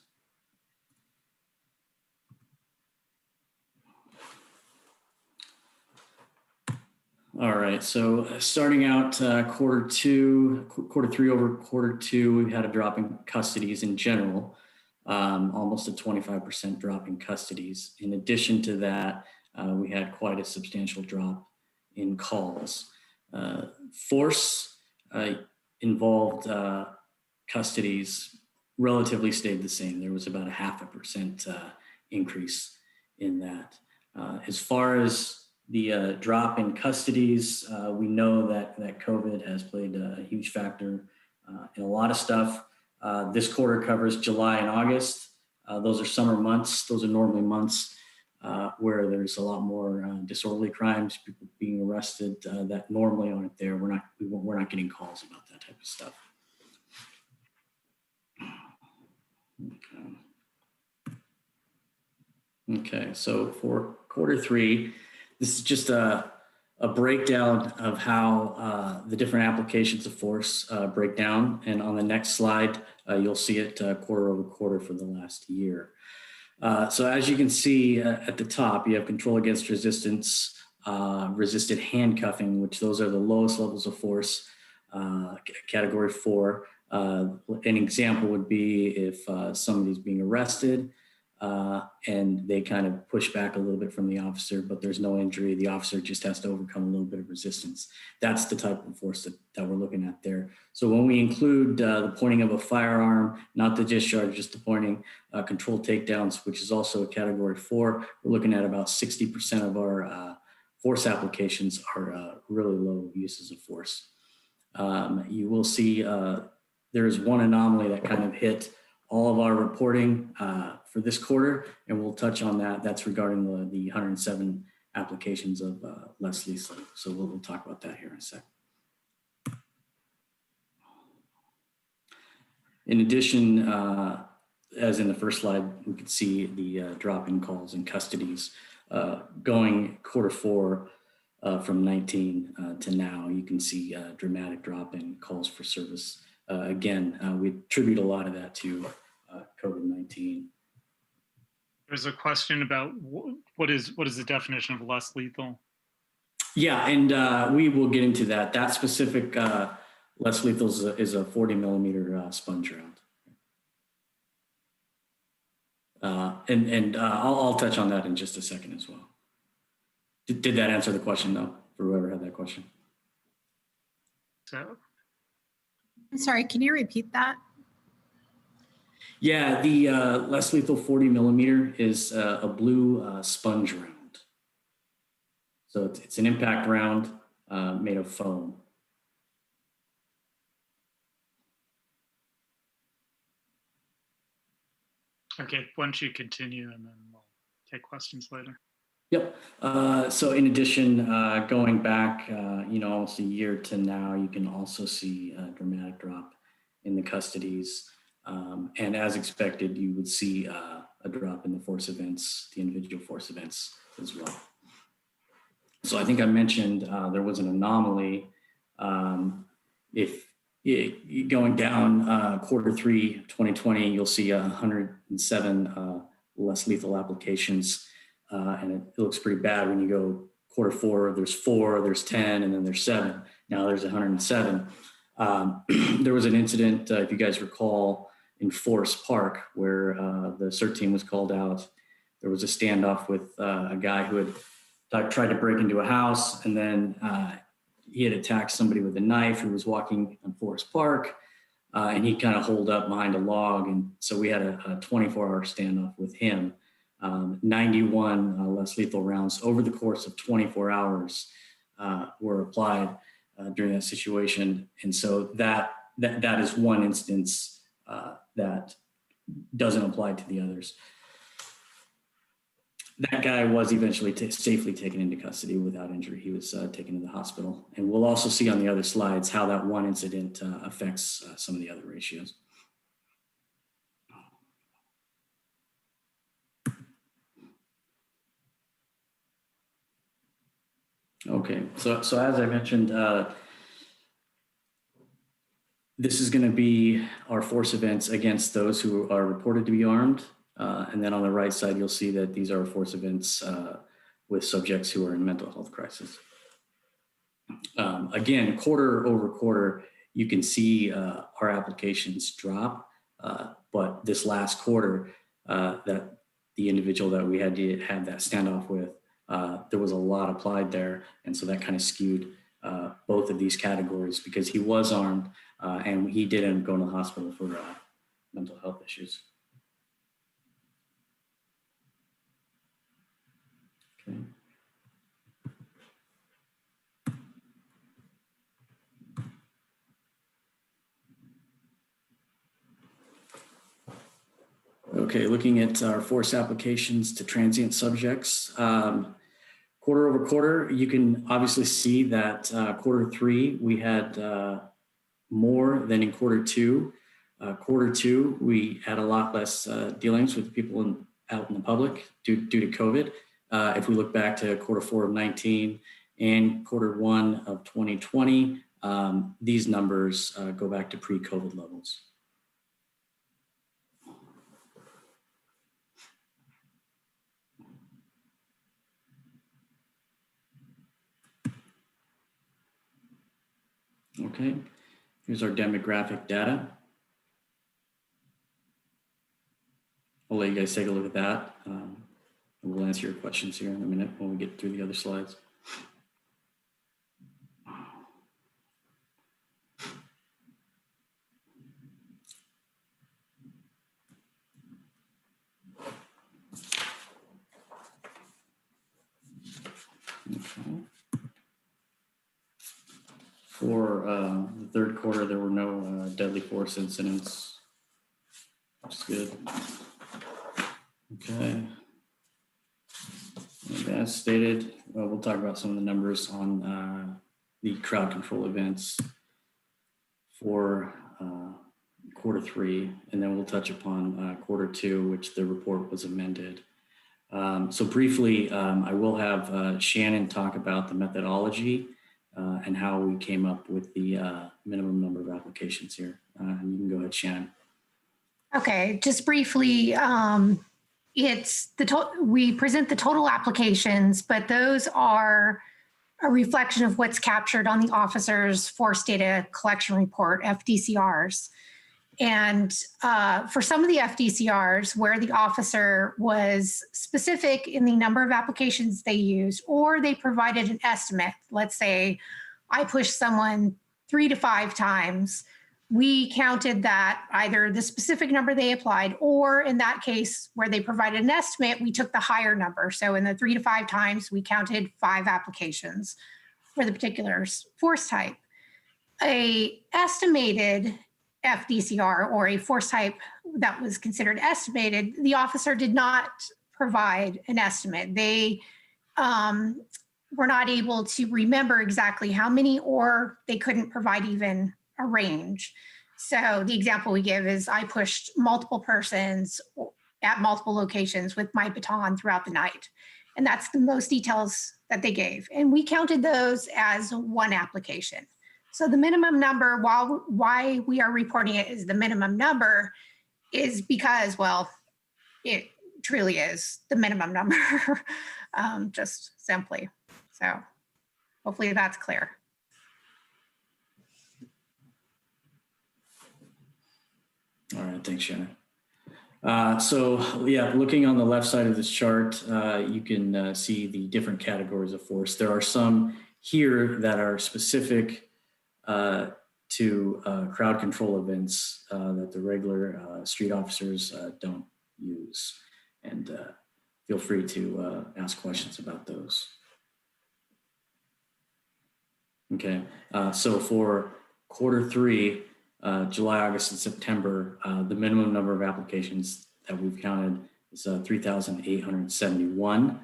All right, so starting out quarter three over quarter two, we've had a drop in custodies in general, almost a 25% drop in custodies. In addition to that, we had quite a substantial drop in calls. Force involved custodies relatively stayed the same. There was about a 0.5% increase in that. As far as the drop in custodies, we know that COVID has played a huge factor in a lot of stuff. This quarter covers July and August. Those are summer months. Those are normally months where there's a lot more disorderly crimes, people being arrested that normally aren't there. We're not getting calls about that type of stuff. Okay, so for quarter three, this is just a breakdown of how the different applications of force break down. And on the next slide, you'll see it quarter over quarter for the last year. So as you can see at the top, you have control against resistance, resisted handcuffing, which those are the lowest levels of force, category 4. An example would be if somebody's being arrested and they kind of push back a little bit from the officer, but there's no injury. The officer just has to overcome a little bit of resistance. That's the type of force that we're looking at there. So when we include the pointing of a firearm, not the discharge, just the pointing, controlled takedowns, which is also a category 4, we're looking at about 60% of our force applications are really low uses of force. You will see there is one anomaly that kind of hit all of our reporting for this quarter, and we'll touch on that. That's regarding the 107 applications of less lethal. So we'll talk about that here in a sec. In addition, as in the first slide, we could see the drop in calls and custodies going quarter 4 from 19 to now. You can see a dramatic drop in calls for service. Again, we attribute a lot of that to COVID-19. There's a question about what is the definition of less lethal? Yeah, and we will get into that. That specific less lethal is a 40 millimeter sponge round. I'll touch on that in just a second as well. Did that answer the question though, for whoever had that question? So, I'm sorry, can you repeat that? Yeah, the less lethal 40 millimeter is a blue sponge round. So it's an impact round made of foam. Okay, why don't you continue and then we'll take questions later. Yep. So in addition, going back, almost a year to now, you can also see a dramatic drop in the custodies. And as expected, you would see a drop in the force events, the individual force events as well. So I think I mentioned there was an anomaly. Going down quarter 3, 2020, you'll see 107 less lethal applications. And it looks pretty bad when you go quarter 4, there's 4, there's 10, and then there's 7. Now there's 107. There was an incident, if you guys recall, in Forest Park where the CERT team was called out. There was a standoff with a guy who had tried to break into a house, and then he had attacked somebody with a knife who was walking on Forest Park, and he kind of holed up behind a log. And so we had a 24-hour standoff with him. 91 less lethal rounds over the course of 24 hours were applied during that situation. And so that is one instance that doesn't apply to the others. That guy was eventually safely taken into custody without injury. He was taken to the hospital. And we'll also see on the other slides how that one incident affects some of the other ratios. Okay, so as I mentioned, this is going to be our force events against those who are reported to be armed. And then on the right side, you'll see that these are force events with subjects who are in mental health crisis. Again, quarter over quarter, you can see our applications drop. But this last quarter, that the individual that we had to have that standoff with, there was a lot applied there. And so that kind of skewed both of these categories because he was armed and he did end up going to the hospital for mental health issues. Okay. Okay, looking at our force applications to transient subjects. Quarter over quarter, you can obviously see that quarter 3, we had more than in quarter 2. Quarter 2, we had a lot less dealings with people out in the public due to COVID. If we look back to quarter 4 of 19 and quarter 1 of 2020, these numbers go back to pre-COVID levels. Okay, here's our demographic data. I'll let you guys take a look at that. And we'll answer your questions here in a minute when we get through the other slides. Okay. For the third quarter, there were no deadly force incidents, which is good. Okay. And as stated, we'll talk about some of the numbers on the crowd control events for quarter 3, and then we'll touch upon quarter 2, which the report was amended. So briefly, I will have Shannon talk about the methodology and how we came up with the minimum number of applications here. And you can go ahead, Shannon. Okay, just briefly, we present the total applications, but those are a reflection of what's captured on the officer's force data collection report, FDCRs. And for some of the FDCRs where the officer was specific in the number of applications they used, or they provided an estimate, let's say I pushed someone 3 to 5 times, we counted that either the specific number they applied, or in that case where they provided an estimate, we took the higher number. So in the 3 to 5 times, we counted 5 applications for the particular force type. A estimated FDCR, or a force type that was considered estimated, the officer did not provide an estimate. They were not able to remember exactly how many, or they couldn't provide even a range. So the example we give is I pushed multiple persons at multiple locations with my baton throughout the night. And that's the most details that they gave. And we counted those as one application. So the minimum number, why we are reporting it as the minimum number, is because, well, it truly is the minimum number, just simply. So hopefully that's clear. All right, thanks, Shannon. So yeah, looking on the left side of this chart, you can see the different categories of force. There are some here that are specific to crowd control events that the regular street officers don't use. And feel free to ask questions about those. Okay, so for Q3, July, August, and September, the minimum number of applications that we've counted is 3,871.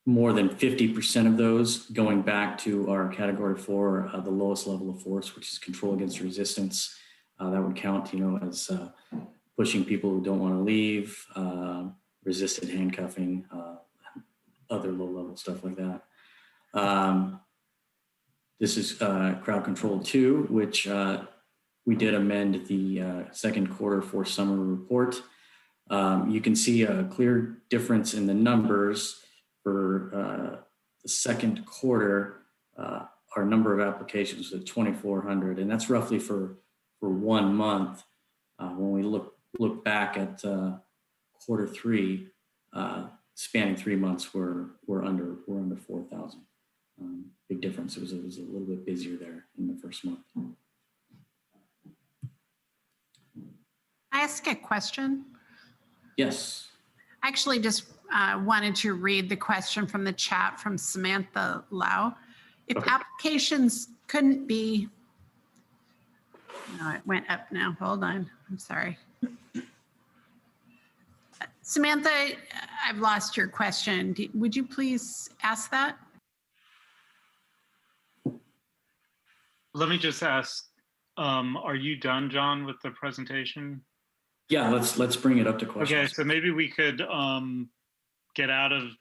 More than 50% of those going back to our category 4, the lowest level of force, which is control against resistance. That would count, as pushing people who don't want to leave, resisted handcuffing, other low-level stuff like that. This is crowd control 2, which we did amend the second quarter for summary report. You can see a clear difference in the numbers for the second quarter. Our number of applications was 2,400, and that's roughly for 1 month. When we look back at Q3, spanning 3 months, we're under 4,000. Big difference. It was a little bit busier there in the first month. I ask a question? Yes. I actually just wanted to read the question from the chat from Samantha Lau. If applications couldn't be, no, it went up now. Hold on. I'm sorry. Samantha, I've lost your question. Would you please ask that? Let me just ask, are you done, John, with the presentation? Yeah, let's bring it up to questions. Okay, so maybe we could get out of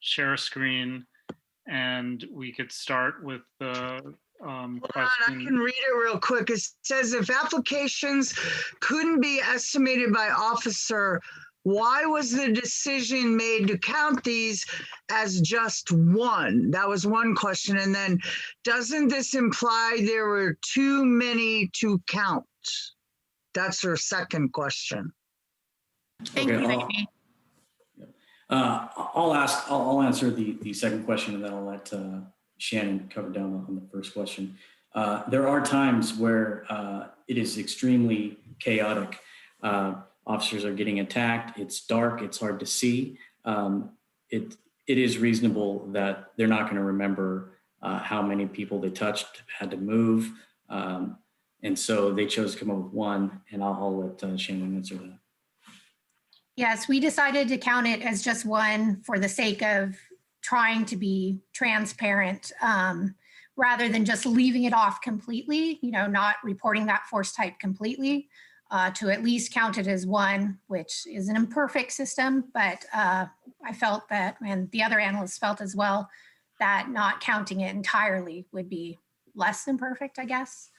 share screen and we could start with the question. I can read it real quick. It says if applications couldn't be estimated by officer, why was the decision made to count these as just one? That was one question. And then doesn't this imply there were too many to count? That's her second question. Thank you, Amy. I'll answer the second question, and then I'll let Shannon cover down on the first question. There are times where it is extremely chaotic. Officers are getting attacked. It's dark. It's hard to see. It is reasonable that they're not going to remember how many people they touched, had to move. And so they chose to come up with one, and I'll let Shannon answer that. Yes, we decided to count it as just one for the sake of trying to be transparent, rather than just leaving it off completely, not reporting that force type completely, to at least count it as one, which is an imperfect system. But I felt that, and the other analysts felt as well, that not counting it entirely would be less than perfect, I guess.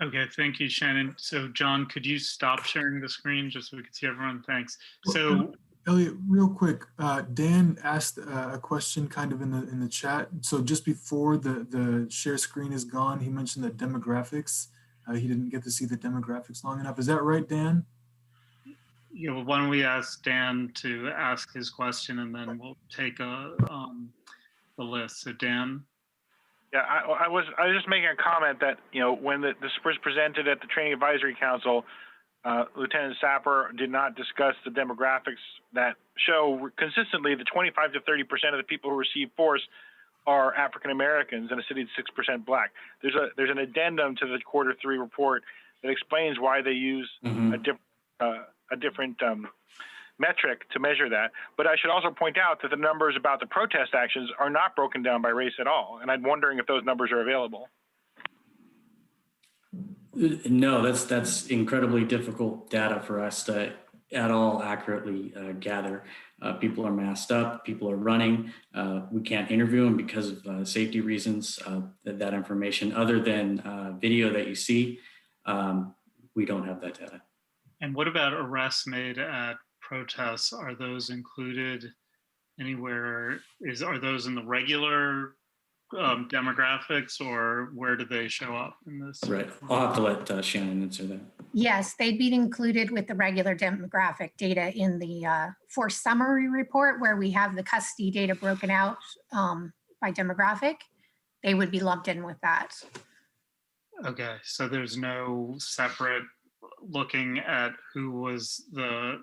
Okay, thank you, Shannon. So John, could you stop sharing the screen just so we can see everyone? Thanks. So Elliot, real quick, Dan asked a question kind of in the chat. So just before the share screen is gone, he mentioned the demographics. He didn't get to see the demographics long enough. Is that right, Dan? Yeah, well, why don't we ask Dan to ask his question, and then we'll take the list. So Dan. Yeah, I was just making a comment that, when this was presented at the Training Advisory Council, Lieutenant Sapper did not discuss the demographics that show consistently that 25 to 30% of the people who receive force are African Americans in a city that's 6% Black. There's an addendum to the Q3 report that explains why they use a different metric to measure that. But I should also point out that the numbers about the protest actions are not broken down by race at all. And I'm wondering if those numbers are available. No, that's incredibly difficult data for us to at all accurately gather. People are masked up, people are running. We can't interview them because of safety reasons. That information, other than video that you see, we don't have that data. And what about arrests made at protests? Are those included anywhere? Are those in the regular demographics, or where do they show up in this? Right. I'll have to let Shannon answer that. Yes, they'd be included with the regular demographic data in the force summary report, where we have the custody data broken out by demographic. They would be lumped in with that. Okay, so there's no separate looking at who was the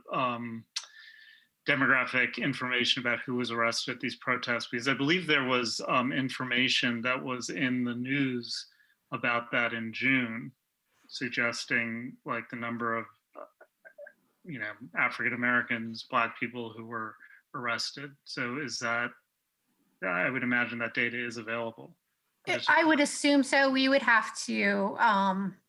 demographic information about who was arrested at these protests, because I believe there was information that was in the news about that in June, suggesting like the number of African Americans, Black people who were arrested. So is that, I would imagine that data is available. I would assume so. We would have to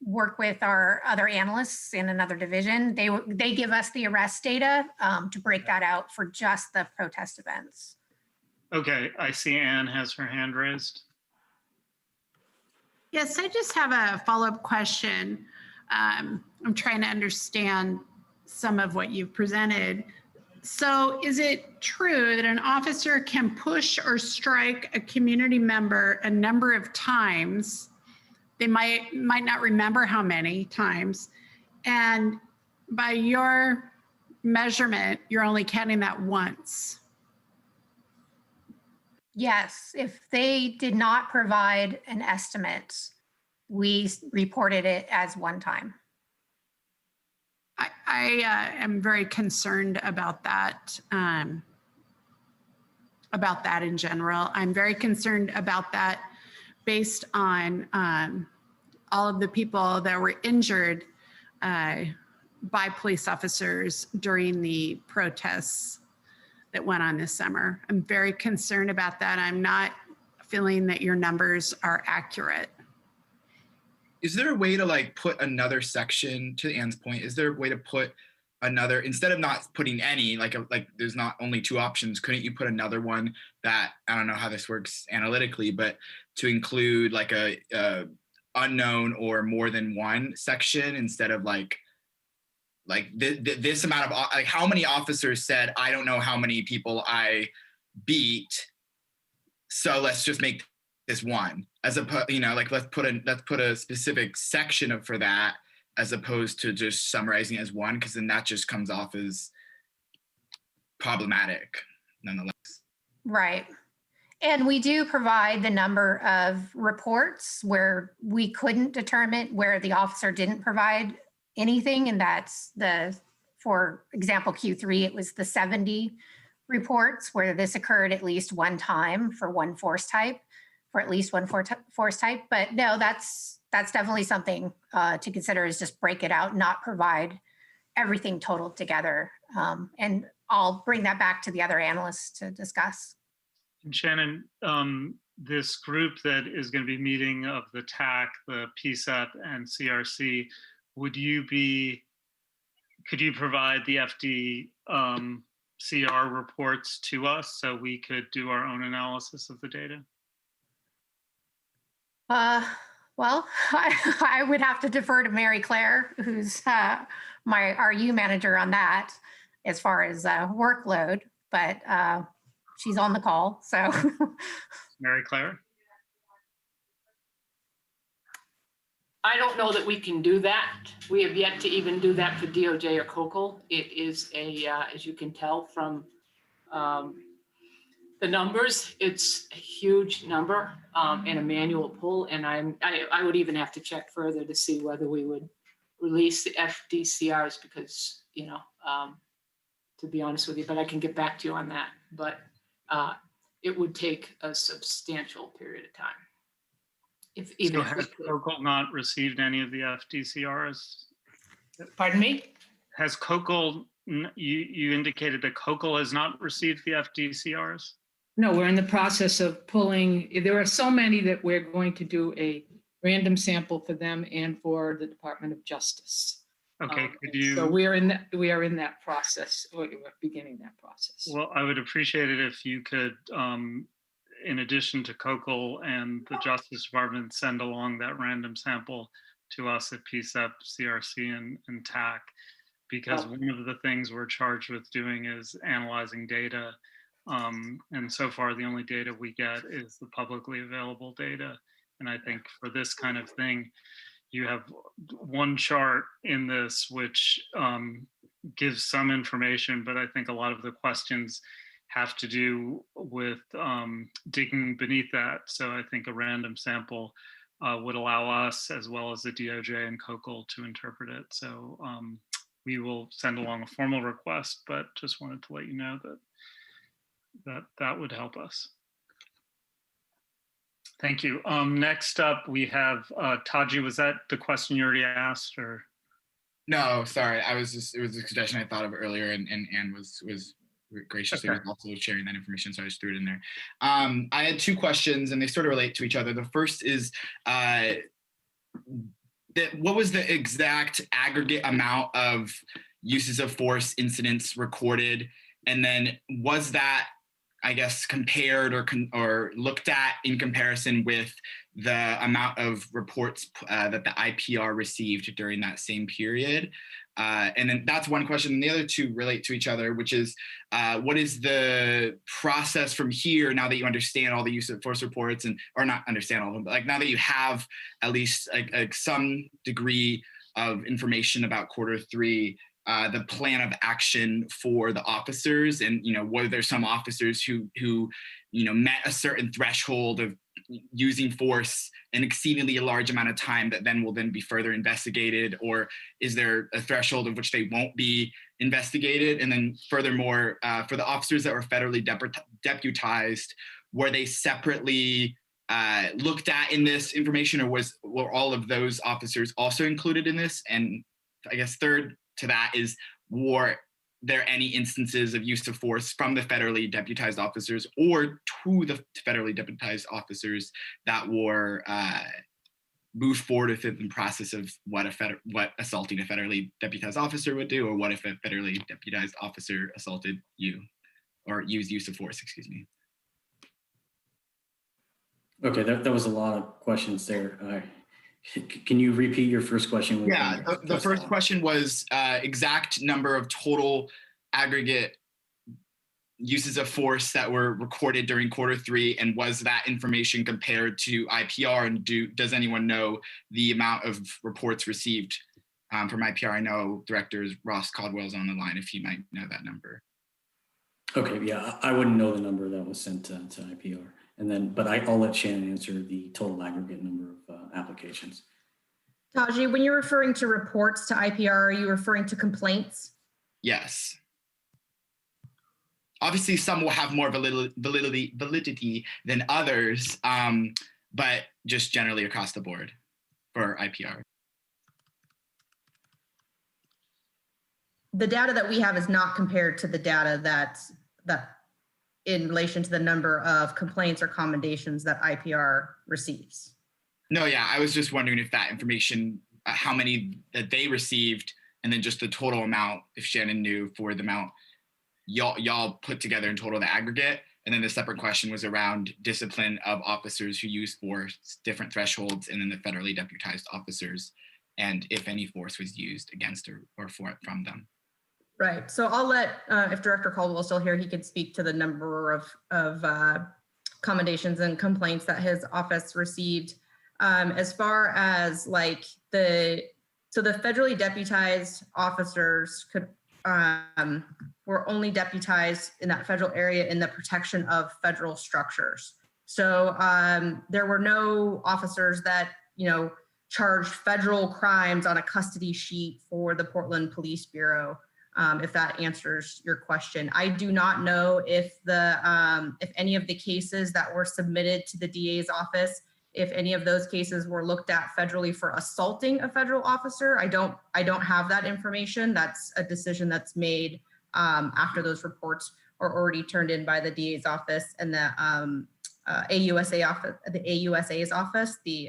work with our other analysts in another division. They give us the arrest data to break that out for just the protest events. Okay, I see Anne has her hand raised. Yes, I just have a follow-up question. I'm trying to understand some of what you've presented. So is it true that an officer can push or strike a community member a number of times? They might not remember how many times. And by your measurement, you're only counting that once. Yes, if they did not provide an estimate, we reported it as one time. I am very concerned about that in general. I'm very concerned about that based on all of the people that were injured by police officers during the protests that went on this summer. I'm very concerned about that. I'm not feeling that your numbers are accurate. Is there a way to like put another section, to Anne's point, is there a way to put another, instead of not putting any, like there's not only two options, couldn't you put another one that, I don't know how this works analytically, but to include like a unknown or more than one section instead of like this amount of, like how many officers said, I don't know how many people I beat, so let's just make this one, as opposed, like let's put a specific section for that, as opposed to just summarizing it as one, because then that just comes off as problematic nonetheless. Right. And we do provide the number of reports where we couldn't determine where the officer didn't provide anything. And that's for example, Q3, it was the 70 reports where this occurred at least one time for one force type, for at least one force type. But no, that's definitely something to consider, is just break it out, not provide everything totaled together. And I'll bring that back to the other analysts to discuss. And Shannon, this group that is going to be meeting of the TAC, the Psep and CRC, could you provide the FDCR reports to us so we could do our own analysis of the data? Well, I would have to defer to Mary Claire, who's my RU manager on that as far as workload, but she's on the call, so. Mary Claire? I don't know that we can do that. We have yet to even do that for DOJ or COCL. It is as you can tell from the numbers, it's a huge number and a manual pull. And I would even have to check further to see whether we would release the FDCRs because, you know, to be honest with you, but I can get back to you on that. But it would take a substantial period of time. If even So has COCL not received any of the FDCRs? Pardon me? Has COCL, you indicated that COCL has not received the FDCRs? No, we're in the process of pulling, there are so many that we're going to do a random sample for them and for the Department of Justice. Okay, could you? So we are in that process, or we're beginning that process. Well, I would appreciate it if you could, in addition to COCL and the Justice Department, send along that random sample to us at Psep, CRC, and TAC, because one of the things we're charged with doing is analyzing data. And so far, the only data we get is the publicly available data. And I think for this kind of thing, you have one chart in this which gives some information, but I think a lot of the questions have to do with digging beneath that. So I think a random sample would allow us, as well as the DOJ and COCL, to interpret it. So we will send along a formal request, but just wanted to let you know that would help us. Thank you. Next up, we have Taji. Was that the question you already asked, or? No, sorry. It was a suggestion I thought of earlier, and Anne was graciously also sharing that information, so I just threw it in there. I had two questions, and they sort of relate to each other. The first is what was the exact aggregate amount of uses of force incidents recorded, and then was that, I guess, compared or looked at in comparison with the amount of reports that the IPR received during that same period? And then that's one question. And the other two relate to each other, which is what is the process from here now that you understand all the use of force reports, or not understand all of them, but like now that you have at least like some degree of information about Q3, the plan of action for the officers, and were there some officers who met a certain threshold of using force an exceedingly large amount of time that then will be further investigated, or is there a threshold of which they won't be investigated? And then furthermore, for the officers that were federally deputized, were they separately looked at in this information, or were all of those officers also included in this? And I guess third to that is, were there any instances of use of force from the federally deputized officers or to the federally deputized officers that were moved forward with the process of what assaulting a federally deputized officer would do, or what if a federally deputized officer assaulted you or used use of force, excuse me? Okay, that was a lot of questions there. Can you repeat your first question? Yeah, the first question was exact number of total aggregate uses of force that were recorded during Q3, and was that information compared to IPR? And does anyone know the amount of reports received from IPR? I know Director Ross Caldwell's on the line if he might know that number. Okay, yeah, I wouldn't know the number that was sent to IPR. And then, but I'll let Shannon answer the total aggregate number of applications. Taji, when you're referring to reports to IPR, are you referring to complaints? Yes. Obviously, some will have more validity than others, but just generally across the board for IPR. The data that we have is not compared to the data that in relation to the number of complaints or commendations that IPR receives. No, yeah, I was just wondering if that information, how many that they received, and then just the total amount, if Shannon knew for the amount y'all put together in total, the aggregate. And then the separate question was around discipline of officers who use force, different thresholds, and then the federally deputized officers, and if any force was used against or from them. Right. So I'll let, if Director Caldwell is still here, he could speak to the number of commendations and complaints that his office received. As far as like the federally deputized officers were only deputized in that federal area in the protection of federal structures. So there were no officers that, charged federal crimes on a custody sheet for the Portland Police Bureau, if that answers your question. I do not know if any of the cases that were submitted to the DA's office, if any of those cases were looked at federally for assaulting a federal officer. I don't have that information. That's a decision that's made after those reports are already turned in by the DA's office and the AUSA's office, the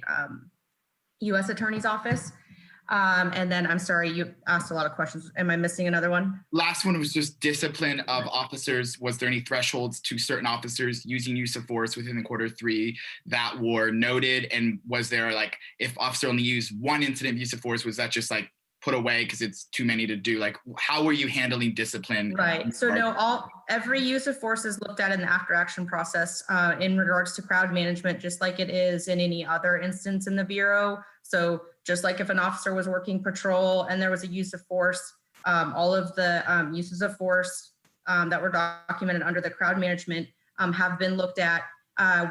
U.S. Attorney's Office. And then I'm sorry, you asked a lot of questions. Am I missing another one? Last one was just discipline of officers. Was there any thresholds to certain officers using use of force within the Q3 that were noted? And was there, like, if officer only used one incident of use of force, was that just like put away because it's too many to do? Like, how were you handling discipline? Right. So no, every use of force is looked at in the after action process in regards to crowd management, just like it is in any other instance in the Bureau. So just like if an officer was working patrol and there was a use of force, all of the uses of force that were documented under the crowd management have been looked at.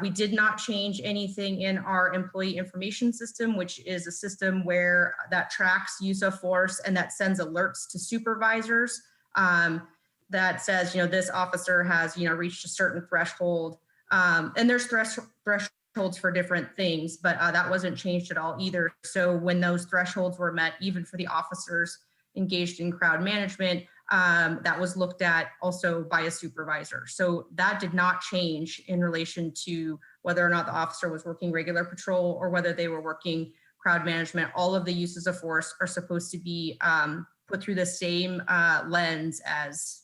We did not change anything in our employee information system, which is a system where that tracks use of force and that sends alerts to supervisors that says, this officer has, reached a certain threshold. And there's thresholds for different things, but that wasn't changed at all either. So when those thresholds were met, even for the officers engaged in crowd management, that was looked at also by a supervisor. So that did not change in relation to whether or not the officer was working regular patrol or whether they were working crowd management. All of the uses of force are supposed to be put through the same lens as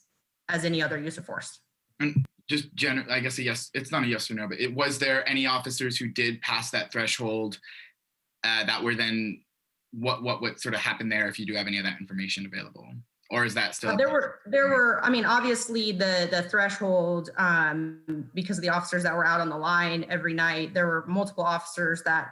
any other use of force. And just I guess it's not a yes or no, but was there any officers who did pass that threshold that were then, what sort of happened there, if you do have any of that information available? Or is that still? There were, obviously the threshold, because of the officers that were out on the line every night, there were multiple officers that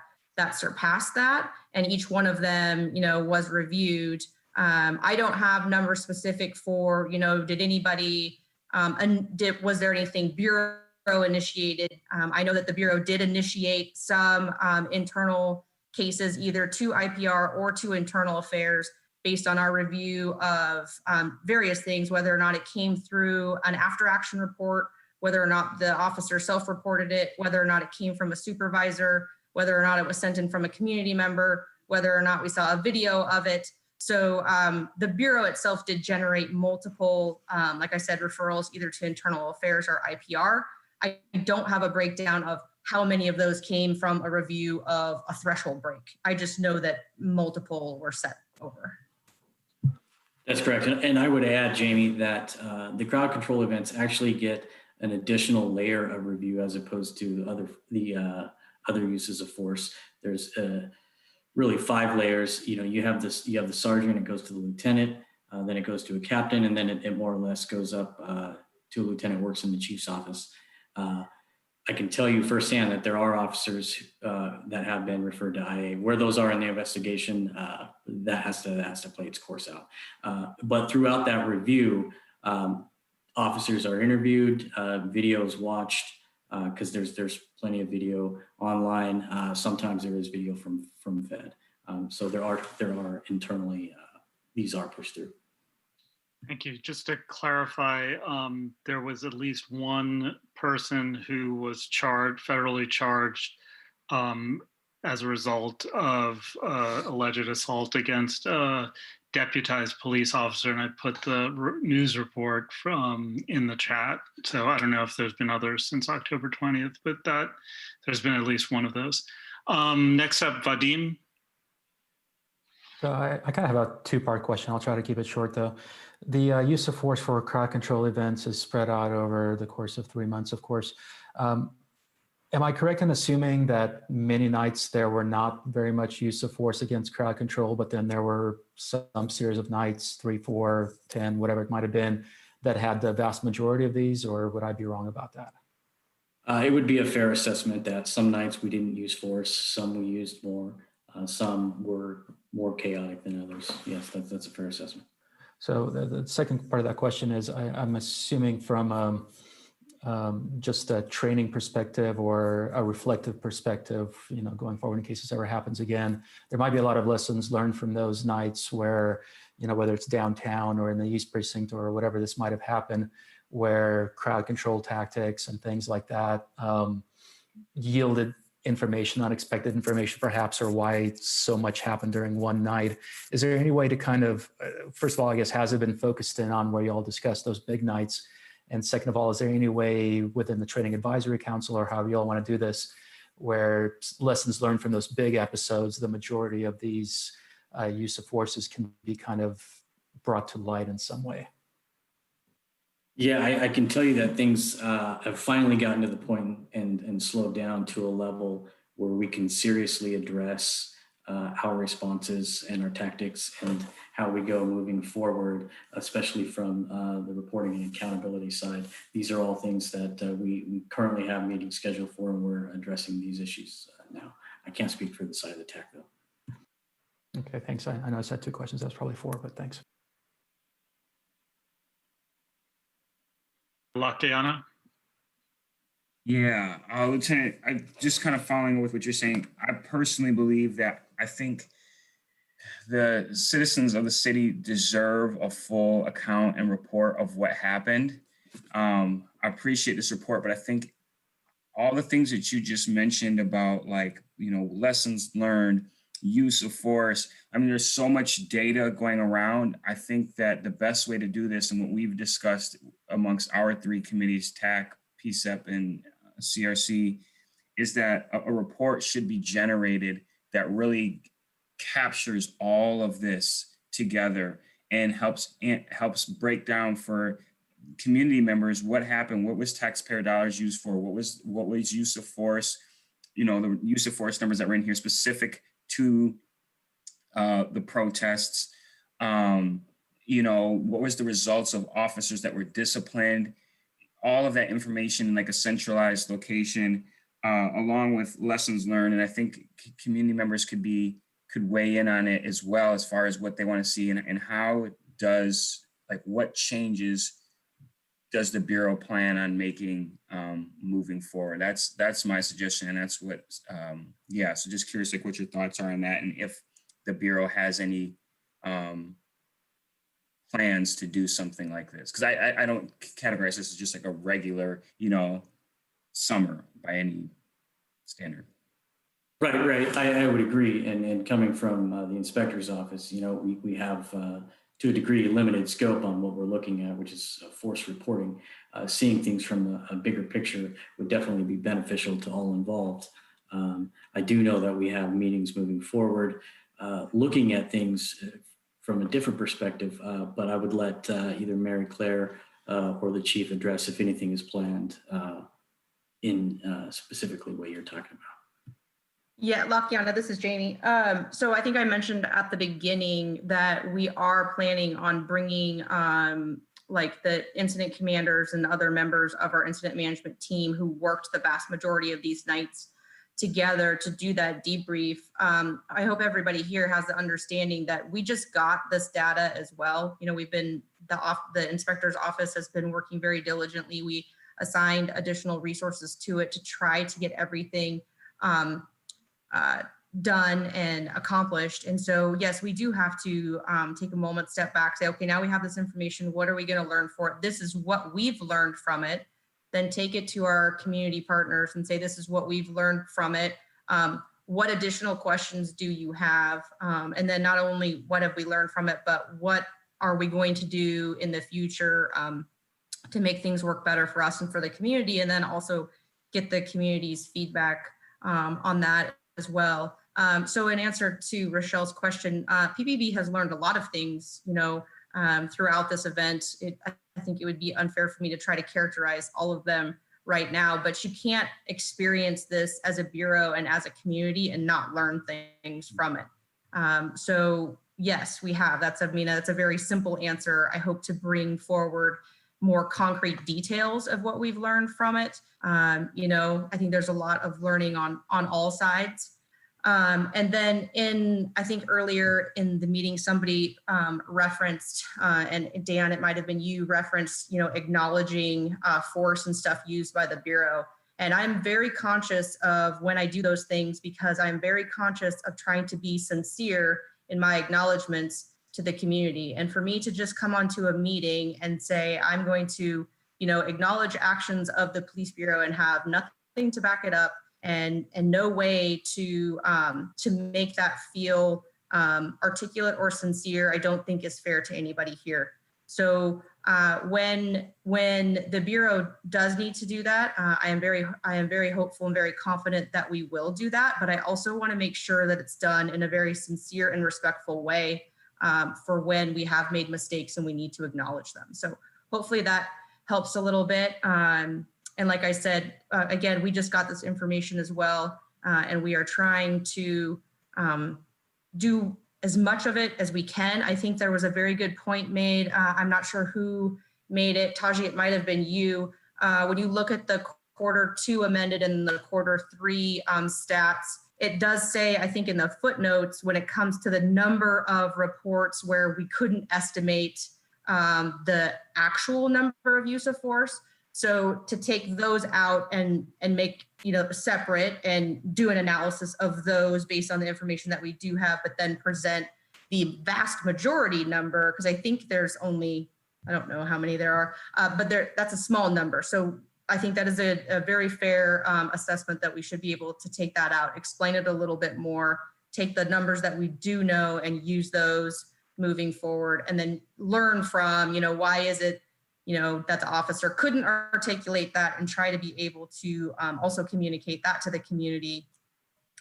surpassed that, and each one of them, was reviewed. I don't have numbers specific for, did anybody, was there anything Bureau initiated? I know that the Bureau did initiate some internal cases either to IPR or to internal affairs based on our review of various things, whether or not it came through an after action report, whether or not the officer self-reported it, whether or not it came from a supervisor, whether or not it was sent in from a community member, whether or not we saw a video of it. So the Bureau itself did generate multiple, like I said, referrals either to internal affairs or IPR. I don't have a breakdown of how many of those came from a review of a threshold break. I just know that multiple were set over. That's correct. And I would add, Jamie, that the crowd control events actually get an additional layer of review as opposed to the other uses of force. There's really 5 layers. You have the sergeant, it goes to the lieutenant, then it goes to a captain, and then it more or less goes up to a lieutenant, works in the chief's office. I can tell you firsthand that there are officers that have been referred to IA. Where those are in the investigation, that has to play its course out. But throughout that review, officers are interviewed, videos watched, because there's plenty of video online. Sometimes there is video from Fed. So there are internally, these are pushed through. Thank you. Just to clarify, there was at least one person who was federally charged as a result of alleged assault against a deputized police officer, and I put the news report in the chat. So I don't know if there's been others since October 20th, but there's been at least one of those. Next up, Vadim. So I kind of have a 2-part question. I'll try to keep it short though. The use of force for crowd control events is spread out over the course of 3 months, of course. Am I correct in assuming that many nights there were not very much use of force against crowd control, but then there were some series of nights, 3, 4, 10, whatever it might have been, that had the vast majority of these, or would I be wrong about that? It would be a fair assessment that some nights we didn't use force, some we used more, some were more chaotic than others. Yes, that's a fair assessment. So the second part of that question is, I'm assuming from just a training perspective or a reflective perspective, going forward in case this ever happens again, there might be a lot of lessons learned from those nights where, whether it's downtown or in the East Precinct or whatever this might have happened, where crowd control tactics and things like that yielded information, unexpected information perhaps, or why so much happened during one night. Is there any way to kind of, first of all, I guess, has it been focused in on where you all discussed those big nights? And second of all, is there any way within the Training Advisory Council or however you all want to do this, where lessons learned from those big episodes, the majority of these use of forces can be kind of brought to light in some way? Yeah, I can tell you that things have finally gotten to the point and slowed down to a level where we can seriously address our responses and our tactics and how we go moving forward, especially from the reporting and accountability side. These are all things that we currently have meetings scheduled for, and we're addressing these issues now. I can't speak for the side of the tech though. Okay, thanks. I know I said 2 questions. That's probably 4, but thanks. Latiana? Yeah, Lieutenant, I just kind of following with what you're saying. I personally believe that I think the citizens of the city deserve a full account and report of what happened. I appreciate this report, but I think all the things that you just mentioned about, like, lessons learned, use of force. I mean, there's so much data going around. I think that the best way to do this, and what we've discussed amongst our 3 committees, TAC, Psep, and CRC, is that a report should be generated that really captures all of this together and helps break down for community members what happened, what was taxpayer dollars used for, what was use of force, the use of force numbers that were in here specific to the protests, what was the results of officers that were disciplined, all of that information in like a centralized location, along with lessons learned. And I think community members could weigh in on it as well, as far as what they want to see and how does, like, what changes does the Bureau plan on making moving forward? That's my suggestion, and that's what, so just curious, like, what your thoughts are on that, and if the Bureau has any plans to do something like this, because I don't categorize this as just like a regular, summer by any standard. Right. I would agree. And coming from the inspector's office, we have, to a degree, limited scope on what we're looking at, which is force reporting. Seeing things from a bigger picture would definitely be beneficial to all involved. I do know that we have meetings moving forward, looking at things from a different perspective, but I would let either Mary Claire or the chief address if anything is planned in specifically what you're talking about. Yeah, Latiana, this is Jamie. So I think I mentioned at the beginning that we are planning on bringing like the incident commanders and other members of our incident management team who worked the vast majority of these nights together to do that debrief. I hope everybody here has the understanding that we just got this data as well. We've been, the inspector's office has been working very diligently. We assigned additional resources to it to try to get everything done and accomplished. And so, yes, we do have to take a moment, step back, say, okay, now we have this information. What are we going to learn for it? This is what we've learned from it. Then take it to our community partners and say, this is what we've learned from it. What additional questions do you have? And then not only what have we learned from it, but what are we going to do in the future to make things work better for us and for the community? And then also get the community's feedback on that as well. So in answer to Rochelle's question, PPB has learned a lot of things, throughout this event. I think it would be unfair for me to try to characterize all of them right now, but you can't experience this as a bureau and as a community and not learn things from it. So yes, we have. That's a very simple answer. I hope to bring forward more concrete details of what we've learned from it. I think there's a lot of learning on all sides. And then I think earlier in the meeting, somebody referenced, and Dan, it might have been you, referenced, acknowledging force and stuff used by the Bureau. And I'm very conscious of when I do those things, because I'm very conscious of trying to be sincere in my acknowledgements to the community. And for me to just come onto a meeting and say, I'm going to, acknowledge actions of the Police Bureau and have nothing to back it up, and no way to make that feel articulate or sincere, I don't think is fair to anybody here. So when the Bureau does need to do that, I am very hopeful and very confident that we will do that. But I also want to make sure that it's done in a very sincere and respectful way for when we have made mistakes and we need to acknowledge them. So hopefully that helps a little bit. And like I said, again, we just got this information as well, and we are trying to do as much of it as we can. I think there was a very good point made. I'm not sure who made it. Taji, it might have been you. When you look at the Q2 amended and the Q3 stats, it does say, I think in the footnotes, when it comes to the number of reports where we couldn't estimate the actual number of use of force. So to take those out and make, separate and do an analysis of those based on the information that we do have, but then present the vast majority number, because I think there's only, I don't know how many there are, but that's a small number. So I think that is a very fair assessment that we should be able to take that out, explain it a little bit more, take the numbers that we do know and use those moving forward, and then learn from, why is it that the officer couldn't articulate that, and try to be able to also communicate that to the community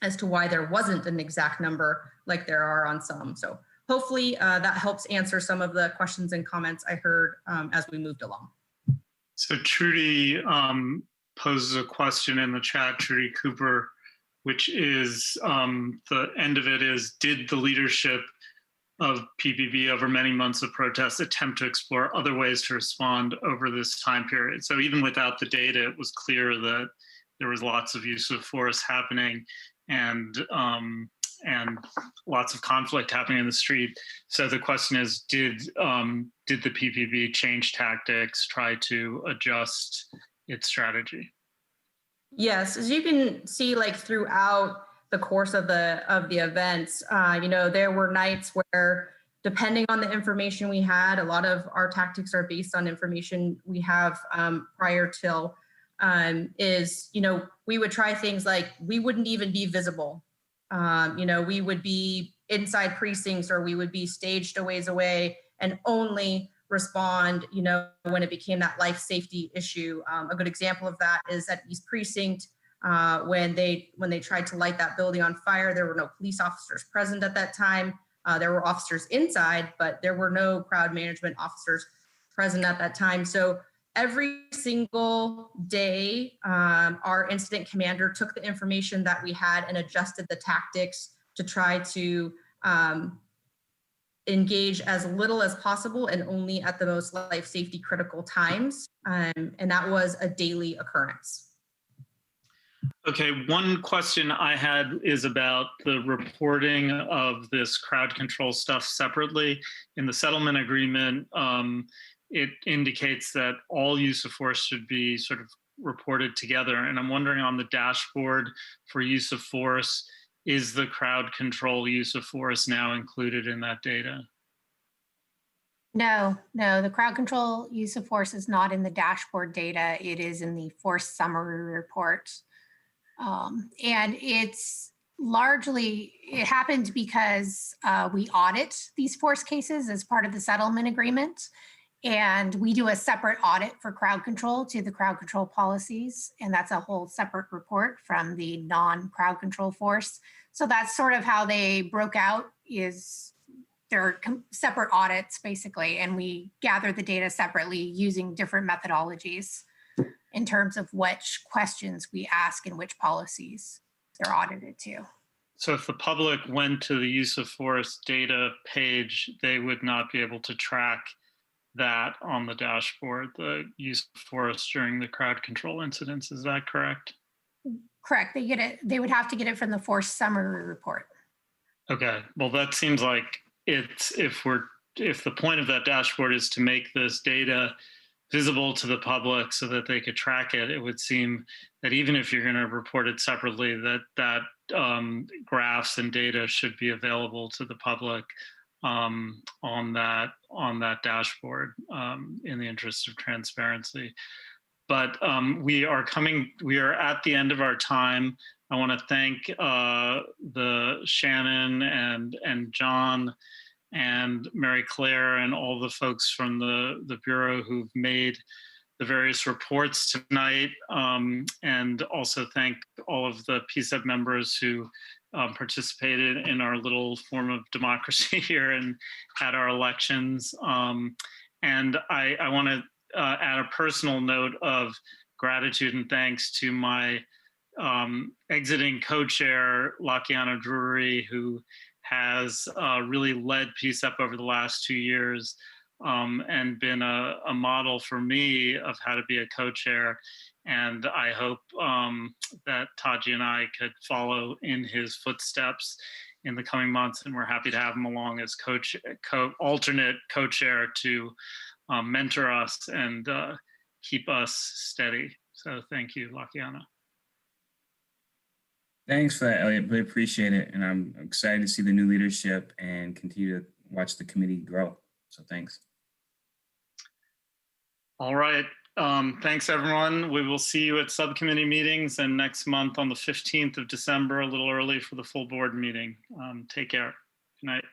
as to why there wasn't an exact number like there are on some. So hopefully that helps answer some of the questions and comments I heard as we moved along. So Trudy poses a question in the chat, Trudy Cooper, which is the end of it is, did the leadership of PPB over many months of protests attempt to explore other ways to respond over this time period? So even without the data, it was clear that there was lots of use of force happening and lots of conflict happening in the street. So the question is, did the PPB change tactics, try to adjust its strategy? Yes, as you can see, like throughout the course of the events, there were nights where, depending on the information we had, a lot of our tactics are based on information we have prior till, we would try things like we wouldn't even be visible. We would be inside precincts, or we would be staged a ways away and only respond, when it became that life safety issue. A good example of that is at East Precinct. When they tried to light that building on fire, there were no police officers present at that time. There were officers inside, but there were no crowd management officers present at that time. So every single day, our incident commander took the information that we had and adjusted the tactics to try to engage as little as possible and only at the most life safety critical times. And that was a daily occurrence. Okay, one question I had is about the reporting of this crowd control stuff separately. In the settlement agreement, it indicates that all use of force should be sort of reported together. And I'm wondering, on the dashboard for use of force, is the crowd control use of force now included in that data? No, the crowd control use of force is not in the dashboard data. It is in the force summary report. And it's largely, it happened because we audit these force cases as part of the settlement agreement. And we do a separate audit for crowd control to the crowd control policies. And that's a whole separate report from the non-crowd control force. So that's sort of how they broke out, is they're separate audits basically. And we gather the data separately using different methodologies in terms of which questions we ask and which policies they're audited to. So if the public went to the use of force data page, they would not be able to track that on the dashboard, the use of force during the crowd control incidents. Is that correct? Correct. They would have to get it from the forced summary report. Okay, well, that seems like if the point of that dashboard is to make this data visible to the public so that they could track it, it would seem that even if you're going to report it separately, that graphs and data should be available to the public on that dashboard in the interest of transparency. But we are at the end of our time. I want to thank the Shannon and John and Mary Claire and all the folks from the Bureau who've made the various reports tonight, and also thank all of the Psep members who participated in our little form of democracy here and at our elections. And I want to add a personal note of gratitude and thanks to my exiting co-chair, Lakiana Drury, who has really led Psep over the last 2 years and been a model for me of how to be a co-chair. And I hope that Taji and I could follow in his footsteps in the coming months. And we're happy to have him along as alternate co-chair to mentor us and keep us steady. So thank you, Lakiana. Thanks for that, Elliot. Really appreciate it. And I'm excited to see the new leadership and continue to watch the committee grow. So thanks. All right. Thanks, everyone. We will see you at subcommittee meetings and next month on the 15th of December, a little early for the full board meeting. Take care. Good night.